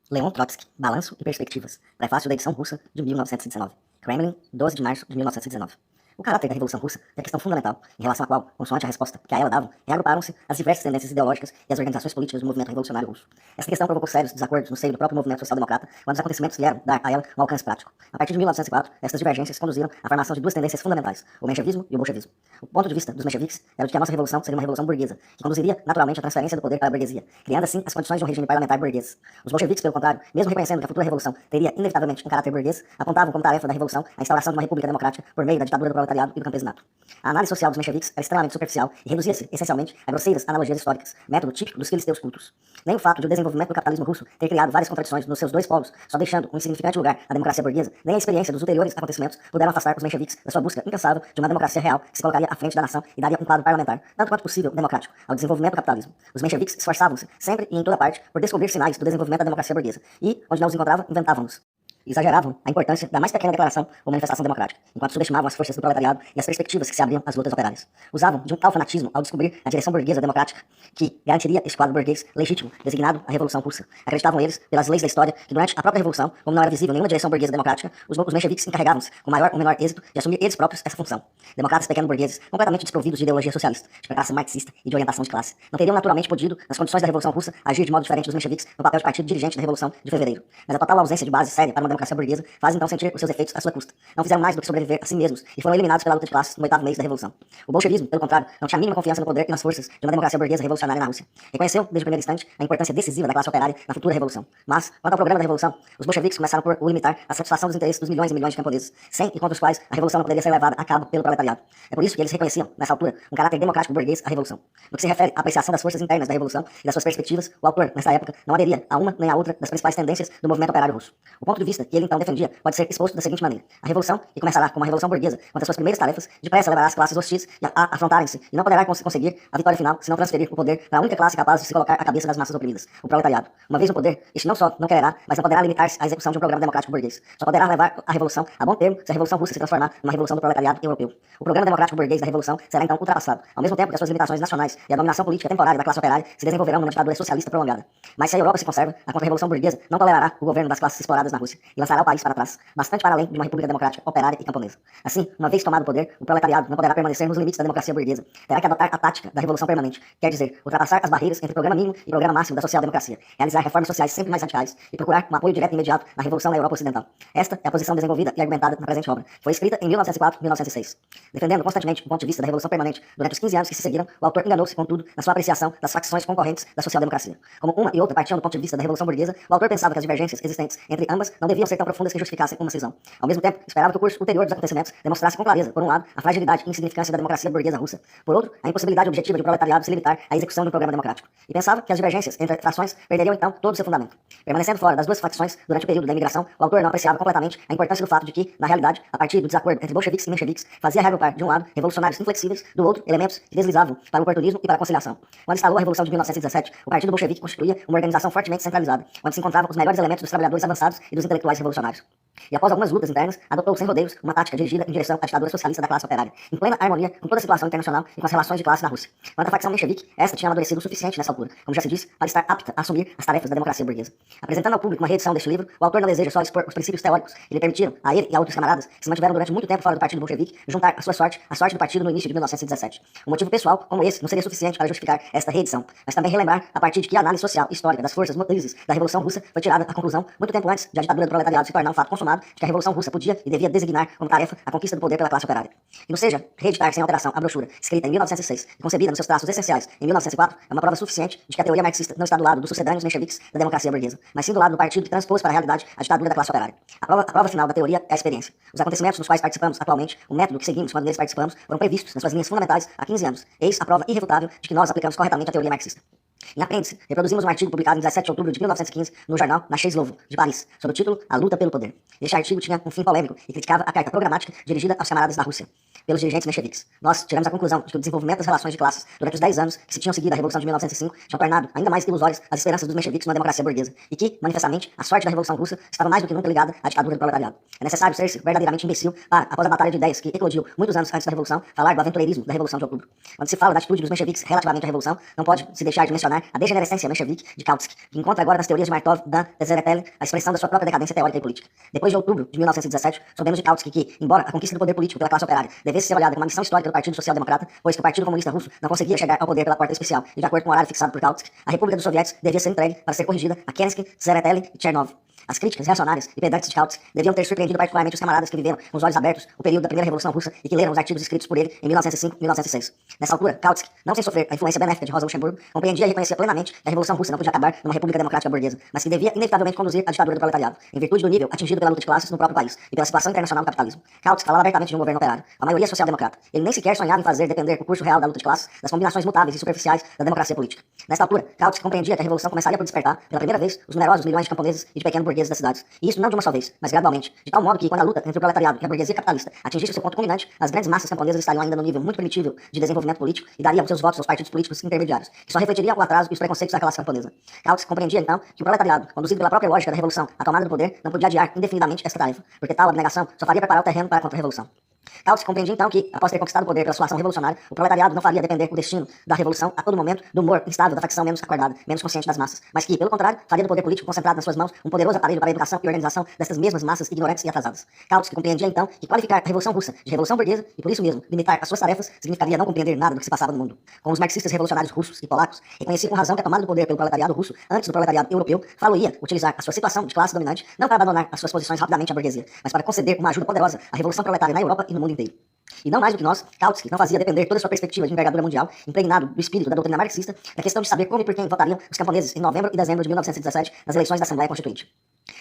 Leon Trotsky, Balanço e Perspectivas, prefácio da edição russa de 1919. Kremlin, 12 de março de 1919. O caráter da Revolução Russa é a questão fundamental, em relação à qual, consoante a resposta que a ela davam, reagruparam-se as diversas tendências ideológicas e as organizações políticas do movimento revolucionário russo. Essa questão provocou sérios desacordos no seio do próprio movimento social-democrata, quando os acontecimentos vieram dar a ela um alcance prático. A partir de 1904, essas divergências conduziram à formação de duas tendências fundamentais, o menchevismo e o bolchevismo. O ponto de vista dos mencheviques era de que a nossa revolução seria uma revolução burguesa, que conduziria naturalmente à transferência do poder para a burguesia, criando assim as condições de um regime parlamentar burguês. Os bolcheviques, pelo contrário, mesmo reconhecendo que a futura revolução teria inevitavelmente um caráter burguês, apontavam como tarefa da revolução a instauração de uma república democrática por meio da ditadura do proletariado e do campesinato. A análise social dos mencheviques era extremamente superficial e reduzia-se, essencialmente, a grosseiras analogias históricas, método típico dos filisteus cultos. Nem o fato de o desenvolvimento do capitalismo russo ter criado várias contradições nos seus dois polos, só deixando um insignificante lugar à democracia burguesa, nem a experiência dos ulteriores acontecimentos puderam afastar os mencheviques da sua busca incansável de uma democracia real que se colocaria à frente da nação e daria um quadro parlamentar, tanto quanto possível democrático, ao desenvolvimento do capitalismo. Os mencheviques esforçavam-se, sempre e em toda parte, por descobrir sinais do desenvolvimento da democracia burguesa e, onde não os encontravam, inventavam-nos. Exageravam a importância da mais pequena declaração ou manifestação democrática, enquanto subestimavam as forças do proletariado e as perspectivas que se abriam às lutas operárias. Usavam de um tal fanatismo ao descobrir a direção burguesa democrática que garantiria esse quadro burguês legítimo, designado a Revolução Russa. Acreditavam eles, pelas leis da história, que durante a própria Revolução, como não era visível nenhuma direção burguesa democrática, os mencheviques encarregavam-se, com maior ou menor êxito, de assumir eles próprios essa função. Democratas pequeno-burgueses, completamente desprovidos de ideologia socialista, de classe marxista e de orientação de classe, não teriam naturalmente podido, nas condições da Revolução Russa, agir de modo diferente dos mencheviques no papel de partido dirigente da Revolução de Fevereiro. Mas a total ausência de base séria para uma democracia burguesa faz então sentir os seus efeitos à sua custa. Não fizeram mais do que sobreviver a si mesmos e foram eliminados pela luta de classes no oitavo mês da Revolução. O bolchevismo, pelo contrário, não tinha a mínima confiança no poder e nas forças de uma democracia burguesa revolucionária na Rússia. Reconheceu, desde o primeiro instante, a importância decisiva da classe operária na futura revolução. Mas, quanto ao programa da revolução, os bolcheviques começaram por o limitar à satisfação dos interesses dos milhões e milhões de camponeses, sem e contra os quais a revolução não poderia ser levada a cabo pelo proletariado. É por isso que eles reconheciam, nessa altura, um caráter democrático burguês à revolução. No que se refere à apreciação das forças internas da revolução e das suas perspectivas, o autor, nessa época, não aderia a uma nem a outra das principais tendências do movimento operário russo. O ponto de vista que ele então defendia pode ser exposto da seguinte maneira: a revolução, que começará como uma revolução burguesa, quanto às suas primeiras tarefas, depressa levará as classes hostis a afrontarem-se e não poderá conseguir a vitória final se não transferir o poder para a única classe capaz de se colocar à cabeça das massas oprimidas, o proletariado. Uma vez no poder, este não só não quererá, mas não poderá limitar-se à execução de um programa democrático burguês. Só poderá levar a revolução a bom termo se a revolução russa se transformar numa revolução do proletariado europeu. O programa democrático burguês da revolução será então ultrapassado, ao mesmo tempo que as suas limitações nacionais e a dominação política temporária da classe operária se desenvolverão numa ditadura socialista prolongada. Mas se a Europa se conserva, a contra-revolução burguesa não tolerará o governo das classes exploradas na Rússia e lançará o país para trás, bastante para além de uma república democrática, operária e camponesa. Assim, uma vez tomado o poder, o proletariado não poderá permanecer nos limites da democracia burguesa. Terá que adotar a tática da revolução permanente, quer dizer, ultrapassar as barreiras entre programa mínimo e programa máximo da social-democracia, realizar reformas sociais sempre mais radicais e procurar um apoio direto e imediato na revolução na Europa Ocidental. Esta é a posição desenvolvida e argumentada na presente obra. Foi escrita em 1904 e 1906. Defendendo constantemente o ponto de vista da revolução permanente durante os 15 anos que se seguiram, o autor enganou-se, contudo, na sua apreciação das facções concorrentes da social-democracia. Como uma e outra partiam do ponto de vista da revolução burguesa, o autor pensava que as divergências existentes entre ambas não deviam ser tão profundas que justificassem uma cisão. Ao mesmo tempo, esperava que o curso ulterior dos acontecimentos demonstrasse com clareza, por um lado, a fragilidade e insignificância da democracia burguesa russa, por outro, a impossibilidade objetiva de o proletariado se limitar à execução de um programa democrático. E pensava que as divergências entre frações perderiam então todo o seu fundamento. Permanecendo fora das duas facções durante o período da imigração, o autor não apreciava completamente a importância do fato de que, na realidade, a partir do desacordo entre bolcheviques e mencheviques, fazia reagrupar, de um lado, revolucionários inflexíveis, do outro, elementos que deslizavam para o oportunismo e para a conciliação. Quando instalou a Revolução de 1917, o Partido Bolchevique constituía uma organização fortemente centralizada, onde se encontravam os melhores elementos dos trabalhadores avançados e dos intelectuais revolucionários. E após algumas lutas internas, adotou sem rodeios uma tática dirigida em direção à ditadura socialista da classe operária, em plena harmonia com toda a situação internacional e com as relações de classe na Rússia. Quanto à facção menchevique, esta tinha amadurecido o suficiente nessa altura, como já se disse, para estar apta a assumir as tarefas da democracia burguesa. Apresentando ao público uma reedição deste livro, o autor não deseja só expor os princípios teóricos que lhe permitiram, a ele e a outros camaradas, que se mantiveram durante muito tempo fora do Partido Bolchevique, juntar a sua sorte à sorte do partido no início de 1917. Um motivo pessoal como esse não seria suficiente para justificar esta reedição, mas também relembrar a partir de que a análise social e histórica das forças motrizes da Revolução Russa foi tirada à conclusão muito tempo antes de a ditadura do proletariado se tornar um fato consumado, de que a Revolução Russa podia e devia designar como tarefa a conquista do poder pela classe operária. E não seja reeditar sem alteração a brochura, escrita em 1906 e concebida nos seus traços essenciais em 1904, é uma prova suficiente de que a teoria marxista não está do lado dos sucedâneos mencheviques da democracia burguesa, mas sim do lado do partido que transpôs para a realidade a ditadura da classe operária. A prova final da teoria é a experiência. Os acontecimentos dos quais participamos atualmente, o método que seguimos quando neles participamos, foram previstos nas suas linhas fundamentais há 15 anos. Eis a prova irrefutável de que nós aplicamos corretamente a teoria marxista. Em apêndice, reproduzimos um artigo publicado em 17 de outubro de 1915 no jornal Nacher Slovo, de Paris, sob o título A Luta pelo Poder. Este artigo tinha um fim polêmico e criticava a carta programática dirigida aos camaradas da Rússia, pelos dirigentes mencheviques. Nós tiramos a conclusão de que o desenvolvimento das relações de classes durante os 10 anos que se tinham seguido à Revolução de 1905 tinham tornado ainda mais ilusórias as esperanças dos mencheviques numa democracia burguesa, e que, manifestamente, a sorte da Revolução Russa estava mais do que nunca ligada à ditadura do proletariado. É necessário ser-se verdadeiramente imbecil para, após a batalha de ideias que eclodiu muitos anos antes da Revolução, falar do aventureirismo da Revolução de Outubro. Quando se fala da atitude dos mencheviques relativamente à Revolução, não pode se deixar de mencionar questionar a degenerescência menchevique de Kautsky, que encontra agora nas teorias de Markov, Dan, Tsereteli, a expressão da sua própria decadência teórica e política. Depois de outubro de 1917, soubemos de Kautsky que, embora a conquista do poder político pela classe operária devesse ser olhada como uma missão histórica do Partido Social Democrata, pois que o Partido Comunista Russo não conseguia chegar ao poder pela porta especial e de acordo com o horário fixado por Kautsky, a República dos Soviéticos devia ser entregue para ser corrigida a Kerensky, Tsereteli e Chernov. As críticas reacionárias e pedantes de Kautsky deviam ter surpreendido particularmente os camaradas que viveram com os olhos abertos o período da primeira Revolução Russa e que leram os artigos escritos por ele em 1905 e 1906. Nessa altura, Kautsky, não sem sofrer a influência benéfica de Rosa Luxemburgo, compreendia e reconhecia plenamente que a Revolução Russa não podia acabar numa república democrática burguesa, mas que devia inevitavelmente conduzir à ditadura do proletariado, em virtude do nível atingido pela luta de classes no próprio país e pela situação internacional do capitalismo. Kautsky falava abertamente de um governo operário, a maioria social-democrata. Ele nem sequer sonhava em fazer depender o curso real da luta de classes das combinações mutáveis e superficiais da democracia política. Nesta altura, Kautsky compreendia que a Revolução começaria por despertar, pela primeira vez, os numerosos milhões de camponeses e de pequenos burgueses das cidades. E isso não de uma só vez, mas gradualmente, de tal modo que, quando a luta entre o proletariado e a burguesia capitalista atingisse seu ponto culminante, as grandes massas camponesas estariam ainda no nível muito primitivo de desenvolvimento político e dariam seus votos aos partidos políticos intermediários, que só refletiriam o atraso e os preconceitos da classe camponesa. Kautsky compreendia, então, que o proletariado, conduzido pela própria lógica da revolução à tomada do poder, não podia adiar indefinidamente esta tarefa, porque tal abnegação só faria preparar o terreno para a contra-revolução. Kautsky compreendia então que, após ter conquistado o poder pela sua ação revolucionária, o proletariado não faria depender o destino da revolução a todo momento do humor instável da facção menos acordada, menos consciente das massas, mas que, pelo contrário, faria do poder político concentrado nas suas mãos um poderoso aparelho para a educação e organização destas mesmas massas ignorantes e atrasadas. Kautsky compreendia então que qualificar a Revolução Russa de revolução burguesa e, por isso mesmo, limitar as suas tarefas significaria não compreender nada do que se passava no mundo. Como os marxistas revolucionários russos e polacos reconheciam com razão que a tomada do poder pelo proletariado russo antes do proletariado europeu faloia utilizar a sua situação de classe dominante não para abandonar as suas posições rapidamente à burguesia, mas para conceder uma ajuda poderosa à revolução proletária na Europa e no mundo inteiro. E não mais do que nós, Kautsky não fazia depender toda a sua perspectiva de envergadura mundial, impregnado do espírito da doutrina marxista, da questão de saber como e por quem votariam os camponeses em novembro e dezembro de 1917 nas eleições da Assembleia Constituinte.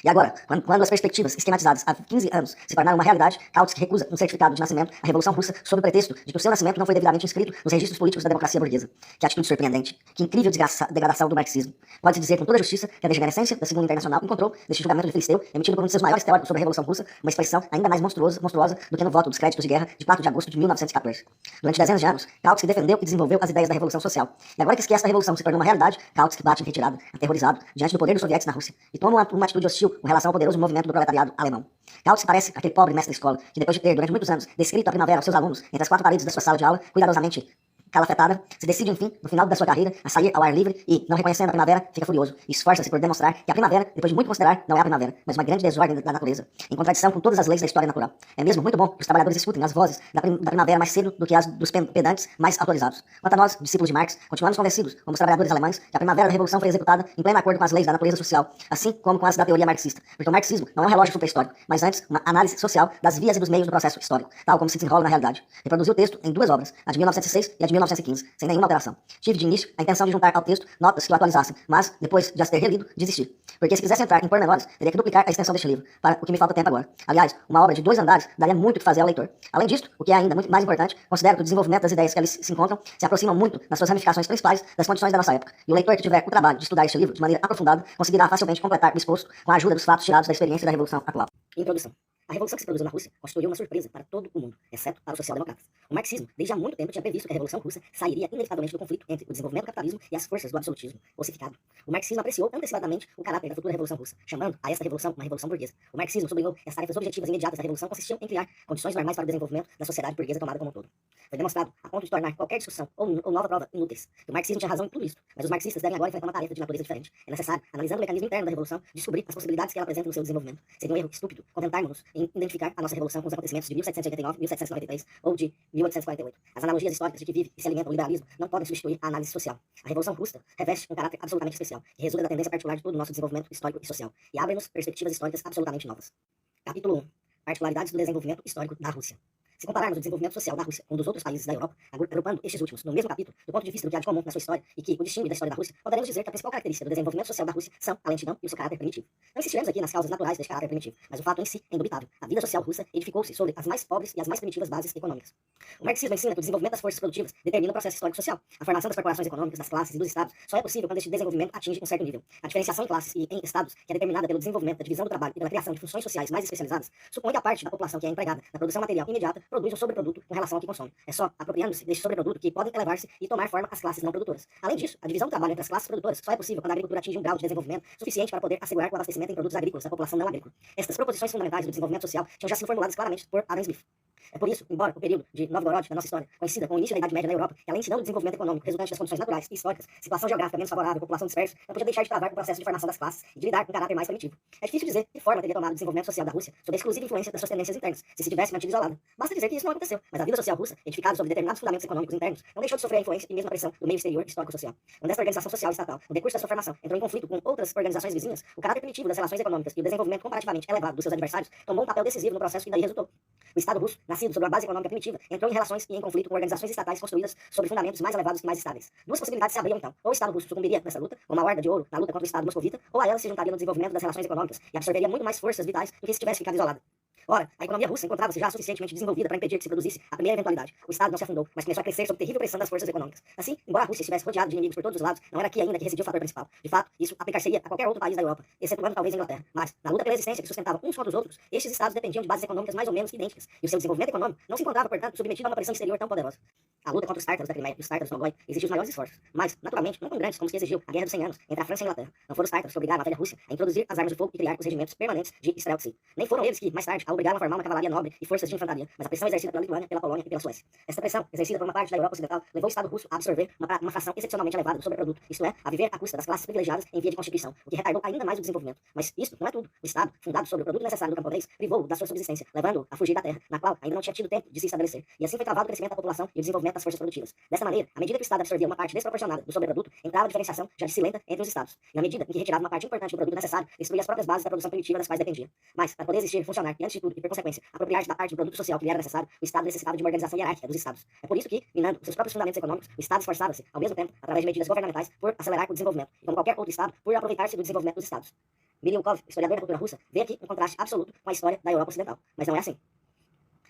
E agora, quando as perspectivas esquematizadas há 15 anos se tornaram uma realidade, Kautsky recusa um certificado de nascimento à Revolução Russa sob o pretexto de que o seu nascimento não foi devidamente inscrito nos registros políticos da democracia burguesa. Que atitude surpreendente, que incrível degradação do marxismo. Pode-se dizer com toda a justiça que a degenerescência da Segunda Internacional encontrou, neste julgamento de Filisteu, emitido por um de seus maiores teóricos sobre a Revolução Russa, uma expressão ainda mais monstruosa do que no voto dos créditos de guerra de 4 de agosto de 1914. Durante dezenas de anos, Kautsky defendeu e desenvolveu as ideias da Revolução Social. E agora que esta revolução se tornou uma realidade, Kautsky bate em retirada, aterrorizado, diante do poder dos soviéticos na Rússia, e toma uma atitude hostil com relação ao poderoso movimento do proletariado alemão. Kautsky parece aquele pobre mestre da escola que, depois de ter, durante muitos anos, descrito a primavera aos seus alunos entre as 4 paredes da sua sala de aula, cuidadosamente calafetada, se decide, enfim, no final da sua carreira, a sair ao ar livre e, não reconhecendo a primavera, fica furioso e esforça-se por demonstrar que a primavera, depois de muito considerar, não é a primavera, mas uma grande desordem da natureza, em contradição com todas as leis da história natural. É mesmo muito bom que os trabalhadores escutem as vozes da primavera mais cedo do que as dos pedantes mais autorizados. Quanto a nós, discípulos de Marx, continuamos convencidos, como os trabalhadores alemães, que a primavera da Revolução foi executada em pleno acordo com as leis da natureza social, assim como com as da teoria marxista, porque o marxismo não é um relógio super-histórico, mas antes uma análise social das vias e dos meios do processo histórico, tal como se desenrola na realidade. Reproduziu o texto em 2 obras, a de 1906 e a de 1915, sem nenhuma alteração. Tive de início a intenção de juntar ao texto notas que o atualizassem, mas, depois de as ter relido, desisti. Porque se quisesse entrar em pormenores, teria que duplicar a extensão deste livro, para o que me falta tempo agora. Aliás, uma obra de 2 andares daria muito o que fazer ao leitor. Além disto, o que é ainda muito mais importante, considero que o desenvolvimento das ideias que ali se encontram se aproximam muito nas suas ramificações principais das condições da nossa época. E o leitor que tiver o trabalho de estudar este livro de maneira aprofundada conseguirá facilmente completar o exposto com a ajuda dos fatos tirados da experiência da Revolução atual. Introdução. A revolução que se produziu na Rússia constituiu uma surpresa para todo o mundo, exceto para os social-democratas. O marxismo, desde há muito tempo, tinha previsto que a Revolução Russa sairia inevitavelmente do conflito entre o desenvolvimento do capitalismo e as forças do absolutismo ossificado. O marxismo apreciou antecipadamente o caráter da futura Revolução Russa, chamando a esta revolução uma revolução burguesa. O marxismo sublinhou que as tarefas objetivas e imediatas da revolução consistiam em criar condições normais para o desenvolvimento da sociedade burguesa tomada como um todo. Foi demonstrado, a ponto de tornar qualquer discussão ou nova prova inúteis, que o marxismo tinha razão em tudo isso, mas os marxistas devem agora enfrentar uma tarefa de natureza diferente. É necessário, analisando o mecanismo interno da revolução, descobrir as possibilidades que ela apresenta no seu desenvolvimento. Seria um erro estúpido contentarmos-nos em identificar a nossa revolução com os acontecimentos de 1789, 1793 ou de 1848. As analogias históricas de que vive e se alimenta o liberalismo não podem substituir a análise social. A Revolução Russa reveste um caráter absolutamente especial, que resulta da tendência particular de todo o nosso desenvolvimento histórico e social, e abre-nos perspectivas históricas absolutamente novas. Capítulo 1. Particularidades do desenvolvimento histórico da Rússia. Se compararmos o desenvolvimento social da Rússia com dos outros países da Europa, agrupando estes últimos no mesmo capítulo, do ponto de vista do que há de comum na sua história e que o distingue da história da Rússia, poderemos dizer que a principal característica do desenvolvimento social da Rússia são a lentidão e o seu caráter primitivo. Não insistiremos aqui nas causas naturais deste caráter primitivo, mas o fato em si é indubitável. A vida social russa edificou-se sobre as mais pobres e as mais primitivas bases econômicas. O marxismo ensina que o desenvolvimento das forças produtivas determina o processo histórico-social. A formação das corporações econômicas, das classes e dos estados só é possível quando este desenvolvimento atinge um certo nível. A diferenciação em classes e em estados, que é determinada pelo desenvolvimento da divisão do trabalho e pela criação de funções sociais mais especializadas, supõe que a parte da população que é empregada na produção material imediata produz um sobreproduto com relação ao que consome. É só apropriando-se deste sobreproduto que podem elevar-se e tomar forma as classes não produtoras. Além disso, a divisão do trabalho entre as classes produtoras só é possível quando a agricultura atinge um grau de desenvolvimento suficiente para poder assegurar o abastecimento em produtos agrícolas da população não agrícola. Estas proposições fundamentais do desenvolvimento social tinham já sido formuladas claramente por Adam Smith. É por isso, embora o período de Novgorod da nossa história, conhecida como o início da Idade Média na Europa, que além de não do desenvolvimento econômico resultante das condições naturais e históricas, situação geográfica menos favorável, população dispersa, não podia deixar de travar o processo de formação das classes e de lidar com um caráter mais primitivo. É difícil dizer que forma teria tomado o desenvolvimento social da Rússia sob a exclusiva influência das suas tendências internas, se tivesse mantido isolada. Basta dizer que isso não aconteceu, mas a vida social russa, edificada sobre determinados fundamentos econômicos internos, não deixou de sofrer a influência e mesmo a pressão do meio exterior histórico-social. Quando essa organização social estatal, no decurso da sua formação, entrou em conflito com outras organizações vizinhas, o caráter primitivo das relações econômicas e o desenvolvimento comparativamente elevado dos seus adversários tomou um papel decisivo no processo que daí resultou. O Estado russo, nascido sobre uma base econômica primitiva, entrou em relações e em conflito com organizações estatais construídas sobre fundamentos mais elevados e mais estáveis. Duas possibilidades se abriam então. Ou o Estado russo sucumbiria nessa luta, como a Horda de Ouro na luta contra o Estado moscovita, ou a ela se juntaria no desenvolvimento das relações econômicas e absorveria muito mais forças vitais do que se tivesse ficado isolada. Ora, a economia russa encontrava-se já suficientemente desenvolvida para impedir que se produzisse a primeira eventualidade. O Estado não se afundou, mas começou a crescer sob terrível pressão das forças econômicas. Assim, embora a Rússia estivesse rodeada de inimigos por todos os lados, não era aqui ainda que residia o fator principal. De fato, isso aplicar-se-ia a qualquer outro país da Europa, excetuando talvez a Inglaterra. Mas, na luta pela existência que sustentavam uns contra os outros, estes estados dependiam de bases econômicas mais ou menos idênticas, e o seu desenvolvimento econômico não se encontrava, portanto, submetido a uma pressão exterior tão poderosa. A luta contra os tártaros da Crimeia e os tártaros do Mongói exigiu os maiores esforços, mas, naturalmente, não tão grandes como os que exigiu a Guerra dos 100 Anos entre a França e a Inglaterra. Não foram os tártaros que obrigaram a velha Rússia a introduzir as armas de fogo e criar os regimentos permanentes de Streltsy. Nem foram eles que, mais tarde, a obrigaram a formar uma cavalaria nobre e forças de infantaria, mas a pressão exercida pela Lituânia, pela Polônia e pela Suécia. Esta pressão, exercida por uma parte da Europa Ocidental, levou o Estado russo a absorver uma fração excepcionalmente elevada do sobreproduto, isto é, a viver à custa das classes privilegiadas em via de constituição, o que retardou ainda mais o desenvolvimento. Mas isto não é tudo. O Estado, fundado sobre o produto necessário do camponês, privou-o da sua subsistência, levando-o a fugir da terra, na qual ainda não tinha tido tempo de se estabelecer. E assim foi travado o crescimento da população e o desenvolvimento das forças produtivas. Dessa maneira, à medida que o Estado absorvia uma parte desproporcionada do sobreproduto, entrava a diferenciação já silenta entre os Estados. E à medida em que retirava uma parte importante do produto necessário, destruía as próprias bases da produção primitiva das quais dependia. Mas, para poder existir, funcionar e, antes de tudo, e por consequência, apropriar-se da parte do produto social que lhe era necessário, o Estado necessitava de uma organização hierárquica dos Estados. É por isso que, minando seus próprios fundamentos econômicos, o Estado esforçava-se, ao mesmo tempo, através de medidas governamentais, por acelerar o desenvolvimento, e como qualquer outro Estado, por aproveitar-se do desenvolvimento dos Estados. Miryukov, historiador da cultura russa, vê aqui um contraste absoluto com a história da Europa Ocidental. Mas não é assim.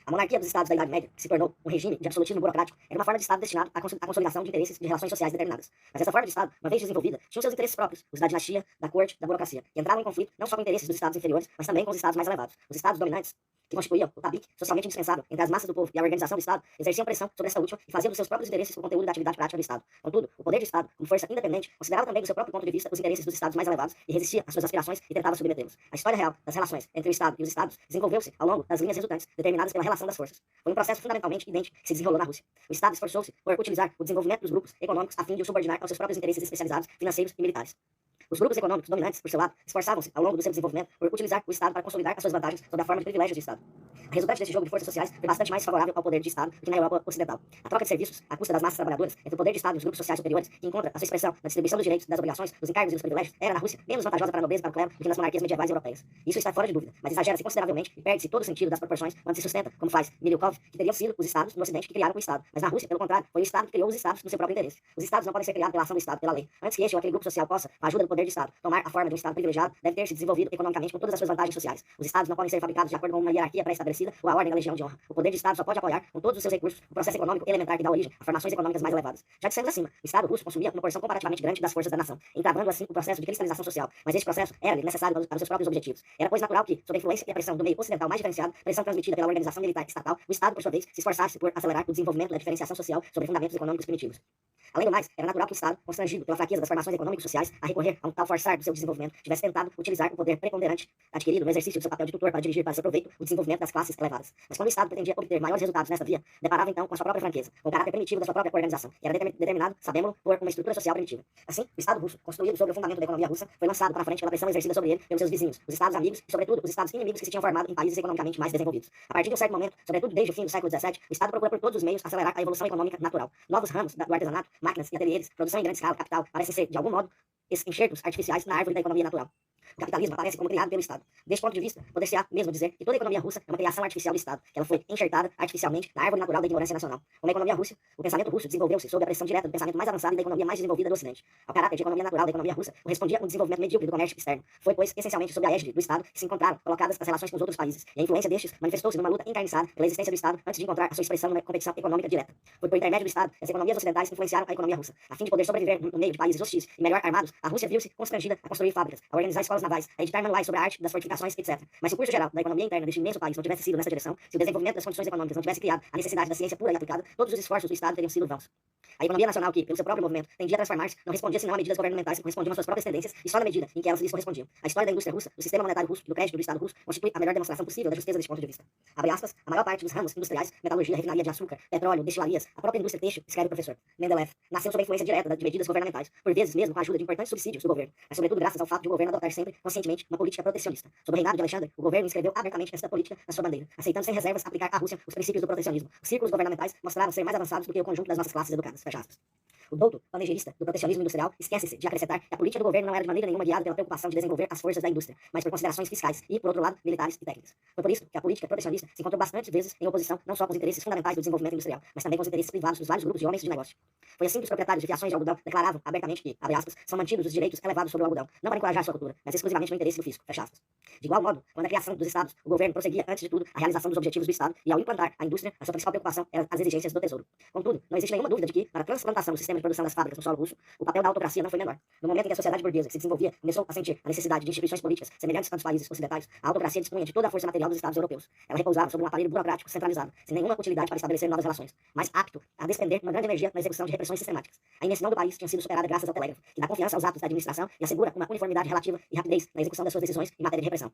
A monarquia dos Estados da Idade Média, que se tornou um regime de absolutismo burocrático, era uma forma de Estado destinado à consolidação de interesses de relações sociais determinadas. Mas essa forma de Estado, uma vez desenvolvida, tinha seus interesses próprios, os da dinastia, da corte, da burocracia, e entravam em conflito não só com interesses dos Estados inferiores, mas também com os Estados mais elevados. Os Estados dominantes, que constituíam o tabique socialmente indispensável entre as massas do povo e a organização do Estado, exerciam pressão sobre essa última e faziam dos seus próprios interesses o conteúdo da atividade prática do Estado. Contudo, o poder de Estado, como força independente, considerava também do seu próprio ponto de vista os interesses dos Estados mais elevados e resistia às suas aspirações e tentava submetê-los. A história real das relações entre o Estado e os Estados desenvolveu-se ao longo das linhas resultantes, determinadas pela relação das forças. Foi um processo fundamentalmente idêntico que se desenrolou na Rússia. O Estado esforçou-se por utilizar o desenvolvimento dos grupos econômicos a fim de o subordinar aos seus próprios interesses especializados, financeiros e militares. Os grupos econômicos dominantes, por seu lado, esforçavam-se, ao longo do seu desenvolvimento, por utilizar o Estado para consolidar as suas vantagens sob a forma de privilégios de Estado. A resultante desse jogo de forças sociais foi bastante mais favorável ao poder de Estado do que na Europa Ocidental. A troca de serviços, à custa das massas trabalhadoras, entre o poder de Estado e os grupos sociais superiores, que encontra a sua expressão na distribuição dos direitos, das obrigações, dos encargos e dos privilégios, era na Rússia menos vantajosa para a nobreza e para o clero do que nas monarquias medievais europeias. Isso está fora de dúvida, mas exagera-se consideravelmente e perde-se todo o sentido das proporções quando se sustenta, como faz Miryukov, que teriam sido os Estados no Ocidente que criaram o Estado. Mas na Rússia, pelo contrário, foi o Estado que criou os Estados no seu próprio interesse. Os Estados não podem ser criados pela ação do Estado, pela lei. Antes que este ou aquele grupo social possa, com a ajuda do poder de Estado, tomar a forma de um Estado privilegiado, deve ter se desenvolvido economicamente com todas as suas vantagens sociais. Os Estados não podem ser fabricados de acordo com uma hierarquia pré-estabelecida ou a ordem da legião de honra. O poder de Estado só pode apoiar, com todos os seus recursos, o processo econômico elementar que dá origem a formações econômicas mais elevadas. Já dissemos acima, o Estado russo consumia uma porção comparativamente grande das forças da nação, entravando assim o processo de cristalização social. Mas este processo era necessário para os seus próprios objetivos. Era, pois, natural que, sob a influência e a pressão do meio ocidental mais diferenciado, pressão transmitida pela organização militar estatal, o Estado, por sua vez, se esforçasse por acelerar o desenvolvimento da diferenciação social sobre fundamentos econômicos primitivos. Além do mais, era natural que o Estado, constrangido pela fraqueza das formações econômicas e sociais, a recorrer a um tal forçar do seu desenvolvimento, tivesse tentado utilizar o poder preponderante adquirido no exercício do seu papel de tutor para dirigir para seu proveito o desenvolvimento das classes elevadas. Mas quando o Estado pretendia obter maiores resultados nesta via, deparava então com a sua própria franqueza, com o caráter primitivo da sua própria organização, que era determinado, sabemos-lo, por uma estrutura social primitiva. Assim, o Estado russo, construído sobre o fundamento da economia russa, foi lançado para frente pela pressão exercida sobre ele pelos seus vizinhos, os Estados amigos e, sobretudo, os Estados inimigos que se tinham formado em países economicamente mais desenvolvidos. A partir de um certo momento, sobretudo desde o fim do século XVII, o Estado procura por todos os meios acelerar a evolução econômica natural. Novos ramos do artesanato, máquinas e ateliês, produção em grande escala, capital, parecem ser, de algum modo, enxertos artificiais na árvore da economia natural. O capitalismo aparece como criado pelo Estado. Deste ponto de vista, poder-se-á mesmo dizer que toda a economia russa é uma criação artificial do Estado, que ela foi enxertada artificialmente na árvore natural da ignorância nacional. Como a economia russa, o pensamento russo desenvolveu-se sob a pressão direta do pensamento mais avançado e da economia mais desenvolvida do Ocidente. Ao caráter de economia natural da economia russa, correspondia um desenvolvimento medíocre do comércio externo. Foi, pois, essencialmente sob a égide do Estado que se encontraram colocadas as relações com os outros países, e a influência destes manifestou-se numa luta encarniçada pela existência do Estado antes de encontrar a sua expressão numa competição econômica direta. Foi por intermédio do Estado que as economias ocidentais influenciaram a economia russa. A fim de poder sobreviver no meio de países hostis e melhor armados, a Rússia viu-se constrangida a construir fábricas, a organizar escolas escolas navais a editar manuais sobre a arte das fortificações, etc. Mas se o curso geral da economia interna deste imenso país não tivesse sido nessa direção, se o desenvolvimento das condições econômicas não tivesse criado a necessidade da ciência pura e aplicada, todos os esforços do Estado teriam sido vãos. A economia nacional que, pelo seu próprio movimento, tendia a transformar-se, não respondia senão a medidas governamentais que correspondiam às suas próprias tendências e só na medida em que elas lhes correspondiam. A história da indústria russa, do sistema monetário russo e do crédito do Estado russo constitui a melhor demonstração possível da justeza deste ponto de vista. Abre aspas, a maior parte dos ramos industriais, metalurgia, refinaria de açúcar, petróleo, destilarias, a própria indústria têxtil, escreve o professor Mendeleev, nasceu sob a influência direta de medidas governamentais, por vezes mesmo com a ajuda de importantes subsídios do governo, mas sobretudo graças ao fato de o governo adotar sempre, conscientemente, uma política protecionista. Sob o reinado de Alexandre, o governo inscreveu abertamente esta política na sua bandeira, aceitando sem reservas aplicar à Rússia os princípios do protecionismo. Os círculos governamentais mostraram ser mais avançados do que o conjunto das nossas classes educadas. Fecha aspas. O douto panegirista do protecionismo industrial esquece-se de acrescentar que a política do governo não era de maneira nenhuma guiada pela preocupação de desenvolver as forças da indústria, mas por considerações fiscais e, por outro lado, militares e técnicas. Foi por isso que a política protecionista se encontrou bastante vezes em oposição não só com os interesses fundamentais do desenvolvimento industrial, mas também com os interesses privados dos vários grupos de homens de negócio. Foi assim que os proprietários de fiações de algodão declaravam abertamente que, abre aspas, são mantidos os direitos elevados sobre o algodão, não para encorajar sua cultura, mas exclusivamente no interesse do fisco, fecha aspas. De igual modo, quando a criação dos estados, o governo prosseguia, antes de tudo, a realização dos objetivos do Estado e, ao implantar a indústria, a sua principal preocupação eram as exigências do tesouro. Contudo, não existe nenhuma dúvida de que, para a transplantação do sistema de produção das fábricas no solo russo, o papel da autocracia não foi menor. No momento em que a sociedade burguesa que se desenvolvia começou a sentir a necessidade de instituições políticas semelhantes a dos países ocidentais, a autocracia dispunha de toda a força material dos estados europeus. Ela repousava sobre um aparelho burocrático centralizado, sem nenhuma utilidade para estabelecer novas relações, mas apto a despender uma grande energia na execução de repressões sistemáticas. A imensidão do país tinha sido superada graças ao telégrafo, que dá confiança aos atos da administração e assegura uma uniformidade relativa e rapidez na execução das suas decisões em matéria de repressão.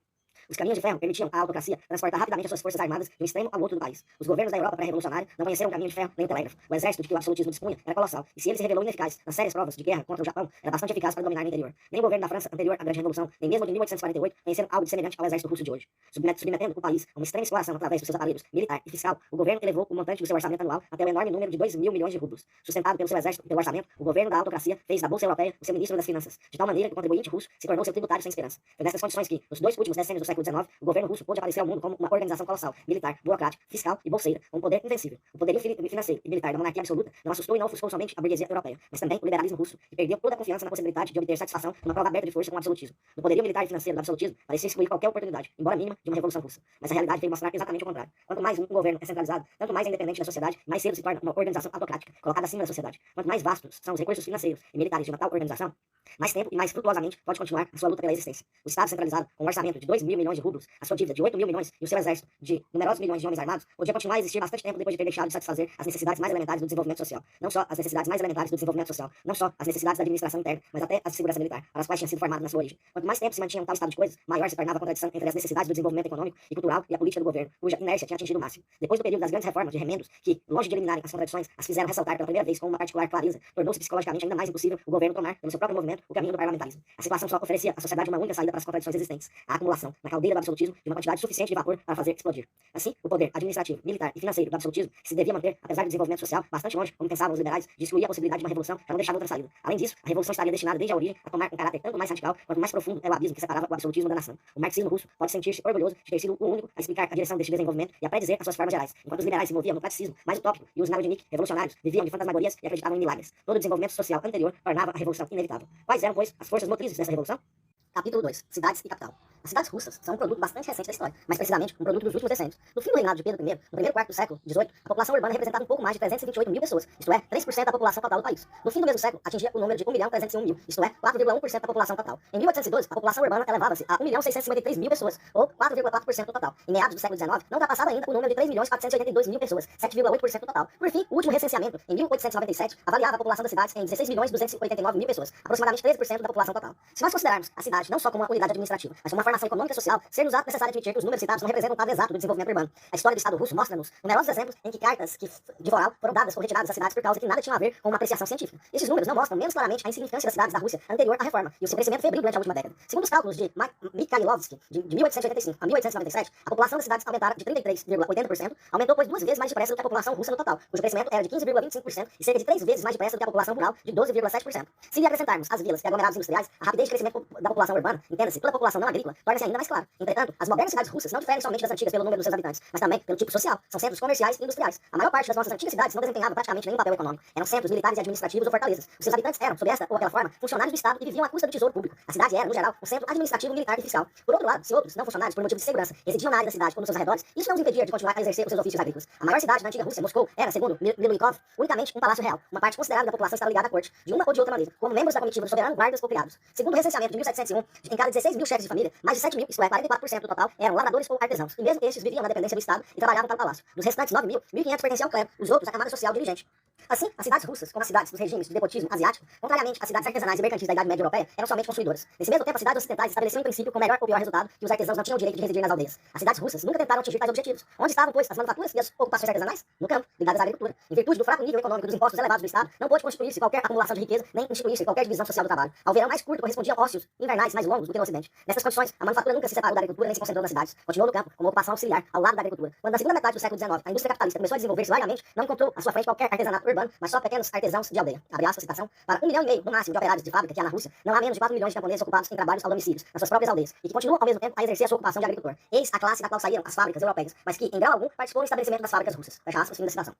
Os caminhos de ferro permitiam à autocracia transportar rapidamente as suas forças armadas de um extremo ao outro do país. Os governos da Europa pré-revolucionária não conheceram o caminho de ferro nem o telégrafo. O exército de que o absolutismo dispunha era colossal, e se ele se revelou ineficaz nas sérias provas de guerra contra o Japão, era bastante eficaz para dominar no interior. Nem o governo da França anterior à Grande Revolução, nem mesmo de 1848, conheceram algo de semelhante ao exército russo de hoje. Submetendo o país a uma extrema exploração através dos seus aparelhos militar e fiscal, o governo elevou o montante do seu orçamento anual até o enorme número de 2.000 milhões de rublos. Sustentado pelo seu exército e pelo orçamento, o governo da autocracia fez da Bolsa Europeia o seu ministro das Finanças, de tal maneira que o contribuinte russo se tornou seu tributário sem esperança. Foi nessas condições que, nos dois últimos decênios do século XIX, o governo russo pôde aparecer ao mundo como uma organização colossal, militar, burocrática, fiscal e bolseira, com um poder invencível. O poderio financeiro e militar da monarquia absoluta não assustou e não ofuscou somente a burguesia europeia, mas também o liberalismo russo, que perdeu toda a confiança na possibilidade de obter satisfação numa prova aberta de força com o absolutismo. No poderio militar e financeiro do absolutismo, parecia excluir qualquer oportunidade, embora mínima, de uma revolução russa. Mas a realidade veio mostrar exatamente o contrário. Quanto mais um governo é centralizado, tanto mais é independente da sociedade, mais cedo se torna uma organização autocrática, colocada acima da sociedade. Quanto mais vastos são os recursos financeiros e militares de uma tal organização, mais tempo e mais frutuosamente pode continuar a sua luta pela existência. O Estado centralizado, com um orçamento de 2.000 milhões de rublos, a sua dívida de 8.000 milhões e o seu exército de numerosos milhões de homens armados, podia continuar a existir bastante tempo depois de ter deixado de satisfazer as necessidades mais elementares do desenvolvimento social. Não só as necessidades mais elementares do desenvolvimento social, não só as necessidades da administração interna, mas até as de segurança militar, para as quais tinha sido formado na sua origem. Quanto mais tempo se mantinha um tal estado de coisas, maior se tornava a contradição entre as necessidades do desenvolvimento econômico e cultural e a política do governo, cuja inércia tinha atingido o máximo. Depois do período das grandes reformas de remendos, que, longe de eliminarem as contradições, as fizeram ressaltar pela primeira vez com uma particular clareza, tornou-se psicologicamente ainda mais impossível o governo tomar, pelo seu próprio movimento, o caminho do parlamentarismo. A situação só oferecia à sociedade uma única saída para as contradições existentes, a acumulação, na caldeira do absolutismo, de uma quantidade suficiente de vapor para fazer explodir. Assim, o poder administrativo, militar e financeiro do absolutismo, que se devia manter, apesar do desenvolvimento social, bastante longe, como pensavam os liberais, de excluir a possibilidade de uma revolução para não deixar outra saída. Além disso, a revolução estaria destinada desde a origem a tomar um caráter tanto mais radical quanto mais profundo é o abismo que separava o absolutismo da nação. O marxismo russo pode sentir-se orgulhoso de ter sido o único a explicar a direção deste desenvolvimento e a predizer as suas formas gerais, enquanto os liberais se moviam no classicismo mais utópico e os narodnik, revolucionários, viviam de fantasmagorias e acreditavam em milagres. Todo o desenvolvimento social anterior tornava a revolução inevitável. Quais eram, pois, as forças motrizes dessa revolução? Capítulo 2. Cidades e capital. As cidades russas são um produto bastante recente da história, mais precisamente um produto dos últimos decênios. No fim do reinado de Pedro I, no primeiro quarto do século XVIII, a população urbana representava um pouco mais de 328 mil pessoas, isto é, 3% da população total do país. No fim do mesmo século, atingia o número de 1.301.000, isto é, 4,1% da população total. Em 1812, a população urbana elevava-se a 1.653.000 pessoas, ou 4,4% do total. Em meados do século XIX, não ultrapassava ainda o número de 3.482.000 pessoas, 7,8% do total. Por fim, o último recenseamento, em 1897, avaliava a população das cidades em 16.289.000 pessoas, aproximadamente 13% da população total. Se nós considerarmos a cidade não só como uma unidade administrativa, mas como uma formação econômica e social, ser-nos necessário admitir que os números citados não representam o quadro exato do desenvolvimento urbano. A história do Estado russo mostra-nos numerosos exemplos em que cartas de voral foram dadas ou retiradas das cidades por causa que nada tinham a ver com uma apreciação científica. Esses números não mostram menos claramente a insignificância das cidades da Rússia anterior à reforma e o seu crescimento febril durante a última década. Segundo os cálculos de Mikhailovsky, de 1885 a 1897, a população das cidades aumentara de 33,80%, aumentou pois 2 vezes mais depressa do que a população russa no total, cujo crescimento era de 15,25% e cerca de 3 vezes mais depressa do que a população rural, de 12,7%. Se lhe acrescentarmos as vilas e aglomerados industriais, a rapidez de crescimento da população urbana, entenda-se, toda a população não agrícola, torna-se ainda mais clara. Entretanto, as modernas cidades russas não diferem somente das antigas pelo número dos seus habitantes, mas também pelo tipo social. São centros comerciais e industriais. A maior parte das nossas antigas cidades não desempenhava praticamente nenhum papel econômico. Eram centros militares e administrativos ou fortalezas. Os seus habitantes eram, sob esta ou aquela forma, funcionários do Estado e viviam à custa do tesouro público. A cidade era, no geral, um centro administrativo, militar e fiscal. Por outro lado, se outros, não funcionários, por motivo de segurança, residiam na área da cidade ou nos seus arredores, isso não os impedia de continuar a exercer os seus ofícios agrícolas. A maior cidade da antiga Rússia, Moscou, era, segundo Miluikov, unicamente um palácio real. Uma parte considerável da população estava ligada à corte, de uma ou de outra maneira, como membros da comitiva do soberano, guardas ou criados. Segundo o recenseamento de 1701, em cada 16 mil chefes de família, mais de 7 mil, isto é, 44% do total, eram lavradores ou artesãos. E mesmo estes viviam na dependência do Estado e trabalhavam para o palácio. Dos restantes 9 mil, 1.500 pertenciam ao clero, os outros à camada social dirigente. Assim, as cidades russas, como as cidades dos regimes de despotismo asiático, contrariamente às cidades artesanais e mercantis da Idade Média Europeia, eram somente construidoras. Nesse mesmo tempo, as cidades ocidentais estabeleciam em princípio com melhor ou pior resultado que os artesãos não tinham o direito de residir nas aldeias. As cidades russas nunca tentaram atingir tais objetivos. Onde estavam, pois, as manufaturas e as ocupações artesanais? No campo, ligadas à agricultura. Em virtude do fraco nível econômico dos impostos elevados do Estado, não pôde constituir-se qualquer acumulação de riqueza, nem instituir-se qualquer divisão social do trabalho. Ao verão mais curto correspondiam ócios invernais mais longos do que no Ocidente. Nessas condições, a manufatura nunca se separou da agricultura nem se concentrou nas cidades. Continuou no campo, como ocupação auxiliar, ao lado da agricultura. Quando na segunda metade do século XIX, a indústria capitalista começou a desenvolver-se largamente, não encontrou à sua frente qualquer artesanato urbano, mas só pequenos artesãos de aldeia. Abre aspas, citação, para 1,5 milhão no máximo de operários de fábrica que há na Rússia, não há menos de 4 milhões de camponeses ocupados em trabalhos ao domicílios, nas suas próprias aldeias, e que continuam ao mesmo tempo a exercer a sua ocupação de agricultor. Eis a classe da qual saíram as fábricas europeias, mas que, em grau algum, participou no estabelecimento das fábricas russas. Fecha aspas, fim da citação.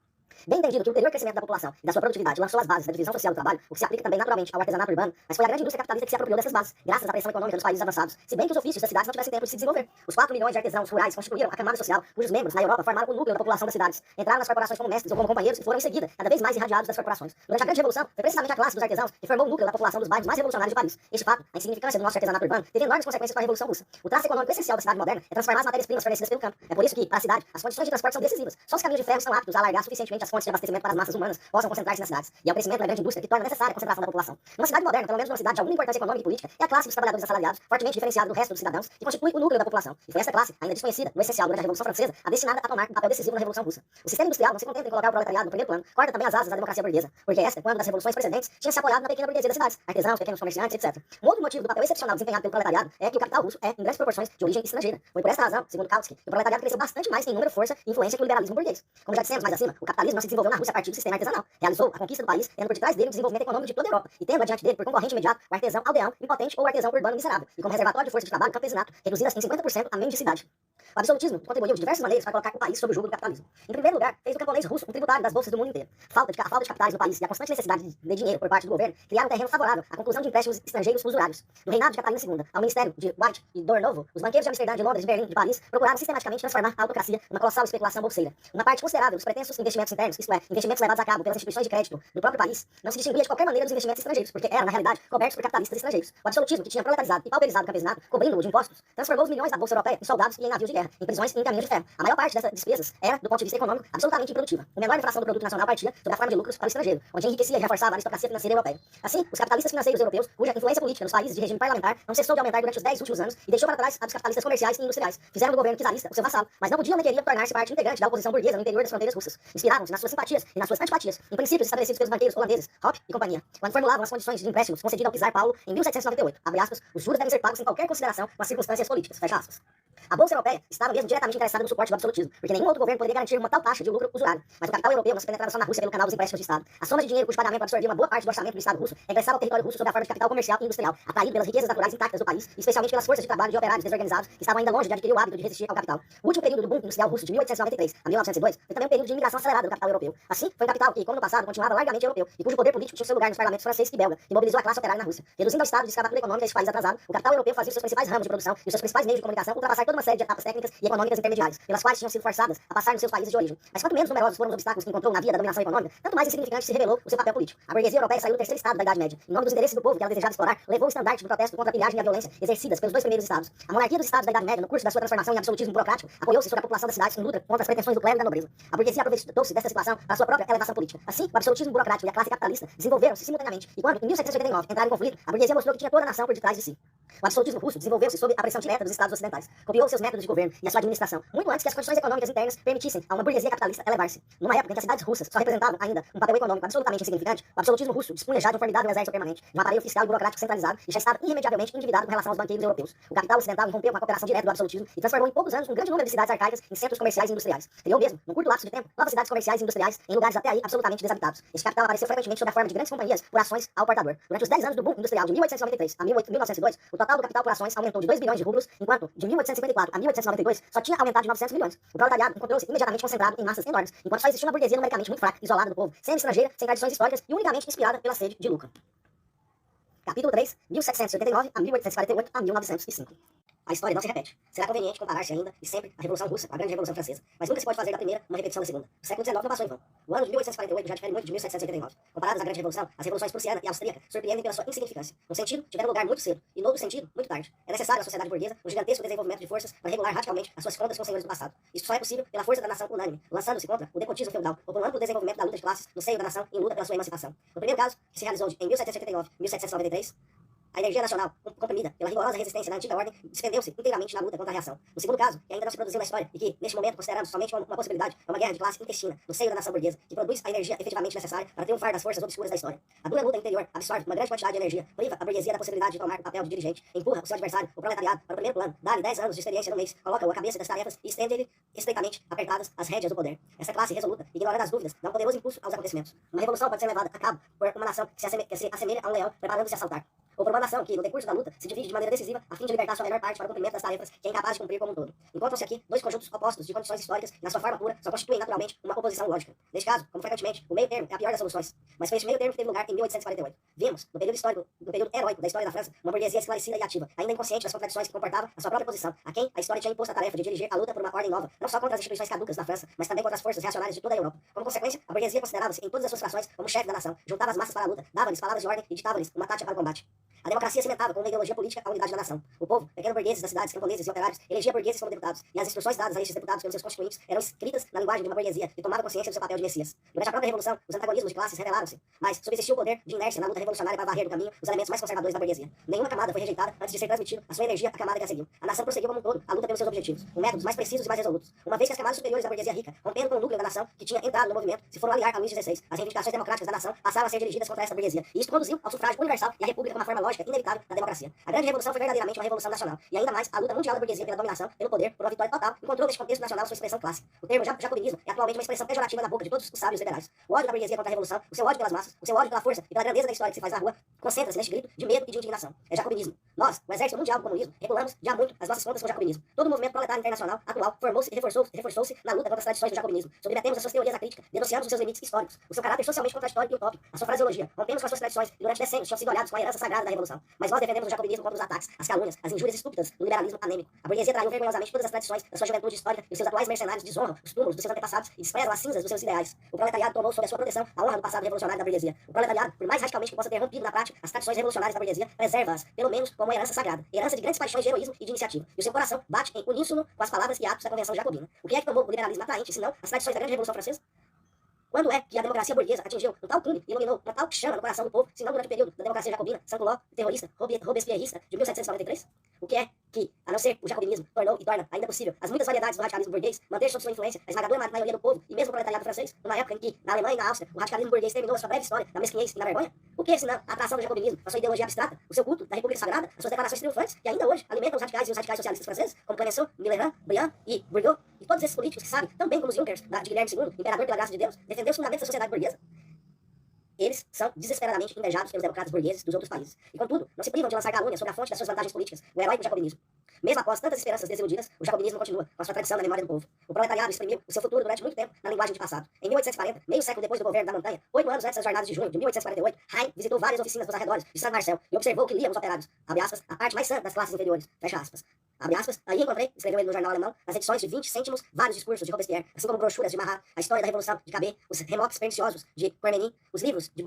Bem entendido que o ulterior crescimento da população e da sua produtividade lançou as bases da divisão social do trabalho, o que se aplica também naturalmente ao artesanato urbano, mas foi a grande indústria capitalista que se apropriou dessas bases, graças à pressão econômica dos países avançados, se bem que os ofícios das cidades não tivessem tempo de se desenvolver. Os 4 milhões de artesãos rurais constituíram a camada social, cujos membros, na Europa, formaram o núcleo da população das cidades. Entraram nas corporações como mestres ou como companheiros e foram em seguida cada vez mais irradiados das corporações. Durante a Grande Revolução, foi precisamente a classe dos artesãos que formou o núcleo da população dos bairros mais revolucionários de Paris. Este fato, a insignificância do nosso artesanato urbano, teve enormes consequências para a Revolução Russa. O traço econômico essencial da cidade moderna é transformar as matérias-primas fornecidas pelo campo. É por isso que, para a cidade, as condições de transporte são decisivas. Só os caminhos de ferro são aptos a alargar suficientemente as fontes de abastecimento para as massas humanas possam concentrar-se nas cidades. E é o crescimento da grande indústria que torna necessária a concentração da população. Numa cidade moderna, pelo menos numa cidade de alguma importância econômica e política, é a classe dos trabalhadores assalariados, fortemente diferenciada do resto dos cidadãos, que constitui o núcleo da população. E foi essa classe, ainda desconhecida, no essencial durante a Revolução Francesa, a destinada a tomar um papel decisivo na Revolução Russa. O sistema industrial não se contenta em colocar o proletariado no primeiro plano, corta também as asas da democracia burguesa, porque esta, quando das revoluções precedentes, tinha se apoiado na pequena burguesia das cidades, artesãos, pequenos comerciantes, etc. Um outro motivo do papel excepcional desempenhado pelo proletariado é que o capital russo é, em grandes proporções, de origem estrangeira. Foi por esta razão, segundo Kautsky, que o proletariado cresceu bastante mais em número, força e influência que o liberalismo burguês. Como já dissemos mais acima, o capitalismo não se desenvolveu na Rússia a partir do sistema artesanal. Realizou a conquista do país, tendo por detrás dele o desenvolvimento econômico de toda a Europa, e tendo adiante dele, por concorrente imediato, o artesão aldeão, impotente ou o artesão urbano miserável, e como reservatório de força de trabalho, o campesinato, reduzidas em 50% a mendicidade. O absolutismo contribuiu de diversas maneiras para colocar o país sob o jugo do capitalismo. Em primeiro lugar, fez do camponês russo um tributário das bolsas do mundo inteiro. A falta de capitais no país e a constante necessidade de dinheiro por parte do governo criaram um terreno favorável à conclusão de empréstimos estrangeiros usurários. Do reinado de Catarina II ao ministério de White e Dornovo, os banqueiros de Amsterdã, de Londres, de Berlim e de Paris procuraram sistematicamente transformar a autocracia numa colossal especulação bolseira. Uma parte considerável dos pretensos investimentos internos, isto é, investimentos levados a cabo pelas instituições de crédito do próprio país, não se distinguia de qualquer maneira dos investimentos estrangeiros, porque eram, na realidade, cobertos por capitalistas estrangeiros. O absolutismo, que tinha proletarizado e pauperizado o campesinato, cobrindo-o de impostos, transformou os milhões da bolsa europeia em soldados e em navios de guerra, em prisões e em caminhos de ferro. A maior parte dessas despesas era, do ponto de vista econômico, absolutamente improdutiva. O menor inflação do produto nacional partia sob a forma de lucros para o estrangeiro, onde enriquecia e reforçava a aristocracia financeira europeia. Assim, os capitalistas financeiros europeus, cuja influência política nos países de regime parlamentar não cessou de aumentar durante os 10 últimos anos e deixou para trás a dos capitalistas comerciais e industriais, fizeram do governo czarista o seu vassalo, mas não podiam nem queriam tornar-se parte integrante da oposição burguesa no interior das fronteiras russas. Inspiravam-se nas suas simpatias e nas suas antipatias em princípios estabelecidos pelos banqueiros holandeses, Hoppe e companhia, quando formulavam as condições de empréstimos concedidos ao czar Paulo em 1798. Abre aspas, os juros devem ser pagos sem qualquer consideração com as circunstâncias políticas. Fecha aspas. A Bolsa Europeia estava mesmo diretamente interessada no suporte do absolutismo, porque nenhum outro governo poderia garantir uma tal taxa de lucro usurário. Mas o capital europeu não se penetrava só na Rússia pelo canal dos empréstimos de Estado. A soma de dinheiro cujo pagamento absorvia uma boa parte do orçamento do Estado russo regressava ao território russo sob a forma de capital comercial e industrial, atraído pelas riquezas naturais intactas do país, e especialmente pelas forças de trabalho de operários desorganizados que estavam ainda longe de adquirir o hábito de resistir ao capital. O último período do boom industrial russo, de 1893 a 1902, foi também um período de imigração acelerada do capital europeu. Assim, foi um capital que, como no passado, continuava largamente europeu, e cujo poder político tinha seu lugar nos parlamentos francês e belga, que mobilizou a classe operária na Rússia. Reduzindo ao estado de escravatura econômica desse país atrasado, o capital europeu fazia os seus principais ramos de produção e os seus principais meios de comunicação ultrapassar toda uma série de etapas técnicas e econômicas intermediárias, pelas quais tinham sido forçadas a passar nos seus países de origem. Mas quanto menos numerosos foram os obstáculos que encontrou na via da dominação econômica, tanto mais insignificante se revelou o seu papel político. A burguesia europeia saiu do terceiro estado da Idade Média. Em nome dos interesses do povo que ela desejava explorar, levou o estandarte do protesto contra a pilhagem e a violência exercidas pelos dois primeiros estados. A monarquia dos estados da Idade Média, no curso da sua transformação em absolutismo burocrático, apoiou-se sobre a população das cidades em luta contra as pretensões do clero e da nobreza. A burguesia aproveitou-se desta situação para sua própria elevação política. Assim, o absolutismo burocrático e a classe capitalista desenvolveram-se simultaneamente, e quando, em 1789, entraram em conflito, a burguesia mostrou que tinha toda a nação por detrás de si. O absolutismo russo desenvolveu-se sob a pressão direta dos estados ocidentais, copiou seus métodos de governo e a sua administração, muito antes que as condições econômicas internas permitissem a uma burguesia capitalista elevar-se. Numa época em que as cidades russas só representavam ainda um papel econômico absolutamente insignificante, o absolutismo russo dispunha já de um formidável exército permanente, de um aparelho fiscal e burocrático centralizado e já estava irremediavelmente endividado com relação aos banqueiros europeus. O capital ocidental rompeu com a cooperação direta do absolutismo e transformou em poucos anos um grande número de cidades arcaicas em centros comerciais e industriais. Criou mesmo, num curto lapso de tempo, novas cidades comerciais e industriais em lugares até aí absolutamente desabitados. Este capital apareceu frequentemente sob a forma de grandes companhias por ações ao portador. Durante os 10 anos do boom industrial de 1893 a 1902, o total do capital por ações aumentou de 2 bilhões de rublos, enquanto de 1854 a 1892 só tinha aumentado de 900 milhões. O proletariado encontrou-se imediatamente concentrado em massas enormes, enquanto só existia uma burguesia numericamente muito fraca, isolada do povo, semi-estrangeira, sem tradições históricas e unicamente inspirada pela sede de lucro. Capítulo 3, 1789 a 1848 a 1905. A história não se repete. Será conveniente comparar-se ainda e sempre a Revolução Russa com a Grande Revolução Francesa, mas nunca se pode fazer da primeira uma repetição da segunda. O século XIX não passou em vão. O ano de 1848 já difere muito de 1789. Comparadas à Grande Revolução, as revoluções prussiana e austríaca surpreendem pela sua insignificância. Um sentido tiveram lugar muito cedo, e no outro sentido, muito tarde. É necessário à sociedade burguesa um gigantesco desenvolvimento de forças para regular radicalmente as suas contas com os senhores do passado. Isso só é possível pela força da nação unânime, lançando-se contra o despotismo feudal, ou por um amplo desenvolvimento da luta de classes no seio da nação em luta pela sua emancipação. No primeiro caso, que se realizou em 1789 e 1793, a energia nacional, comprimida pela rigorosa resistência da antiga ordem, despendeu-se inteiramente na luta contra a reação. No segundo caso, que ainda não se produziu na história e que, neste momento, consideramos somente uma possibilidade, é uma guerra de classe intestina, no seio da nação burguesa, que produz a energia efetivamente necessária para triunfar das forças obscuras da história. A dura luta interior absorve uma grande quantidade de energia, priva a burguesia da possibilidade de tomar o papel de dirigente, empurra o seu adversário, o proletariado, para o primeiro plano, dá-lhe 10 anos de experiência no mês, coloca-o à cabeça das tarefas e estende-lhe estreitamente apertadas as rédeas do poder. Essa classe resoluta, ignorando as dúvidas, dá um poderoso impulso aos acontecimentos. Uma revolução pode ser levada a cabo por uma nação que se assemelha a um leão preparando-se a saltar. Ou por uma nação que, no decurso da luta, se divide de maneira decisiva a fim de libertar sua melhor parte para o cumprimento das tarefas que é incapaz de cumprir como um todo. Encontram-se aqui dois conjuntos opostos de condições históricas que, na sua forma pura, só constituem naturalmente uma oposição lógica. Neste caso, como frequentemente, o meio termo é a pior das soluções. Mas foi este meio termo que teve lugar em 1848. Vimos, no período histórico, no período heróico da história da França, uma burguesia esclarecida e ativa, ainda inconsciente das contradições que comportava a sua própria posição, a quem a história tinha imposto a tarefa de dirigir a luta por uma ordem nova, não só contra as instituições caducas da França, mas também contra as forças reacionárias de toda a Europa. Como consequência, a burguesia considerava-se em todas as suas frações como chefe da nação, juntava as massas para a luta, dava-lhes palavras de ordem e ditava-lhes uma tática para o combate. A democracia cimentava com uma ideologia política a unidade da nação. O povo, pequenos burgueses das cidades, camponeses e operários, elegia burgueses como deputados, e as instruções dadas a estes deputados pelos seus constituintes eram escritas na linguagem de uma burguesia que tomava consciência do seu papel de messias. Durante a própria Revolução, os antagonismos de classes revelaram-se, mas subsistiu o poder de inércia na luta revolucionária para varrer do caminho os elementos mais conservadores da burguesia. Nenhuma camada foi rejeitada antes de ser transmitido a sua energia à camada que a seguiu. A nação prosseguiu como um todo a luta pelos seus objetivos, com métodos mais precisos e mais resolutos. Uma vez que as camadas superiores da burguesia rica, rompendo com o núcleo da nação que tinha entrado no movimento, se foram aliar a Luís XVI, as reivindicações democráticas da nação passaram a ser dirigidas contra essa burguesia, e isto conduziu ao sufrágio universal e à república como uma forma lógica inevitável da democracia. A grande revolução foi verdadeiramente uma revolução nacional, e ainda mais a luta mundial da burguesia pela dominação, pelo poder, por uma vitória total, encontrou neste contexto nacional sua expressão clássica. O termo jacobinismo é atualmente uma expressão pejorativa na boca de todos os sábios liberais. O ódio da burguesia contra a revolução, o seu ódio pelas massas, o seu ódio pela força e pela grandeza da história que se faz na rua, concentra-se neste grito de medo e de indignação. É jacobinismo. Nós, o exército mundial do comunismo, regulamos já muito as nossas contas com o jacobinismo. Todo o movimento proletário internacional atual formou-se e reforçou-se na luta contra as tradições do jacobinismo. Submetemos as suas teorias à crítica, denunciamos os seus limites históricos, o seu caráter socialmente contraditório e utópico, a sua fraseologia. Rompemos com as suas tradições e durante decênios tinham sido olhados com a herança sagrada da revolução. Mas nós defendemos o jacobinismo contra os ataques, as calúnias, as injúrias estúpidas do liberalismo anêmico. A burguesia traiu vergonhosamente todas as tradições da sua juventude histórica e os seus atuais mercenários desonram os túmulos dos seus antepassados e desprezam as cinzas dos seus ideais. O proletariado tomou sob a sua proteção a honra do passado revolucionário da burguesia. O proletariado, por mais radicalmente que possa ter rompido na prática as tradições revolucionárias da burguesia, preserva-as, pelo menos, como herança sagrada, herança de grandes paixões de heroísmo e de iniciativa. E o seu coração bate em uníssono com as palavras e atos da Convenção Jacobina. O que é que tomou o liberalismo atraente, senão as tradições da grande Revolução Francesa? Quando é que a democracia burguesa atingiu um tal cume e iluminou uma tal chama no coração do povo, se não durante o período da democracia jacobina, sanculó, terrorista, robespierrista, de 1793? O que é que, a não ser o jacobinismo, tornou e torna ainda possível as muitas variedades do radicalismo burguês manter sob sua influência a esmagadora maioria do povo e mesmo o proletariado francês, numa época em que, na Alemanha e na Áustria, o radicalismo burguês terminou a sua breve história na mesquinhez e na vergonha? O que, senão, a atração do jacobinismo, a sua ideologia abstrata, o seu culto da República Sagrada, as suas declarações triunfantes, que ainda hoje alimentam os radicais e os radicais socialistas franceses, como Clemenceau, Mitterrand, Briand e Bourdieu, e todos esses políticos que sabem, tão bem como os Junkers, de Guilherme II, imperador pela graça de Deus, defender os fundamentos da sociedade burguesa? Eles são desesperadamente invejados pelos democratas burgueses dos outros países. E, contudo, não se privam de lançar calúnias sobre a fonte das suas vantagens políticas, o heróico jacobinismo. Mesmo após tantas esperanças desiludidas, o jacobinismo continua com a sua tradição na memória do povo. O proletariado exprimiu o seu futuro durante muito tempo na linguagem de passado. Em 1840, meio século depois do governo da montanha, 8 anos antes das jornadas de junho de 1848, Heine visitou várias oficinas nos arredores de Saint-Marcel e observou que liam os operários, abre aspas, a parte mais sã das classes inferiores, fecha aspas. Abre aspas, aí encontrei, escreveu ele no jornal alemão, nas edições de 20 cêntimos, vários discursos de Robespierre, assim como brochuras de Marat, a história da Revolução de Cabet, os remotos perniciosos de Cormenin, os livros de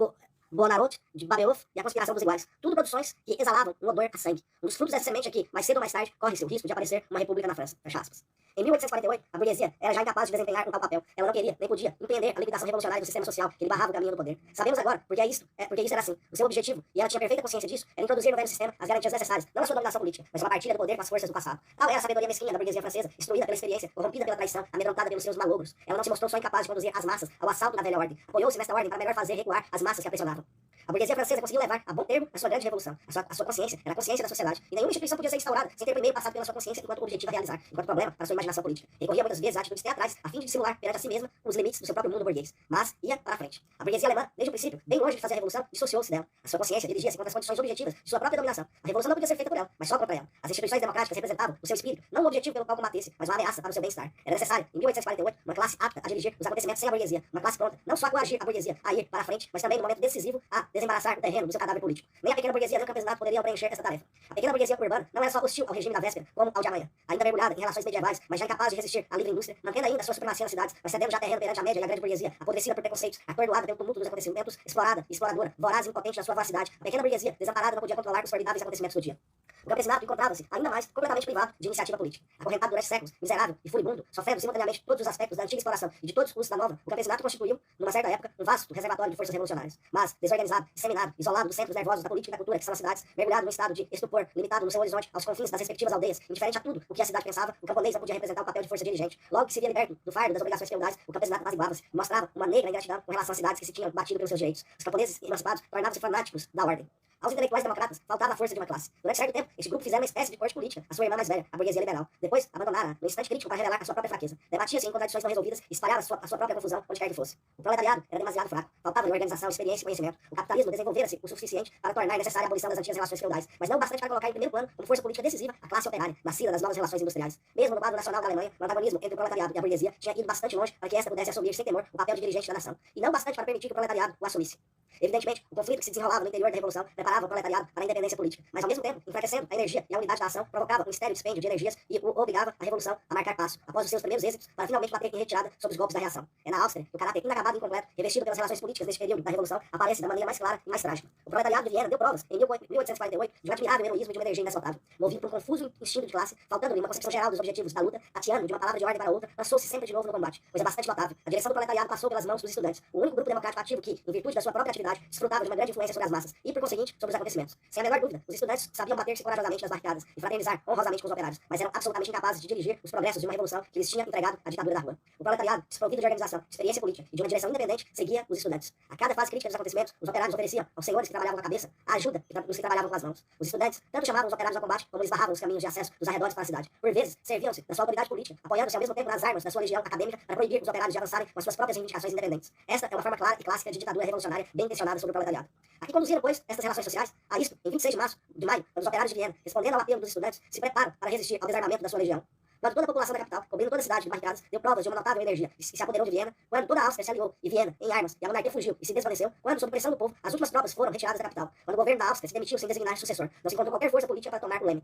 Bonarot, de Babeuf e a Conspiração dos Iguais. Tudo produções que exalavam um odor a sangue. Um dos frutos dessa semente aqui, mais cedo ou mais tarde, corre-se o risco de aparecer uma república na França. Fecha aspas. Em 1848, a burguesia era já incapaz de desempenhar um tal papel. Ela não queria, nem podia, empreender a liquidação revolucionária do sistema social que lhe barrava o caminho do poder. Sabemos agora, porque isso era assim. O seu objetivo, e ela tinha perfeita consciência disso, era introduzir no velho sistema as garantias necessárias, não a sua dominação política, mas uma partilha do poder com as forças do passado. Tal era a sabedoria mesquinha da burguesia francesa, instruída pela experiência, corrompida pela traição, amedrontada pelos seus malogros. Ela não se mostrou só incapaz de conduzir as massas ao assalto da velha ordem. Apoiou-se nesta ordem para melhor fazer recuar as massas que a pressionavam. A burguesia francesa conseguiu levar a bom termo a sua grande revolução. A sua consciência era a consciência da sociedade. E nenhuma instituição podia ser instaurada sem ter primeiro passado pela sua consciência enquanto objetivo a realizar, enquanto problema para a sua imaginação política. Recorria muitas vezes a atitudes teatrais a fim de dissimular perante a si mesma os limites do seu próprio mundo burguês. Mas ia para a frente. A burguesia alemã, desde o princípio, bem longe de fazer a revolução, dissociou-se dela. A sua consciência dirigia-se contra as condições objetivas de sua própria dominação. A revolução não podia ser feita por ela, mas só contra ela. As instituições democráticas representavam o seu espírito, não um objetivo pelo qual combatesse, mas uma ameaça para o seu bem-estar. Era necessário, em 1848, uma classe apta a dirigir os acontecimentos sem a burguesia. Uma classe pronta, não só a coagir a burguesia a ir para a frente, mas também, no momento decisivo, a desembaraçar o terreno do seu cadáver político. Nem a pequena burguesia nem o campesinato poderiam preencher essa tarefa. A pequena burguesia urbana não era só hostil ao regime da véspera, como ao de amanhã, ainda mergulhada em relações medievais, mas já incapaz de resistir à livre indústria, mantendo ainda sua supremacia nas cidades, mas cedendo já terreno perante a média e a grande burguesia, apodrecida por preconceitos, atordoada pelo tumulto dos acontecimentos, explorada e exploradora, voraz e impotente da sua vacidade. A pequena burguesia, desamparada, não podia controlar os formidáveis acontecimentos do dia. O campesinato encontrava-se, ainda mais, completamente privado de iniciativa política. Acorrentado durante séculos, miserável e furibundo, sofrendo simultaneamente todos os aspectos da antiga exploração e de todos os da nova, o campesinato constituiu, numa certa época, um vasto reservatório de forças revolucionárias. Mas, desorganizado, disseminado, isolado dos centros nervosos da política e da cultura, que são as cidades, mergulhado num estado de estupor, limitado no seu horizonte aos confins das respectivas aldeias, indiferente a tudo o que a cidade pensava, o camponês não podia representar o papel de força dirigente. Logo que se via liberto do fardo das obrigações feudais, o campesinato apaziguava-se e mostrava uma negra ingratidão com relação às cidades que se tinham batido pelos seus direitos. Os camponeses emancipados tornavam-se fanáticos da ordem. Aos intelectuais democratas faltava a força de uma classe. Durante certo tempo, esse grupo fizeram uma espécie de corte política, a sua irmã mais velha, a burguesia liberal. Depois, abandonaram no instante crítico para revelar a sua própria fraqueza. Debatia-se em contradições não resolvidas e espalhava a sua própria confusão onde quer que fosse. O proletariado era demasiado fraco, faltava-lhe organização, experiência e conhecimento. O capitalismo desenvolvera-se o suficiente para tornar necessária a abolição das antigas relações feudais, mas não o bastante para colocar em primeiro plano, como força política decisiva, a classe operária, nascida das novas relações industriais. Mesmo no quadro nacional da Alemanha, o antagonismo entre o proletariado e a burguesia tinha ido bastante longe para que esta pudesse assumir sem temor o papel de dirigente da nação, e não bastante para permitir que o proletariado o assumisse. Evidentemente, o conflito que se desenrolava no interior da Revolução preparava o proletariado para a independência política, mas ao mesmo tempo, enfraquecendo a energia e a unidade da ação, provocava um estéril dispêndio de energias e o obrigava a Revolução a marcar passo, após os seus primeiros êxitos, para finalmente bater em retirada sobre os golpes da reação. É na Áustria que o caráter inacabado e incompleto, revestido pelas relações políticas deste período da Revolução, aparece da maneira mais clara e mais trágica. O proletariado de Viena deu provas, em 1848, de um admirável heroísmo e de uma energia inesgotável. Movido por um confuso instinto de classe, faltando-lhe uma concepção geral dos objetivos da luta, tateando de uma palavra de ordem para outra, lançou-se sempre de novo no combate, pois é bastante notável. A direção do proletariado passou pelas mãos dos estudantes, o único grupo democrático ativo que, em virtude da sua própria atividade, desfrutava de uma grande influência sobre as massas e, por conseguinte, sobre os acontecimentos. Sem a menor dúvida, os estudantes sabiam bater-se corajosamente nas barricadas e fraternizar honrosamente com os operários, mas eram absolutamente incapazes de dirigir os progressos de uma revolução que lhes tinha entregado a ditadura da rua. O proletariado, desprovido de organização, de experiência política e de uma direção independente, seguia os estudantes. A cada fase crítica dos acontecimentos, os operários ofereciam aos senhores que trabalhavam com a cabeça a ajuda dos que trabalhavam com as mãos. Os estudantes tanto chamavam os operários ao combate como eles barravam os caminhos de acesso dos arredores para a cidade. Por vezes, serviam-se da sua autoridade política, apoiando-se ao mesmo tempo nas armas da sua legião acadêmica para proibir os operários de avançarem com as suas próprias reivindicações independentes. Esta é uma forma clara e clássica de ditadura revolucionária bem intencionada sobre o proletariado. Aqui conduziram, pois, estas relações sociais a isto, em 26 de maio, quando os operários de Viena, respondendo ao apelo dos estudantes, se preparam para resistir ao desarmamento da sua legião. Quando toda a população da capital, cobrindo toda a cidade de barricadas, deu provas de uma notável energia e se apoderou de Viena, quando toda a Áustria se aliou e Viena em armas e a monarquia fugiu e se desvaneceu, quando, sob pressão do povo, as últimas tropas foram retiradas da capital, quando o governo da Áustria se demitiu sem designar sucessor, não se encontrou qualquer força política para tomar o leme.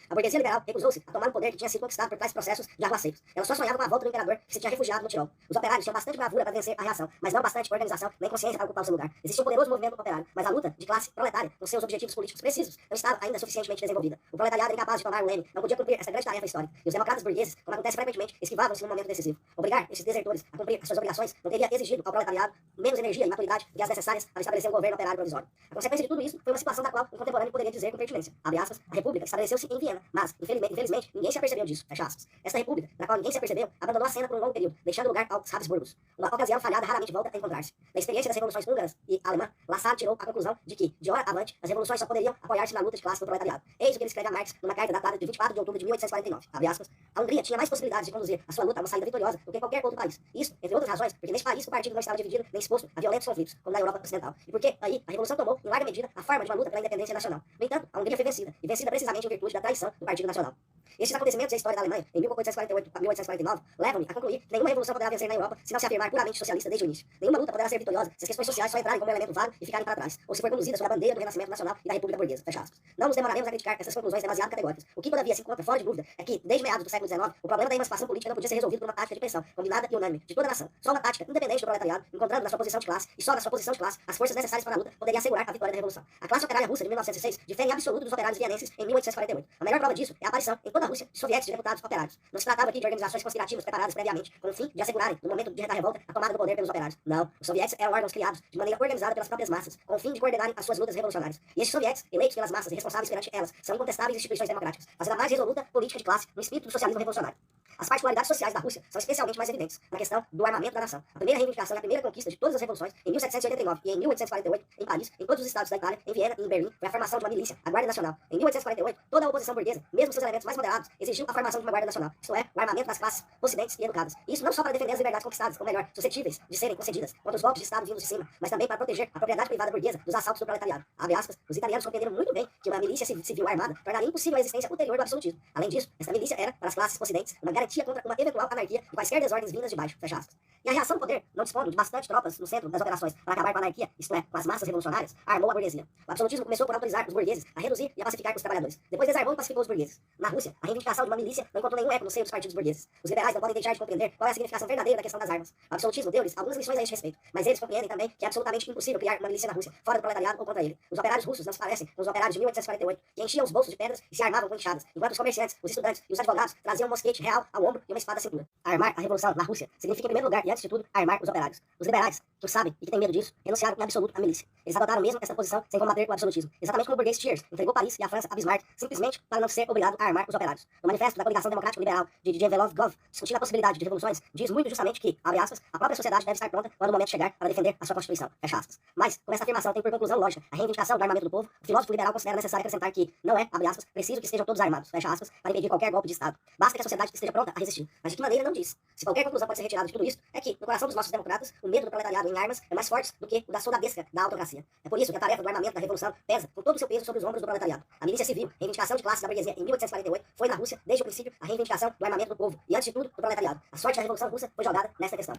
A burguesia liberal recusou-se a tomar um poder que tinha sido conquistado por tais processos de arruaceiros. Ela só sonhava com a volta do imperador que se tinha refugiado no Tirol. Os operários tinham bastante bravura para vencer a reação, mas não bastante organização nem consciência para ocupar o seu lugar. Existia um poderoso movimento operário, mas a luta de classe proletária, com seus objetivos políticos precisos, não estava ainda suficientemente desenvolvida. O proletariado era incapaz de tomar o leme, não podia cumprir essa grande tarefa histórica. E os democratas burgueses, como acontece frequentemente, esquivavam-se no momento decisivo. Obrigar esses desertores a cumprir as suas obrigações não teria exigido ao proletariado menos energia e maturidade do que as necessárias para estabelecer um governo operário provisório. A consequência de tudo isso foi uma situação da qual o contemporâneo poderia dizer com pertinência. Abre aspas, a República estabeleceu-se em Viena, mas, infelizmente, ninguém se apercebeu disso. Fecha aspas. Esta República, na qual ninguém se apercebeu, abandonou a cena por um longo período, deixando lugar aos Habsburgos. Uma ocasião falhada raramente volta a encontrar-se. Da experiência das revoluções húngaras e alemã, Lassalle tirou a conclusão de que, de hora avante, as revoluções só poderiam apoiar-se na luta de classe do proletariado. Eis o que ele escreve a Marx numa carta datada de 24 de outubro de 1849. Abre aspas. A Hungria tinha mais possibilidades de conduzir a sua luta a uma saída vitoriosa do que qualquer outro país. Isso, entre outras razões, porque neste país o partido não estava dividido nem exposto a violentos conflitos, como na Europa Ocidental. E porque aí a revolução tomou, em larga medida, a forma de uma luta pela independência nacional. No entanto, a Hungria foi vencida, e vencida precisamente em virtude da traição do Partido Nacional. Estes acontecimentos e a história da Alemanha, em 1848 a 1849, levam-me a concluir que nenhuma revolução poderá vencer na Europa se não se afirmar puramente socialista desde o início. Nenhuma luta poderá ser vitoriosa se as questões sociais só entrarem como elemento vago e ficarem para trás, ou se for conduzida sob a bandeira do renascimento nacional e da República Burguesa. Fecha aspas. Não nos demoraremos a criticar essas conclusões demasiado categóricas. O que, todavia, se encontra fora de dúvida é que, desde meados do século XIX, o problema da emancipação política não podia ser resolvido por uma tática de pressão, combinada e unânime, de toda a nação. Só uma tática independente do proletariado, encontrando na sua posição de classe, e só na sua posição de classe, as forças necessárias para a luta, poderia assegurar a vitória da Revolução. A classe operária russa de 1906 difere em absoluto dos operários vienenses em 1848. A melhor prova disso é a aparição, em toda a Rússia, de soviéticos de deputados operários. Não se tratava aqui de organizações conspirativas preparadas previamente, com o fim de assegurarem, no momento da revolta, a tomada do poder pelos operários. Não, os soviéticos eram órgãos criados de maneira organizada pelas próprias massas, com o fim de coordenarem as suas lutas revolucionárias. E estes soviéticos, eleitos pelas massas e responsáveis perante elas, são incontestáveis instituições democráticas, fazendo a mais resoluta política de classe no espírito do socialismo revolucionário. As particularidades sociais da Rússia são especialmente mais evidentes na questão do armamento da nação. A primeira reivindicação e a primeira conquista de todas as revoluções, em 1789 e em 1848, em Paris, em todos os estados da Itália, em Viena e em Berlim, foi a formação de uma milícia, a Guarda Nacional. Em 1848, toda a oposição burguesa, mesmo seus elementos mais moderados, exigiu a formação de uma Guarda Nacional, isto é, o armamento das classes possidentes e educadas. Isso não só para defender as liberdades conquistadas, ou melhor, suscetíveis de serem concedidas contra os golpes de Estado vindos de cima, mas também para proteger a propriedade privada burguesa dos assaltos do proletariado. Abre aspas, os italianos compreenderam muito bem que uma milícia civil armada tornaria impossível a existência ulterior do absolutismo. Além disso, esta milícia era, para as classes possidentes, uma garantia contra uma eventual anarquia e quaisquer desordens vindas de baixo. Fecha aspas. Que a reação do poder, não dispondo de bastante tropas no centro das operações para acabar com a anarquia, isto é, com as massas revolucionárias, armou a burguesia. O absolutismo começou por autorizar os burgueses a reduzir e a pacificar os trabalhadores. Depois desarmou e pacificou os burgueses. Na Rússia, a reivindicação de uma milícia não encontrou nenhum eco no seio dos partidos burgueses. Os liberais não podem deixar de compreender qual é a significação verdadeira da questão das armas. O absolutismo deu-lhes algumas lições a este respeito, mas eles compreendem também que é absolutamente impossível criar uma milícia na Rússia, fora do proletariado ou contra ele. Os operários russos não se parecem com os operários de 1848, que enchiam os bolsos de pedras e se armavam com enxadas, enquanto os comerciantes, os estudantes e os advogados traziam um mosquete real ao ombro e uma espada à cintura. Armar a revolução na Rússia significa, em primeiro lugar e antes de tudo, armar os operários. Os liberais, que o sabem e que têm medo disso, renunciaram em absoluto à milícia. Eles adotaram mesmo essa posição sem combater o absolutismo. Exatamente como o burguês Thiers entregou Paris e a França a Bismarck, simplesmente para não ser obrigado a armar os operários. No manifesto da Coligação Democrático-Liberal de Djevelov-Gov, discutindo a possibilidade de revoluções, diz muito justamente que, abre aspas, a própria sociedade deve estar pronta quando o momento chegar para defender a sua Constituição, fecha aspas. Mas, como essa afirmação tem por conclusão lógica a reivindicação do armamento do povo, o filósofo liberal considera necessário acrescentar que não é, abre aspas, preciso que estejam todos armados, fecha aspas, para impedir qualquer golpe de Estado. Basta que a sociedade esteja pronta a resistir. Mas de que maneira não diz. Se qualquer conclusão pode ser retirada de tudo isso, é que, no coração dos nossos democratas, o medo do proletariado em armas é mais forte do que o da soldadesca da autocracia. É por isso que a tarefa do armamento da revolução pesa com todo o seu peso sobre os ombros do proletariado. A milícia civil, reivindicação de classe da burguesia em 1848, foi na Rússia, desde o princípio, a reivindicação do armamento do povo e, antes de tudo, do proletariado. A sorte da Revolução Russa foi jogada nesta questão.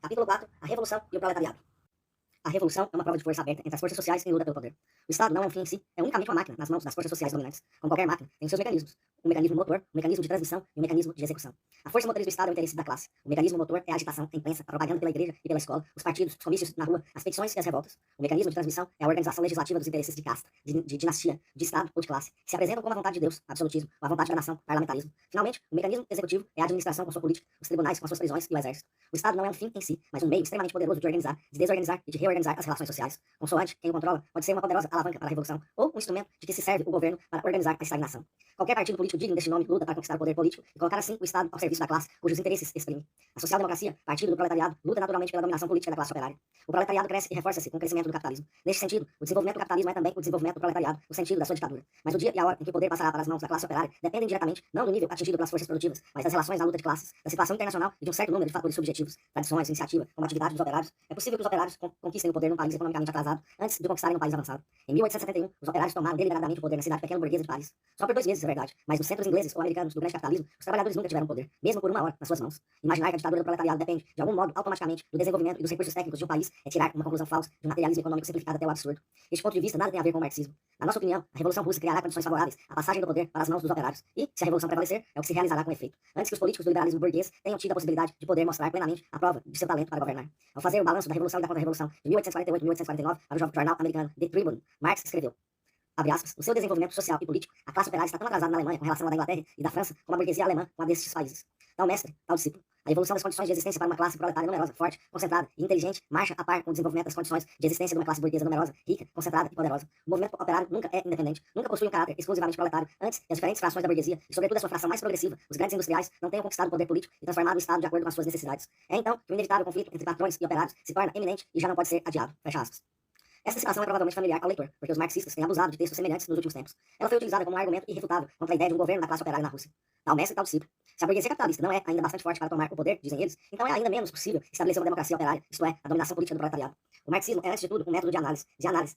Capítulo 4. A Revolução e o Proletariado. A revolução é uma prova de força aberta entre as forças sociais em luta pelo poder. O Estado não é um fim em si, é unicamente uma máquina nas mãos das forças sociais dominantes. Como qualquer máquina, tem os seus mecanismos. O mecanismo motor, o mecanismo de transmissão e o mecanismo de execução. A força motriz do Estado é o interesse da classe. O mecanismo motor é a agitação, a imprensa, a propaganda pela igreja e pela escola, os partidos, os comícios na rua, as petições e as revoltas. O mecanismo de transmissão é a organização legislativa dos interesses de casta, de dinastia, de Estado ou de classe, que se apresentam como a vontade de Deus, absolutismo, ou a vontade da nação, parlamentarismo. Finalmente, o mecanismo executivo é a administração com sua política, os tribunais com as suas prisões e o exército. O Estado não é um fim em si, mas um meio extremamente poderoso de organizar, de desorganizar e de reorganizar as relações sociais. Consoante, quem o controla pode ser uma poderosa alavanca para a revolução, ou um instrumento de que se serve o governo para organizar a estagnação. Qualquer partido político digno deste nome luta para conquistar o poder político e colocar assim o Estado ao serviço da classe, cujos interesses exprime. A social-democracia, partido do proletariado, luta naturalmente pela dominação política da classe operária. O proletariado cresce e reforça-se com o crescimento do capitalismo. Neste sentido, o desenvolvimento do capitalismo é também o desenvolvimento do proletariado, no sentido da sua ditadura. Mas o dia e a hora em que o poder passará para as mãos da classe operária dependem diretamente, não do nível atingido pelas forças produtivas, mas das relações da luta de classes, da situação internacional e de um certo número de fatores subjetivos, tradições, iniciativa, combatividade dos operários. É possível que os operários conquistem o poder num país economicamente atrasado antes de conquistarem um país avançado. Em 1871, os operários tomaram deliberadamente o poder na cidade pequena burguesa de Paris. Só por 2 meses, é verdade, mas nos centros ingleses ou americanos do grande capitalismo, os trabalhadores nunca tiveram poder, mesmo por 1 hora, nas suas mãos. Imaginar que a ditadura do proletariado depende, de algum modo, automaticamente, do desenvolvimento e dos recursos técnicos de um país é tirar uma conclusão falsa de um materialismo econômico simplificado até o absurdo. Este ponto de vista nada tem a ver com o marxismo. Na nossa opinião, a Revolução Russa criará condições favoráveis à passagem do poder para as mãos dos operários. E, se a revolução prevalecer, é o que se realizará com efeito. Antes que os políticos do liberalismo burguês tenham tido a possibilidade de poder mostrar plenamente a prova de seu talento para governar. Ao fazer o balanço da Revolução e da Contra-Revolução de 1848 e 1849 para o jornal americano The Tribune, Marx escreveu: abre aspas, no seu desenvolvimento social e político, a classe operária está tão atrasada na Alemanha com relação à da Inglaterra e da França como a burguesia alemã com a destes países. Tal mestre, tal discípulo. A evolução das condições de existência para uma classe proletária numerosa, forte, concentrada e inteligente marcha a par com o desenvolvimento das condições de existência de uma classe burguesa numerosa, rica, concentrada e poderosa. O movimento operário nunca é independente, nunca possui um caráter exclusivamente proletário, antes que as diferentes frações da burguesia, e sobretudo a sua fração mais progressiva, os grandes industriais, não tenham conquistado o poder político e transformado o Estado de acordo com as suas necessidades. É então que o inevitável conflito entre patrões e operários se torna eminente e já não pode ser adiado. Fecha aspas. Esta citação é provavelmente familiar ao leitor, porque os marxistas têm abusado de textos semelhantes nos últimos tempos. Ela foi utilizada como um argumento irrefutável contra a ideia de um governo da classe operária na Rússia. Tal mestre, tal discípulo. Se a burguesia capitalista não é ainda bastante forte para tomar o poder, dizem eles, então é ainda menos possível estabelecer uma democracia operária, isto é, a dominação política do proletariado. O marxismo é, antes de tudo, um método de análise,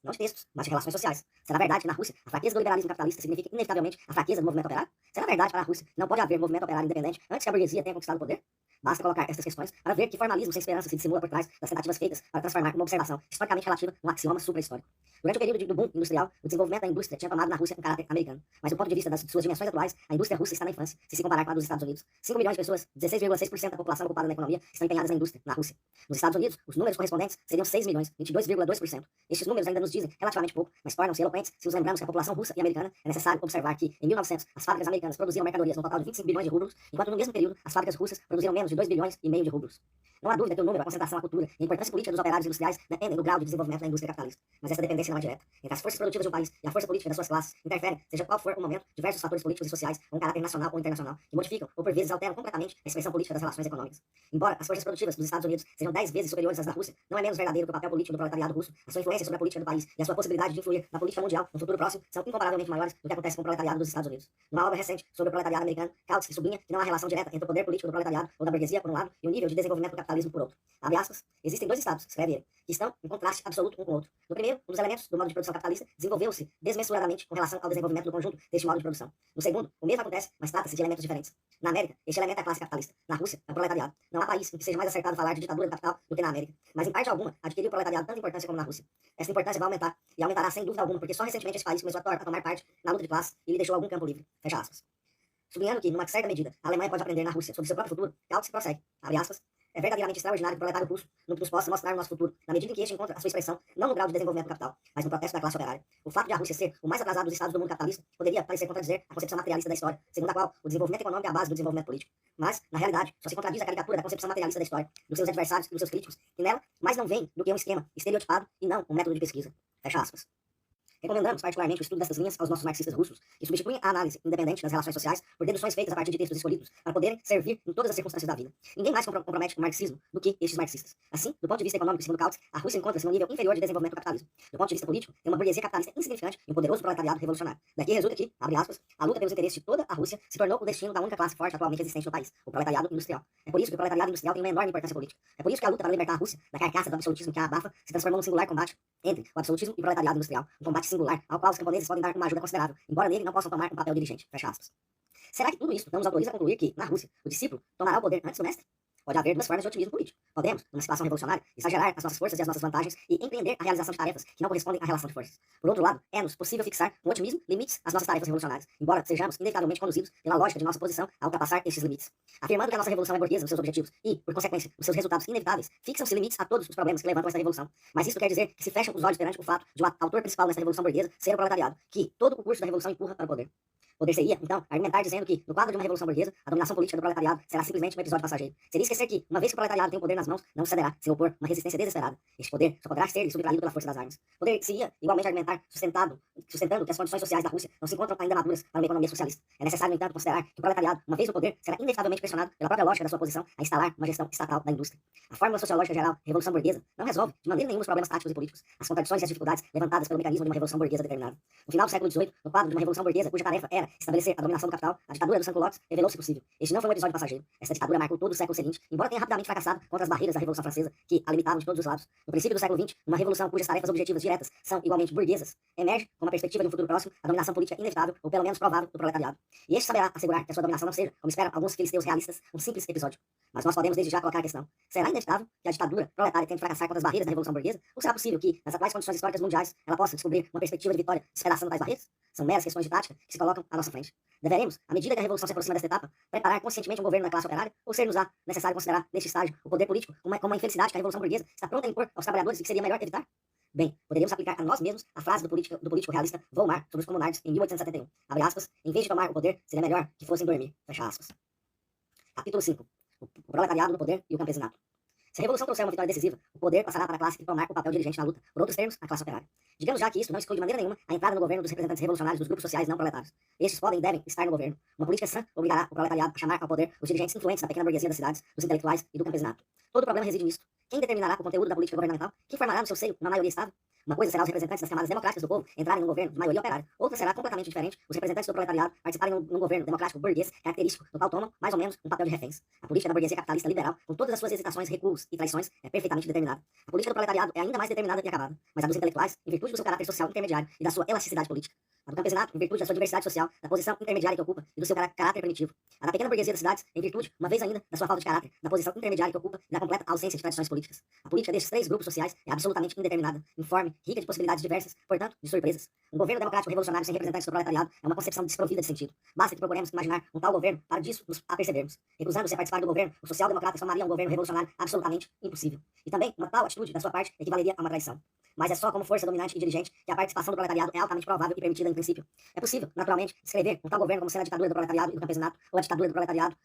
não de textos, mas de relações sociais. Será verdade que na Rússia a fraqueza do liberalismo capitalista significa inevitavelmente a fraqueza do movimento operário? Será verdade que para a Rússia não pode haver movimento operário independente antes que a burguesia tenha conquistado o poder? Basta colocar estas questões para ver que formalismo sem esperança se dissimula por trás das tentativas feitas para transformar uma observação historicamente relativa num axioma supra-histórico. Durante o período do boom industrial, o desenvolvimento da indústria tinha tomado na Rússia um caráter americano. Mas do ponto de vista das suas dimensões atuais, a indústria russa está na infância, se comparar com a dos Estados Unidos. 5 milhões de pessoas, 16,6% da população ocupada na economia, estão empenhadas na indústria, na Rússia. Nos Estados Unidos, os números correspondentes seriam 6 milhões, 22,2%. Estes números ainda nos dizem relativamente pouco, mas tornam-se eloquentes se os lembramos que a população russa e americana é necessário observar que, em 1900, as fábricas americanas produziam mercadorias no total de 25 bilhões de rublos, enquanto no mesmo período as fábricas russas produziram menos de 2 bilhões e meio de rublos. Não há dúvida que o número, a concentração, a cultura e a importância política dos operários industriais dependem do grau de desenvolvimento da indústria capitalista. Mas essa dependência não é direta. Entre as forças produtivas de um país e a força política das suas classes interferem, seja qual for o momento, diversos fatores políticos e sociais, com caráter nacional ou internacional, que modificam ou por vezes alteram completamente a expressão política das relações econômicas. Embora as forças produtivas dos Estados Unidos sejam 10 vezes superiores às da Rússia, não é menos verdadeiro que o papel político do proletariado russo, a sua influência sobre a política do país e a sua possibilidade de influir na política mundial no futuro próximo são incomparavelmente maiores do que acontece com o proletariado dos Estados Unidos. Numa obra recente sobre o proletariado americano, Kautsky sublinha que não há relação direta entre o poder político do proletariado ou da burguesia burguesia, por um lado, e o nível de desenvolvimento do capitalismo, por outro. Abre aspas, existem dois estados, escreve ele, que estão em contraste absoluto um com o outro. No primeiro, um dos elementos do modo de produção capitalista desenvolveu-se desmensuradamente com relação ao desenvolvimento do conjunto deste modo de produção. No segundo, o mesmo acontece, mas trata-se de elementos diferentes. Na América, este elemento é a classe capitalista. Na Rússia, é o proletariado. Não há país em que seja mais acertado falar de ditadura do capital do que na América. Mas em parte alguma, adquiriu o proletariado tanta importância como na Rússia. Essa importância vai aumentar, e aumentará sem dúvida alguma, porque só recentemente esse país começou a tomar parte na luta de classe e lhe deixou algum campo livre. Fecha aspas. Sublinhando que, numa certa medida, a Alemanha pode aprender na Rússia sobre seu próprio futuro, é algo que se prossegue. Abre aspas. É verdadeiramente extraordinário que o proletário russo nos possa mostrar o nosso futuro, na medida em que este encontra a sua expressão, não no grau de desenvolvimento do capital, mas no protesto da classe operária. O fato de a Rússia ser o mais atrasado dos estados do mundo capitalista poderia parecer contradizer a concepção materialista da história, segundo a qual o desenvolvimento econômico é a base do desenvolvimento político. Mas, na realidade, só se contradiz a caricatura da concepção materialista da história, dos seus adversários e dos seus críticos, que nela mais não vem do que um esquema estereotipado e não um método de pesquisa. Fecha aspas. Recomendamos particularmente o estudo dessas linhas aos nossos marxistas russos, que substituem a análise independente das relações sociais por deduções feitas a partir de textos escolhidos para poderem servir em todas as circunstâncias da vida. Ninguém mais compromete o marxismo do que estes marxistas. Assim, do ponto de vista econômico, segundo Kautsky, a Rússia encontra-se no nível inferior de desenvolvimento do capitalismo. Do ponto de vista político, tem uma burguesia capitalista insignificante e um poderoso proletariado revolucionário. Daqui resulta que, abre aspas, a luta pelos interesses de toda a Rússia se tornou o destino da única classe forte atualmente existente no país, o proletariado industrial. É por isso que o proletariado industrial tem uma enorme importância política. É por isso que a luta para libertar a Rússia da carcaça do absolutismo que a abafa se transformou num singular combate entre o absolutismo e o proletariado industrial, um combate singular ao qual os camponeses podem dar uma ajuda considerável, embora nele não possam tomar um papel dirigente. Fecha aspas. Será que tudo isso não nos autoriza a concluir que, na Rússia, o discípulo tomará o poder antes do mestre? Pode haver duas formas de otimismo político. Podemos, numa situação revolucionária, exagerar as nossas forças e as nossas vantagens e empreender a realização de tarefas que não correspondem à relação de forças. Por outro lado, é-nos possível fixar, com otimismo, limites às nossas tarefas revolucionárias, embora sejamos inevitavelmente conduzidos pela lógica de nossa posição a ultrapassar esses limites. Afirmando que a nossa revolução é burguesa nos seus objetivos e, por consequência, nos seus resultados inevitáveis, fixam-se limites a todos os problemas que levantam essa revolução. Mas isso quer dizer que se fecham os olhos perante o fato de o autor principal nessa revolução burguesa ser o proletariado, que todo o curso da revolução empurra para o poder. Poder-se-ia, então, argumentar dizendo que, no quadro de uma revolução burguesa, a dominação política do proletariado será simplesmente um episódio passageiro. Seria esquecer que, uma vez que o proletariado tem o poder nas mãos, não cederá, sem opor uma resistência desesperada. Este poder só poderá ser subtraído pela força das armas. Poder-se-ia, igualmente, argumentar sustentando que as condições sociais da Rússia não se encontram ainda maduras para uma economia socialista. É necessário, no entanto, considerar que o proletariado, uma vez no poder, será inevitavelmente pressionado pela própria lógica da sua posição a instalar uma gestão estatal da indústria. A fórmula sociológica geral, revolução burguesa, não resolve, de maneira nenhuma, os problemas táticos e políticos, as contradições e as dificuldades levantadas pelo mecanismo de uma revolução burguesa determinada. No final do século XVIII, no quadro de uma revolução burguesa, cuja tarefa era estabelecer a dominação do capital, a ditadura do Santo Lopes revelou-se possível. Este não foi um episódio passageiro. Essa ditadura marcou todo o século seguinte, embora tenha rapidamente fracassado contra as barreiras da Revolução Francesa, que a limitavam de todos os lados. No princípio do século XX, uma revolução cujas tarefas objetivas diretas são igualmente burguesas, emerge, com uma perspectiva de um futuro próximo, a dominação política inevitável, ou pelo menos provável, do proletariado. E este saberá assegurar que a sua dominação não seja, como esperam alguns filisteus realistas, um simples episódio. Mas nós podemos desde já colocar a questão: será inevitável que a ditadura proletária tente fracassar contra as barreiras da Revolução Burguesa? Ou será possível que, nas atuais condições históricas mundiais, ela possa descobrir uma perspectiva de vitória despedaçando tais barreiras? São meras questões de tática que se colocam à nossa frente. Deveremos, à medida que a Revolução se aproxima desta etapa, preparar conscientemente um governo da classe operária, ou ser-nos-á necessário considerar, neste estágio, o poder político como uma infelicidade que a Revolução Burguesa está pronta a impor aos trabalhadores e que seria melhor evitar? Bem, poderíamos aplicar a nós mesmos a frase do político realista Volmar sobre os comunards em 1871. Abre aspas, em vez de tomar o poder, seria melhor que fossem dormir. Fecha aspas. Capítulo 5. O proletariado no poder e o campesinato. Se a revolução trouxer uma vitória decisiva, o poder passará para a classe que tomar o papel dirigente na luta, por outros termos, a classe operária. Digamos já que isso não exclui de maneira nenhuma a entrada no governo dos representantes revolucionários dos grupos sociais não proletários. Estes podem e devem estar no governo. Uma política sã obrigará o proletariado a chamar ao poder os dirigentes influentes da pequena burguesia das cidades, dos intelectuais e do campesinato. Todo o problema reside nisto. Quem determinará o conteúdo da política governamental? Quem formará no seu seio uma maioria estável? Uma coisa será os representantes das camadas democráticas do povo entrarem no governo de maioria operária. Outra será completamente diferente os representantes do proletariado participarem num governo democrático burguês característico, no qual tomam, mais ou menos, um papel de reféns. A política da burguesia capitalista liberal, com todas as suas hesitações, recuos e traições, é perfeitamente determinada. A política do proletariado é ainda mais determinada e acabada, mas a dos intelectuais, em virtude do seu caráter social intermediário e da sua elasticidade política. A do campesinato, em virtude da sua diversidade social, da posição intermediária que ocupa e do seu caráter primitivo. A da pequena burguesia das cidades, em virtude, uma vez ainda, da sua falta de caráter, da posição intermediária que ocupa e da completa ausência de tradições políticas. A política destes três grupos sociais é absolutamente indeterminada, informe, rica de possibilidades diversas, portanto, de surpresas. Um governo democrático revolucionário sem representantes do proletariado é uma concepção desprovida de sentido. Basta que procuremos imaginar um tal governo para disso nos apercebermos. Recusando-se a participar do governo, os social-democratas formariam um governo revolucionário absolutamente impossível. E também, uma tal atitude da sua parte equivaleria a uma traição. Mas é só como força dominante e dirigente que a participação do proletariado é altamente provável e permitida em princípio. É possível, naturalmente, descrever um tal governo como sendo a ditadura do proletariado e do campesinato, ou a ditadura do proletariado,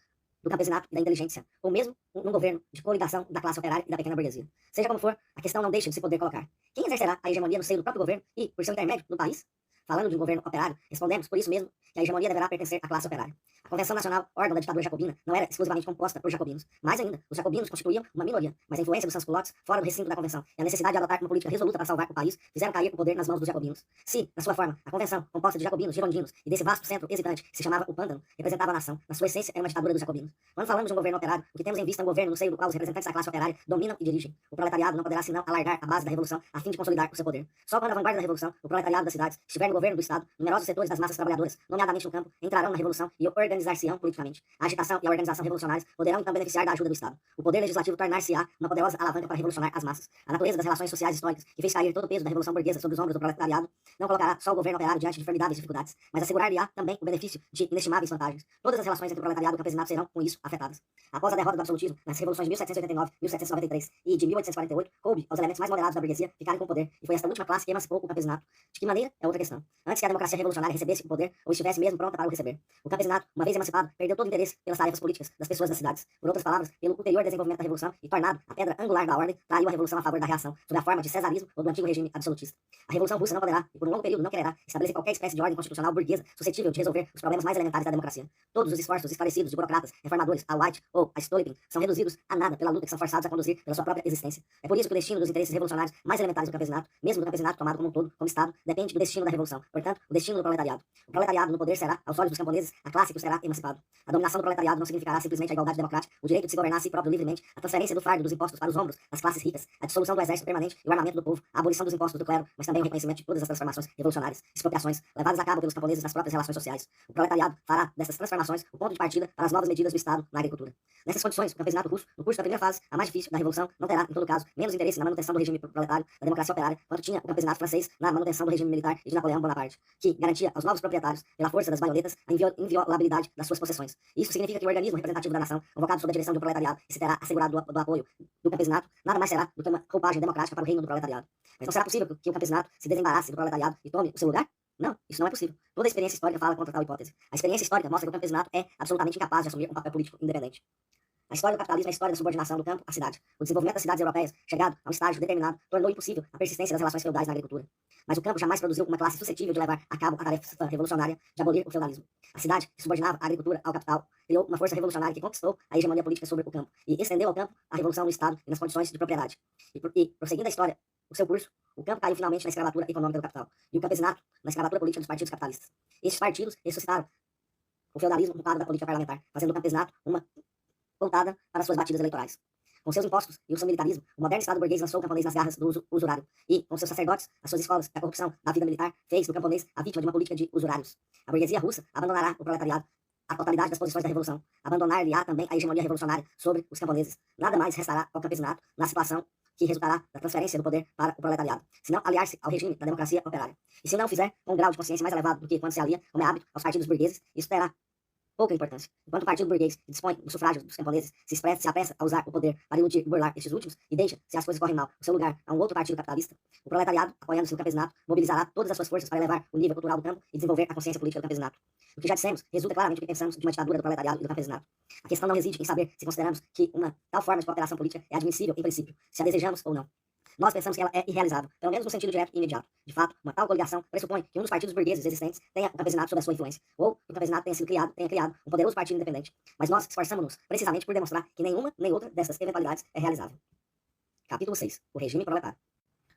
do campesinato e da inteligência, ou mesmo um governo de coligação da classe operária e da pequena burguesia. Seja como for, a questão não deixa de se poder colocar. Quem exercerá a hegemonia no seio do próprio governo e, por seu intermédio, no país? falando de um governo operário, respondemos por isso mesmo que a hegemonia deverá pertencer à classe operária. A Convenção Nacional, órgão da ditadura jacobina, não era exclusivamente composta por jacobinos. Mais ainda, os jacobinos constituíam uma minoria, mas a influência dos sans-culottes fora do recinto da Convenção e a necessidade de adotar uma política resoluta para salvar o país fizeram cair o poder nas mãos dos jacobinos. Se, na sua forma, a Convenção, composta de jacobinos, girondinos e desse vasto centro hesitante que se chamava o Pântano, representava a nação, na sua essência era uma ditadura dos jacobinos. Quando falamos de um governo operário, o que temos em vista é um governo no seio do qual os representantes da classe operária dominam e dirigem. O proletariado não poderá senão alargar a base da revolução a fim de consolidar o seu poder. Só quando a vanguarda da revolução, o proletariado das cidades, estiver no governo do Estado, numerosos setores das massas trabalhadoras, nomeadamente no campo, entrarão na revolução e organizar-se-ão politicamente. A agitação e a organização revolucionárias poderão então beneficiar da ajuda do Estado. O poder legislativo tornar-se-á uma poderosa alavanca para revolucionar as massas. A natureza das relações sociais históricas, que fez cair todo o peso da revolução burguesa sobre os ombros do proletariado, não colocará só o governo operário diante de formidáveis dificuldades, mas assegurar-lhe-á também o benefício de inestimáveis vantagens. Todas as relações entre o proletariado e o campesinato serão, com isso, afetadas. Após a derrota do absolutismo nas revoluções de 1789, 1793 e de 1848, coube aos elementos mais moderados da burguesia ficarem com o poder, e foi esta última classe que emancipou o campesinato. De que maneira é outra questão. Antes que a democracia revolucionária recebesse o poder, ou estivesse mesmo pronta para o receber, o campesinato, uma vez emancipado, perdeu todo o interesse pelas tarefas políticas das pessoas das cidades. Por outras palavras, pelo ulterior desenvolvimento da revolução e tornado a pedra angular da ordem, traiu a revolução a favor da reação, sob a forma de cesarismo ou do antigo regime absolutista. A revolução russa não poderá, e por um longo período não quererá, estabelecer qualquer espécie de ordem constitucional burguesa suscetível de resolver os problemas mais elementares da democracia. Todos os esforços esclarecidos de burocratas, reformadores, a White ou a Stolypin, são reduzidos a nada pela luta que são forçados a conduzir pela sua própria existência. É por isso que o destino dos interesses revolucionários mais elementares do campesinato, mesmo do campesinato tomado como um todo, como Estado, depende do destino da revolução, portanto, o destino do proletariado. O proletariado no poder será, aos olhos dos camponeses, a classe que o será emancipado. A dominação do proletariado não significará simplesmente a igualdade democrática, o direito de se governar a si próprio livremente, a transferência do fardo dos impostos para os ombros das classes ricas, a dissolução do exército permanente e o armamento do povo, a abolição dos impostos do clero, mas também o reconhecimento de todas as transformações revolucionárias, expropriações, levadas a cabo pelos camponeses nas próprias relações sociais. O proletariado fará dessas transformações o ponto de partida para as novas medidas do Estado na agricultura. Nessas condições, o campesinato russo, no curso da primeira fase, a mais difícil da revolução, não terá, em todo caso, menos interesse na manutenção do regime proletário, da democracia operária, quanto tinha o campesinato francês na manutenção do regime militar e de Napoleão Bonaparte, que garantia aos novos proprietários, pela força das baionetas, a inviolabilidade das suas possessões. Isso significa que o organismo representativo da nação, convocado sob a direção de um proletariado e se terá assegurado do apoio do campesinato, nada mais será do que uma roupagem democrática para o reino do proletariado. Mas não será possível que o campesinato se desembarace do proletariado e tome o seu lugar? Não, isso não é possível. Toda a experiência histórica fala contra tal hipótese. A experiência histórica mostra que o campesinato é absolutamente incapaz de assumir um papel político independente. A história do capitalismo é a história da subordinação do campo à cidade. O desenvolvimento das cidades europeias, chegado a um estágio determinado, tornou impossível a persistência das relações feudais na agricultura. Mas o campo jamais produziu uma classe suscetível de levar a cabo a tarefa revolucionária de abolir o feudalismo. A cidade, que subordinava a agricultura ao capital, criou uma força revolucionária que conquistou a hegemonia política sobre o campo e estendeu ao campo a revolução no Estado e nas condições de propriedade. Prosseguindo a história, o seu curso, o campo caiu finalmente na escravatura econômica do capital e o campesinato na escravatura política dos partidos capitalistas. Estes partidos ressuscitaram o feudalismo no quadro da política parlamentar, fazendo do campesinato uma voltada para suas batidas eleitorais. Com seus impostos e o seu militarismo, o moderno Estado burguês lançou o camponês nas garras do usurário. E, com seus sacerdotes, as suas escolas e a corrupção da vida militar, fez do camponês a vítima de uma política de usurários. A burguesia russa abandonará o proletariado, a totalidade das posições da revolução. Abandonar-lhe-á também a hegemonia revolucionária sobre os camponeses. Nada mais restará ao campesinato na situação que resultará da transferência do poder para o proletariado, se não aliar-se ao regime da democracia operária. E se não fizer, com um grau de consciência mais elevado do que quando se alia, como é hábito, aos partidos burgueses, isso terá pouca importância. Enquanto o partido burguês que dispõe do sufrágio dos camponeses se apressa a usar o poder para iludir e burlar estes últimos e deixa, se as coisas correm mal, o seu lugar a um outro partido capitalista, o proletariado, apoiando-se no campesinato, mobilizará todas as suas forças para elevar o nível cultural do campo e desenvolver a consciência política do campesinato. O que já dissemos resulta claramente do que pensamos de uma ditadura do proletariado e do campesinato. A questão não reside em saber se consideramos que uma tal forma de cooperação política é admissível em princípio, se a desejamos ou não. Nós pensamos que ela é irrealizável, pelo menos no sentido direto e imediato. De fato, uma tal coligação pressupõe que um dos partidos burgueses existentes tenha o campesinato sob a sua influência, ou que o campesinato tenha criado um poderoso partido independente. Mas nós esforçamos-nos precisamente por demonstrar que nenhuma nem outra dessas eventualidades é realizável. Capítulo 6. O regime proletário.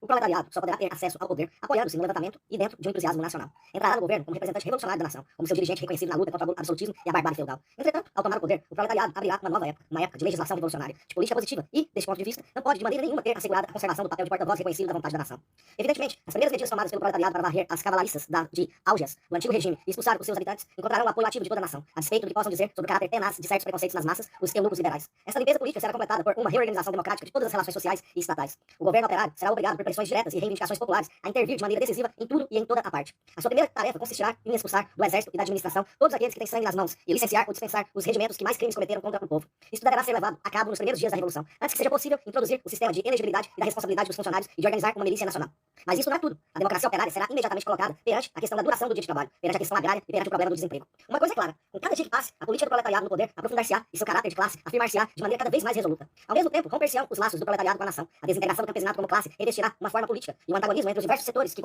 O proletariado só poderá ter acesso ao poder apoiando-se no levantamento e dentro de um entusiasmo nacional. Entrará no governo como representante revolucionário da nação, como seu dirigente reconhecido na luta contra o absolutismo e a barbárie feudal. Entretanto, ao tomar o poder, o proletariado abrirá uma nova época, uma época de legislação revolucionária, de política positiva e, deste ponto de vista, não pode de maneira nenhuma ter assegurado a conservação do papel de porta-voz reconhecido da vontade da nação. Evidentemente, as primeiras medidas tomadas pelo proletariado para varrer as cavalariças de Algias, do antigo regime, e expulsar os seus habitantes, encontrarão o apoio ativo de toda a nação, a despeito do que possam dizer sobre o caráter tenaz de certos preconceitos nas massas, os eunucos liberais. Essa limpeza política será completada por uma reorganização democrática de todas as relações sociais e estatais. O governo operário será obrigado por pressões diretas e reivindicações populares a intervir de maneira decisiva em tudo e em toda a parte. A sua primeira tarefa consistirá em expulsar do exército e da administração todos aqueles que têm sangue nas mãos e licenciar ou dispensar os regimentos que mais crimes cometeram contra o povo. Isso deverá ser levado a cabo nos primeiros dias da Revolução, antes que seja possível introduzir o sistema de elegibilidade e da responsabilidade dos funcionários e de organizar uma milícia nacional. Mas isso não é tudo. A democracia operária será imediatamente colocada perante a questão da duração do dia de trabalho, perante a questão agrária e perante o problema do desemprego. Uma coisa é clara, com cada dia que passe, a política do proletariado no poder aprofundar-se-á e seu caráter de classe afirmar-se-á de maneira cada vez mais resoluta. Ao mesmo tempo, romper-se-ão os laços do proletariado com a nação. A desintegração do campesinato como classe revestirá uma forma política, e o antagonismo entre os diversos setores que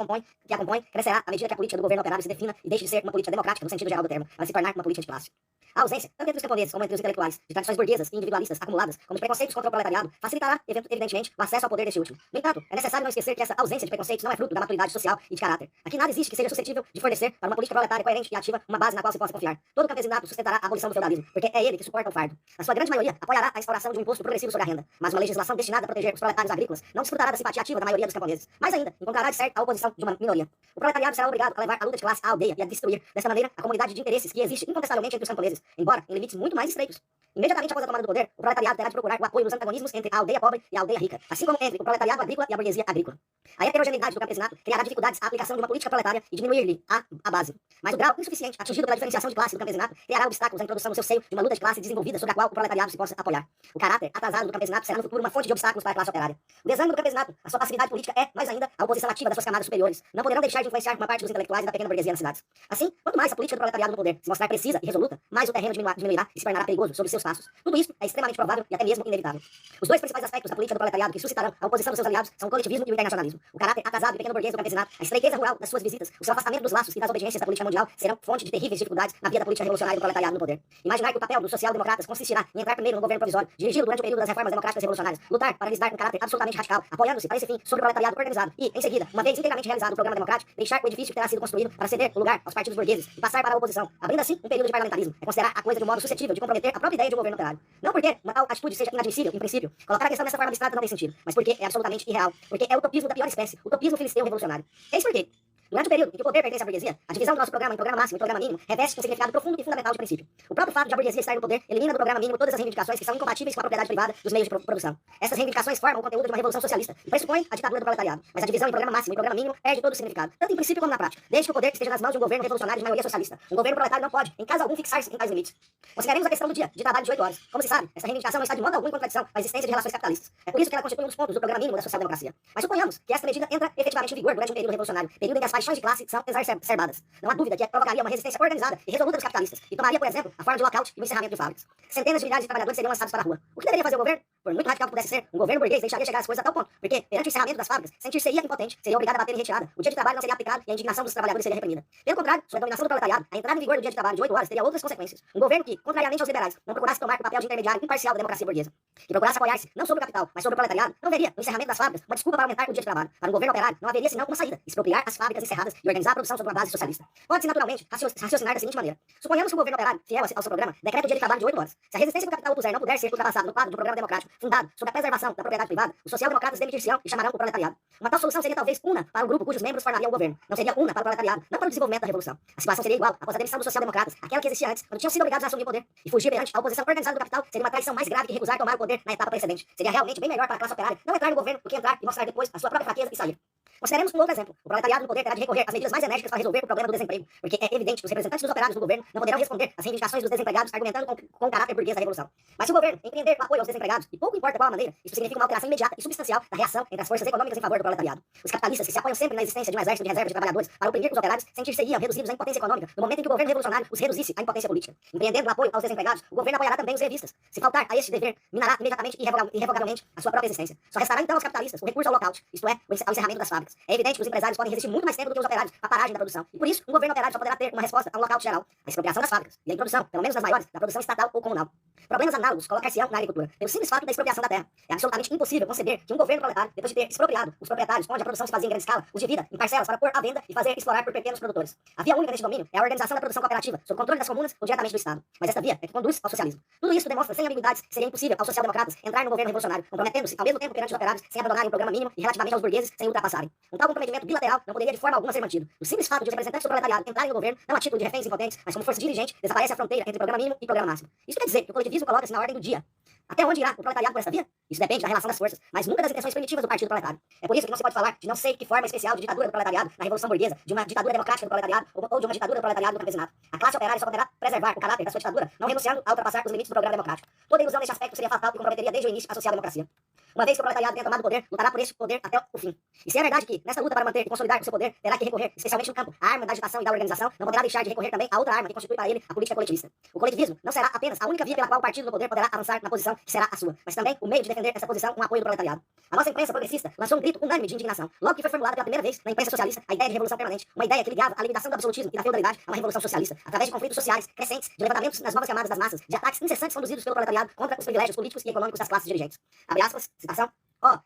a compõem crescerá à medida que a política do governo operário se defina e deixe de ser uma política democrática no sentido geral do termo, para se tornar uma política de classe. A ausência, tanto entre os camponeses como entre os intelectuais, de tradições burguesas e individualistas acumuladas, como de preconceitos contra o proletariado, facilitará, evidentemente, o acesso ao poder deste último. No entanto, é necessário não esquecer que essa ausência de preconceitos não é fruto da maturidade social e de caráter. Aqui nada existe que seja suscetível de fornecer para uma política proletária coerente e ativa uma base na qual se possa confiar. Todo campesinato sustentará a abolição do feudalismo, porque é ele que suporta o fardo. A sua grande maioria apoiará a instauração de um imposto progressivo sobre a renda, mas uma legislação destinada a proteger os proletários agrícolas não desfrutará da simpatia ativa da maioria dos camponeses. Mais ainda, encontrará de certo a oposição de uma minoria. O proletariado será obrigado a levar a luta de classe à aldeia e a destruir, dessa maneira, a comunidade de interesses que existe incontestavelmente entre os camponeses, embora em limites muito mais estreitos. Imediatamente após a tomada do poder, o proletariado terá de procurar o apoio nos antagonismos entre a aldeia pobre e a aldeia rica, assim como entre o proletariado agrícola e a burguesia agrícola. A heterogeneidade do campesinato criará dificuldades à aplicação de uma política proletária e diminuir-lhe a base. Mas o grau insuficiente atingido pela diferenciação de classe do campesinato criará obstáculos à introdução no seu seio de uma luta de classe desenvolvida sobre a qual o proletariado se possa apoiar. O caráter atrasado do campesinato será no futuro uma fonte de obstáculos para a classe operária. O desânimo do campesinato, a sua passividade política é, mais ainda, a oposição ativa das suas camadas superiores. Não poderão deixar de influenciar uma parte dos intelectuais e da pequena burguesia nas cidades. Assim, quanto mais a política do proletariado no poder se mostrar precisa e resoluta, mais o terreno diminuirá e se tornará perigoso sob seus passos. Tudo isso é extremamente provável e até mesmo inevitável. Os dois principais aspectos da política do proletariado que suscitarão a oposição dos seus aliados são o coletivismo e o internacionalismo. O caráter atrasado e pequeno burguês do campesinato, a estreiteza rural das suas visitas, o seu afastamento dos laços e das obediências da política mundial serão fonte de terríveis dificuldades na via da política revolucionária do proletariado no poder. Imaginar que o papel dos social-democratas consistirá em entrar primeiro no governo provisório, dirigido durante o período das reformas democráticas revolucionárias, lutar para lhes dar um caráter absolutamente radical, apoiando-se para esse fim sobre o proletariado organizado e, em seguida, uma vez integralmente realizado o programa democrático, deixar o edifício que terá sido construído para ceder o lugar aos partidos burgueses e passar para a oposição, abrindo assim um período de parlamentarismo, é considerar a coisa de um modo suscetível de comprometer a própria ideia de um governo operário. Não porque uma tal atitude seja inadmissível, em princípio, colocar a questão dessa forma abstrata não tem sentido, mas porque é absolutamente irreal, porque é utopismo da pior espécie, utopismo filisteu revolucionário. Eis porque, durante o período em que o poder pertence à burguesia, a divisão do nosso programa em programa máximo e programa mínimo reveste um significado profundo e fundamental de princípio. O próprio fato de a burguesia estar no poder elimina do programa mínimo todas as reivindicações que são incompatíveis com a propriedade privada dos meios de produção. Essas reivindicações formam o conteúdo de uma revolução socialista e pressupõem a ditadura do proletariado. Mas a divisão em programa máximo e programa mínimo perde todo o significado, tanto em princípio como na prática, desde que o poder esteja nas mãos de um governo revolucionário de maioria socialista. Um governo proletário não pode, em caso algum, fixar-se em tais limites. Consideremos a questão do dia, de trabalho de 8 horas. Como se sabe, essa reivindicação não está de modo algum em contradição com a existência de relações capitalistas. É por isso que ela constitui um dos pontos do programa mínimo da social-democracia. Mas suponhamos que esta medida entra efetivamente em vigor durante um período revolucionário, período em que as paixões de classe são exacerbadas. Não há dúvida que provocaria uma resistência organizada e resoluta dos capitalistas e tomaria, por exemplo, a forma de lockout e o encerramento de fábricas. Centenas de milhares de trabalhadores seriam lançados para a rua. O que deveria fazer o governo? Por muito radical que pudesse ser, um governo burguês deixaria chegar as coisas a tal ponto, porque, perante o encerramento das fábricas, sentir-se-ia impotente, seria obrigado a bater em retirada, o dia de trabalho não seria aplicado e a indignação dos trabalhadores seria reprimida. Pelo contrário, sob a dominação do proletariado, a entrada em vigor do dia de trabalho de 8 horas teria outras consequências. Um governo que, contrariamente aos liberais, não procurasse tomar o papel de intermediário imparcial da democracia burguesa, que procurasse apoiar-se não sobre o capital, mas sobre o proletariado, não veria no encerramento das fábricas uma desculpa para aumentar o dia de trabalho. Para um governo operário, não haveria senão uma saída: expropriar as fábricas encerradas e organizar a produção sobre uma base socialista. Pode-se, naturalmente, raciocinar da seguinte maneira: suponhamos que o governo operário, fiel ao seu programa, decreta o dia de trabalho de 8 horas. Se a resistência do capital opuser não puder ser ultrapassada no quadro de um programa democrático fundado sobre a preservação da propriedade privada, os social-democratas demitir-se-ão e chamarão o proletariado. Uma tal solução seria talvez una para o grupo cujos membros formariam o governo. Não seria una para o proletariado, não para o desenvolvimento da revolução. A situação seria igual após a demissão dos social-democratas, aquela que existia antes, quando tinham sido obrigados a assumir o poder. E fugir perante a oposição organizada do capital seria uma traição mais grave que recusar tomar o poder na etapa precedente. Seria realmente bem melhor para a classe operária não entrar no governo do que entrar e mostrar depois a sua própria fraqueza e sair. Consideremos um outro exemplo. O proletariado no poder terá de recorrer às medidas mais enérgicas para resolver o problema do desemprego, porque é evidente que os representantes dos operários do governo não poderão responder às reivindicações dos desempregados argumentando com o caráter burguês da revolução. Mas se o governo empreender o apoio aos desempregados, e pouco importa qual a maneira, isso significa uma alteração imediata e substancial da reação entre as forças econômicas em favor do proletariado. Os capitalistas, que se apoiam sempre na existência de um exército de reserva de trabalhadores para oprimir os operários, sentir-se-iam reduzidos à impotência econômica no momento em que o governo revolucionário os reduzisse à impotência política. Empreendendo o apoio aos desempregados, o governo apoiará também os revistas. Se faltar a este dever, minará imediatamente e irrevogavelmente a sua própria existência. Só restará então aos capitalistas o recurso ao lockout, isto é, ao encerramento das fábricas. É evidente que os empresários podem resistir muito mais tempo do que os operários à paragem da produção. E por isso, um governo operário só poderá ter uma resposta a um lockout geral: a expropriação das fábricas e a introdução, pelo menos das maiores, da produção estatal ou comunal. Problemas análogos colocar-se-ão na agricultura, pelo simples fato da expropriação da terra. É absolutamente impossível conceber que um governo proletário, depois de ter expropriado os proprietários onde a produção se fazia em grande escala, os divida em parcelas para pôr à venda e fazer explorar por pequenos produtores. A via única neste domínio é a organização da produção cooperativa, sob controle das comunas ou diretamente do Estado. Mas esta via é que conduz ao socialismo. Tudo isso demonstra sem ambiguidades que seria impossível aos social-democratas entrar no governo revolucionário, comprometendo-se ao mesmo tempo perante os operários sem abandonarem o programa mínimo e relativamente aos burgueses sem ultrapassarem. Um tal comprometimento bilateral não poderia de forma alguma ser mantido. O simples fato de os representantes do proletariado entrarem no governo, não a título de reféns impotentes, mas como força dirigente, desaparece a fronteira entre programa mínimo e programa máximo. Isso quer dizer que o coletivismo coloca-se na ordem do dia. Até onde irá o proletariado por essa via? Isso depende da relação das forças, mas nunca das intenções primitivas do partido proletário. É por isso que não se pode falar de não sei que forma especial de ditadura do proletariado na Revolução Burguesa, de uma ditadura democrática do proletariado ou de uma ditadura do proletariado do campesinato. A classe operária só poderá preservar o caráter da sua ditadura, não renunciando a ultrapassar os limites do programa democrático. Toda ilusão nesse aspecto seria fatal e comprometeria desde o início a social-democracia. Uma vez que o proletariado tenha tomado o poder, lutará por esse poder até o fim. E se é verdade que, nesta luta para manter e consolidar o seu poder, terá que recorrer, especialmente no campo, à arma da agitação e da organização, não poderá deixar de recorrer também a outra arma que constitui para ele a política coletivista. O coletivismo não será apenas a única via pela qual o partido do poder poderá avançar na posição que será a sua, mas também o meio de defender essa posição com o apoio do proletariado. A nossa imprensa progressista lançou um grito unânime de indignação, logo que foi formulada pela primeira vez na imprensa socialista a ideia de revolução permanente, uma ideia que ligava a limitação do absolutismo e da feudalidade a uma revolução socialista, através de conflitos sociais crescentes, de levantamentos nas novas camadas das massas, de ataques incessantes conduzidos pelo proletariado contra os privilégios políticos e econômicos das classes dirigentes. Abre aspas, citação.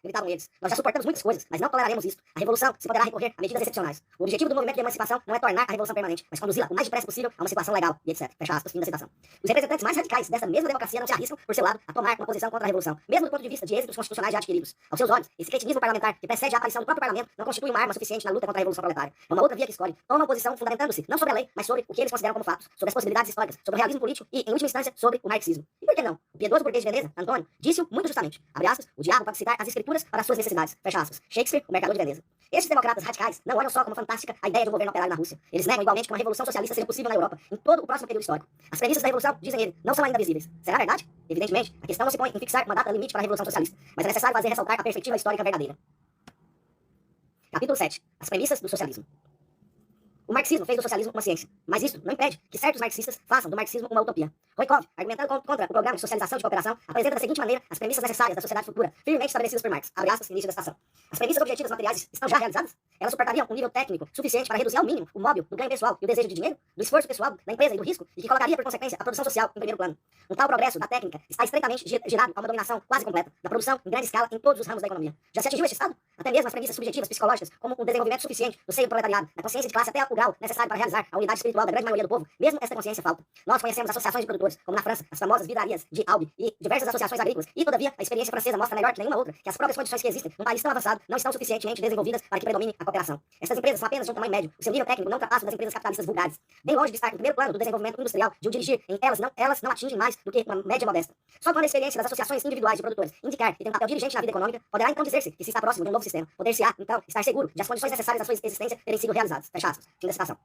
Gritavam eles, nós já suportamos muitas coisas, mas não toleraremos isto. A revolução se poderá recorrer a medidas excepcionais. O objetivo do movimento de emancipação não é tornar a revolução permanente, mas conduzi-la o mais depressa possível a uma situação legal, e etc. Fecha aspas, fim da citação. Os representantes mais radicais dessa mesma democracia não se arriscam, por seu lado, a tomar uma posição contra a revolução, mesmo do ponto de vista de êxitos constitucionais já adquiridos. Aos seus olhos, esse cretinismo parlamentar que precede a aparição do próprio parlamento não constitui uma arma suficiente na luta contra a revolução proletária. É uma outra via que escolhe, toma uma posição fundamentando-se não sobre a lei, mas sobre o que eles consideram como fatos, sobre as possibilidades históricas, sobre o realismo político e, em última instância, sobre o marxismo. E por que não? O piedoso burguês de Veneza, Antônio, disse-o muito justamente. Abre aspas, o diabo pode citar as escrituras para as suas necessidades. Fecha aspas. Shakespeare, o mercador de Veneza. Estes democratas radicais não olham só como fantástica a ideia de um governo operário na Rússia. Eles negam igualmente que uma revolução socialista seja possível na Europa, em todo o próximo período histórico. As premissas da revolução, dizem eles, não são ainda visíveis. Será verdade? Evidentemente, a questão não se põe em fixar uma data limite para a revolução socialista, mas é necessário fazer ressaltar a perspectiva histórica verdadeira. Capítulo 7. As premissas do socialismo. O marxismo fez do socialismo uma ciência, mas isso não impede que certos marxistas façam do marxismo uma utopia. Roykov, argumentando contra o programa de socialização de cooperação, apresenta da seguinte maneira as premissas necessárias da sociedade futura, firmemente estabelecidas por Marx. Abre aspas, início da citação. As premissas objetivas materiais estão já realizadas? Elas suportariam um nível técnico suficiente para reduzir ao mínimo o móvel do ganho pessoal e o desejo de dinheiro, do esforço pessoal, da empresa e do risco, e que colocaria, por consequência, a produção social em primeiro plano. Um tal progresso da técnica está estreitamente girado a uma dominação quase completa da produção em grande escala em todos os ramos da economia. Já se atingiu este estado? Até mesmo as premissas subjetivas psicológicas, como um desenvolvimento suficiente no seio do proletariado, da consciência de classe até o grau necessário para realizar a unidade espiritual da grande maioria do povo, mesmo esta consciência falta. Nós conhecemos associações de produtores, como na França, as famosas vidrarias de Albi e diversas associações agrícolas, e todavia a experiência francesa mostra melhor que nenhuma outra que as próprias condições que existem num país tão avançado não estão suficientemente desenvolvidas para que predomine a cooperação. Estas empresas são apenas de um tamanho médio, o seu nível técnico não ultrapassa das empresas capitalistas vulgares. Bem longe de estar no primeiro plano do desenvolvimento industrial, de o dirigir em elas não atingem mais do que uma média modesta. Só quando a experiência das associações individuais de produtores indicar que tem um papel dirigente na vida econômica, poderá então dizer-se que se está próximo de um novo sistema. Poder-se-á, então, estar seguro de as condições necessárias à sua existência terem sido realizadas. Fecha aspas. Fim da citação.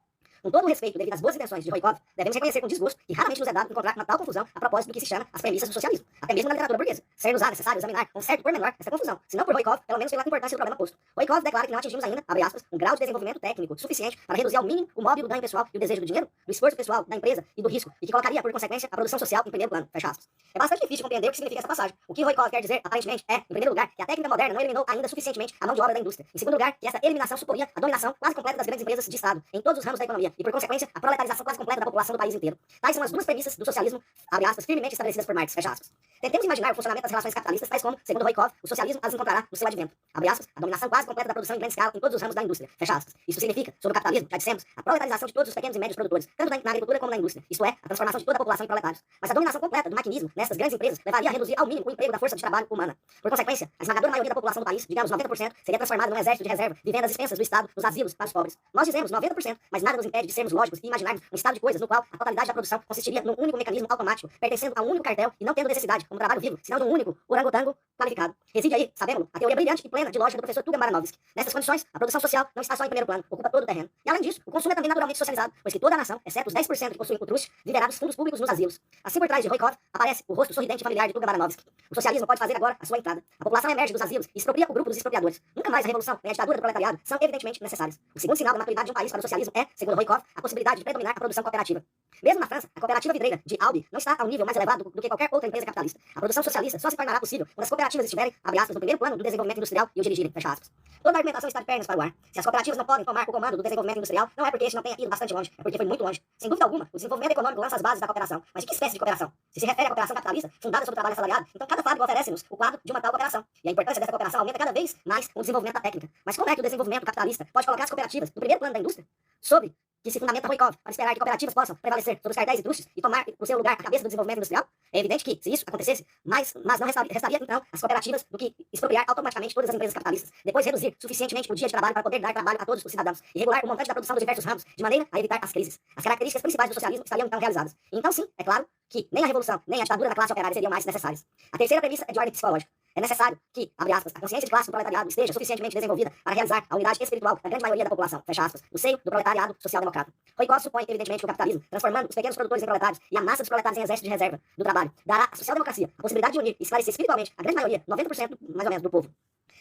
Com todo o respeito devido às boas intenções de Roykov, devemos reconhecer com desgosto que raramente nos é dado encontrar uma tal confusão a propósito do que se chama as premissas do socialismo, até mesmo na literatura burguesa. Ser-nos-á necessário examinar com certo pormenor essa confusão, se não por Roykov, pelo menos pela importância do problema posto. Roykov declara que não atingimos ainda, abre aspas, um grau de desenvolvimento técnico suficiente para reduzir ao mínimo o móvel do ganho pessoal e o desejo do dinheiro, do esforço pessoal, da empresa e do risco, e que colocaria, por consequência, a produção social em primeiro plano. Fecha aspas. É bastante difícil compreender o que significa essa passagem. O que Roykov quer dizer, aparentemente, é, em primeiro lugar, que a técnica moderna não eliminou ainda suficientemente a mão de obra da indústria. Em segundo lugar, que essa eliminação suporia a dominação quase completa das grandes empresas de Estado em todos os ramos da economia e, por consequência, a proletarização quase completa da população do país inteiro. Tais são as duas premissas do socialismo, abre aspas, firmemente estabelecidas por Marx, fecha aspas. Tentemos imaginar o funcionamento das relações capitalistas, tais como, segundo Roykov, o socialismo as encontrará no seu advento. Abre aspas, a dominação quase completa da produção em grande escala em todos os ramos da indústria, fecha aspas. Isso significa, sobre o capitalismo, já dissemos, a proletarização de todos os pequenos e médios produtores, tanto na agricultura como na indústria, isto é, a transformação de toda a população em proletários. Mas a dominação completa do maquinismo nessas grandes empresas levaria a reduzir ao mínimo o emprego da força de trabalho humana. Por consequência, a esmagadora maioria da população do país, digamos 90%, seria transformada num exército de reserva, vivendo às expensas do Estado, nos asilos para os pobres. Nós dizemos 90%, mas nada nos impede de sermos lógicos e imaginarmos um estado de coisas no qual a totalidade da produção consistiria num único mecanismo automático, pertencendo a um único cartel e não tendo necessidade, como trabalho vivo, senão de um único orangotango qualificado. Reside aí, sabemos, a teoria brilhante e plena de lógica do professor Tuga Baranovski. Nessas condições, a produção social não está só em primeiro plano, ocupa todo o terreno. E além disso, o consumo é também naturalmente socializado, pois que toda a nação, exceto os 10% que possuem o truste, viverá dos fundos públicos nos asilos. Assim por trás de Roykov, aparece o rosto sorridente e familiar de Tuga Baranovski. O socialismo pode fazer agora a sua entrada. A população emerge dos asilos e expropria o grupo dos expropriadores. Nunca mais a revolução nem a ditadura do proletariado são evidentemente necessárias. O segundo sinal da maturidade de um país para o socialismo é, segundo Roykov, a possibilidade de predominar a produção cooperativa. Mesmo na França, a cooperativa vidreira de Albi não está a um nível mais elevado do que qualquer outra empresa capitalista. A produção socialista só se tornará possível quando as cooperativas estiverem, abre aspas, no primeiro plano do desenvolvimento industrial e o dirigirem, fecha aspas. Toda a argumentação está de pernas para o ar. Se as cooperativas não podem tomar o comando do desenvolvimento industrial, não é porque este não tenha ido bastante longe, é porque foi muito longe. Sem dúvida alguma, o desenvolvimento econômico lança as bases da cooperação. Mas de que espécie de cooperação? Se refere à cooperação capitalista, fundada sobre o trabalho assalariado, então cada fábrica oferece-nos o quadro de uma tal cooperação. E a importância dessa cooperação aumenta cada vez mais com o desenvolvimento da técnica. Mas como é que o desenvolvimento capitalista pode colocar as cooperativas no primeiro plano da indústria? Sobre que se fundamenta Roykov para esperar que cooperativas possam prevalecer sobre os cartéis e trustes e tomar o seu lugar à cabeça do desenvolvimento industrial? É evidente que, se isso acontecesse, mas não restaria então as cooperativas do que expropriar automaticamente todas as empresas capitalistas, depois reduzir suficientemente o dia de trabalho para poder dar trabalho a todos os cidadãos e regular o montante da produção dos diversos ramos, de maneira a evitar as crises. As características principais do socialismo estariam então realizadas. Então sim, é claro que nem a revolução, nem a ditadura da classe operária seriam mais necessárias. A terceira premissa é de ordem psicológica. É necessário que, abre aspas, a consciência de classe do proletariado esteja suficientemente desenvolvida para realizar a unidade espiritual da grande maioria da população, fecha aspas, no seio do proletariado social-democrata. Roykov supõe, evidentemente, que o capitalismo, transformando os pequenos produtores em proletários e a massa dos proletários em exército de reserva do trabalho, dará à social-democracia a possibilidade de unir e esclarecer espiritualmente a grande maioria, 90% mais ou menos, do povo.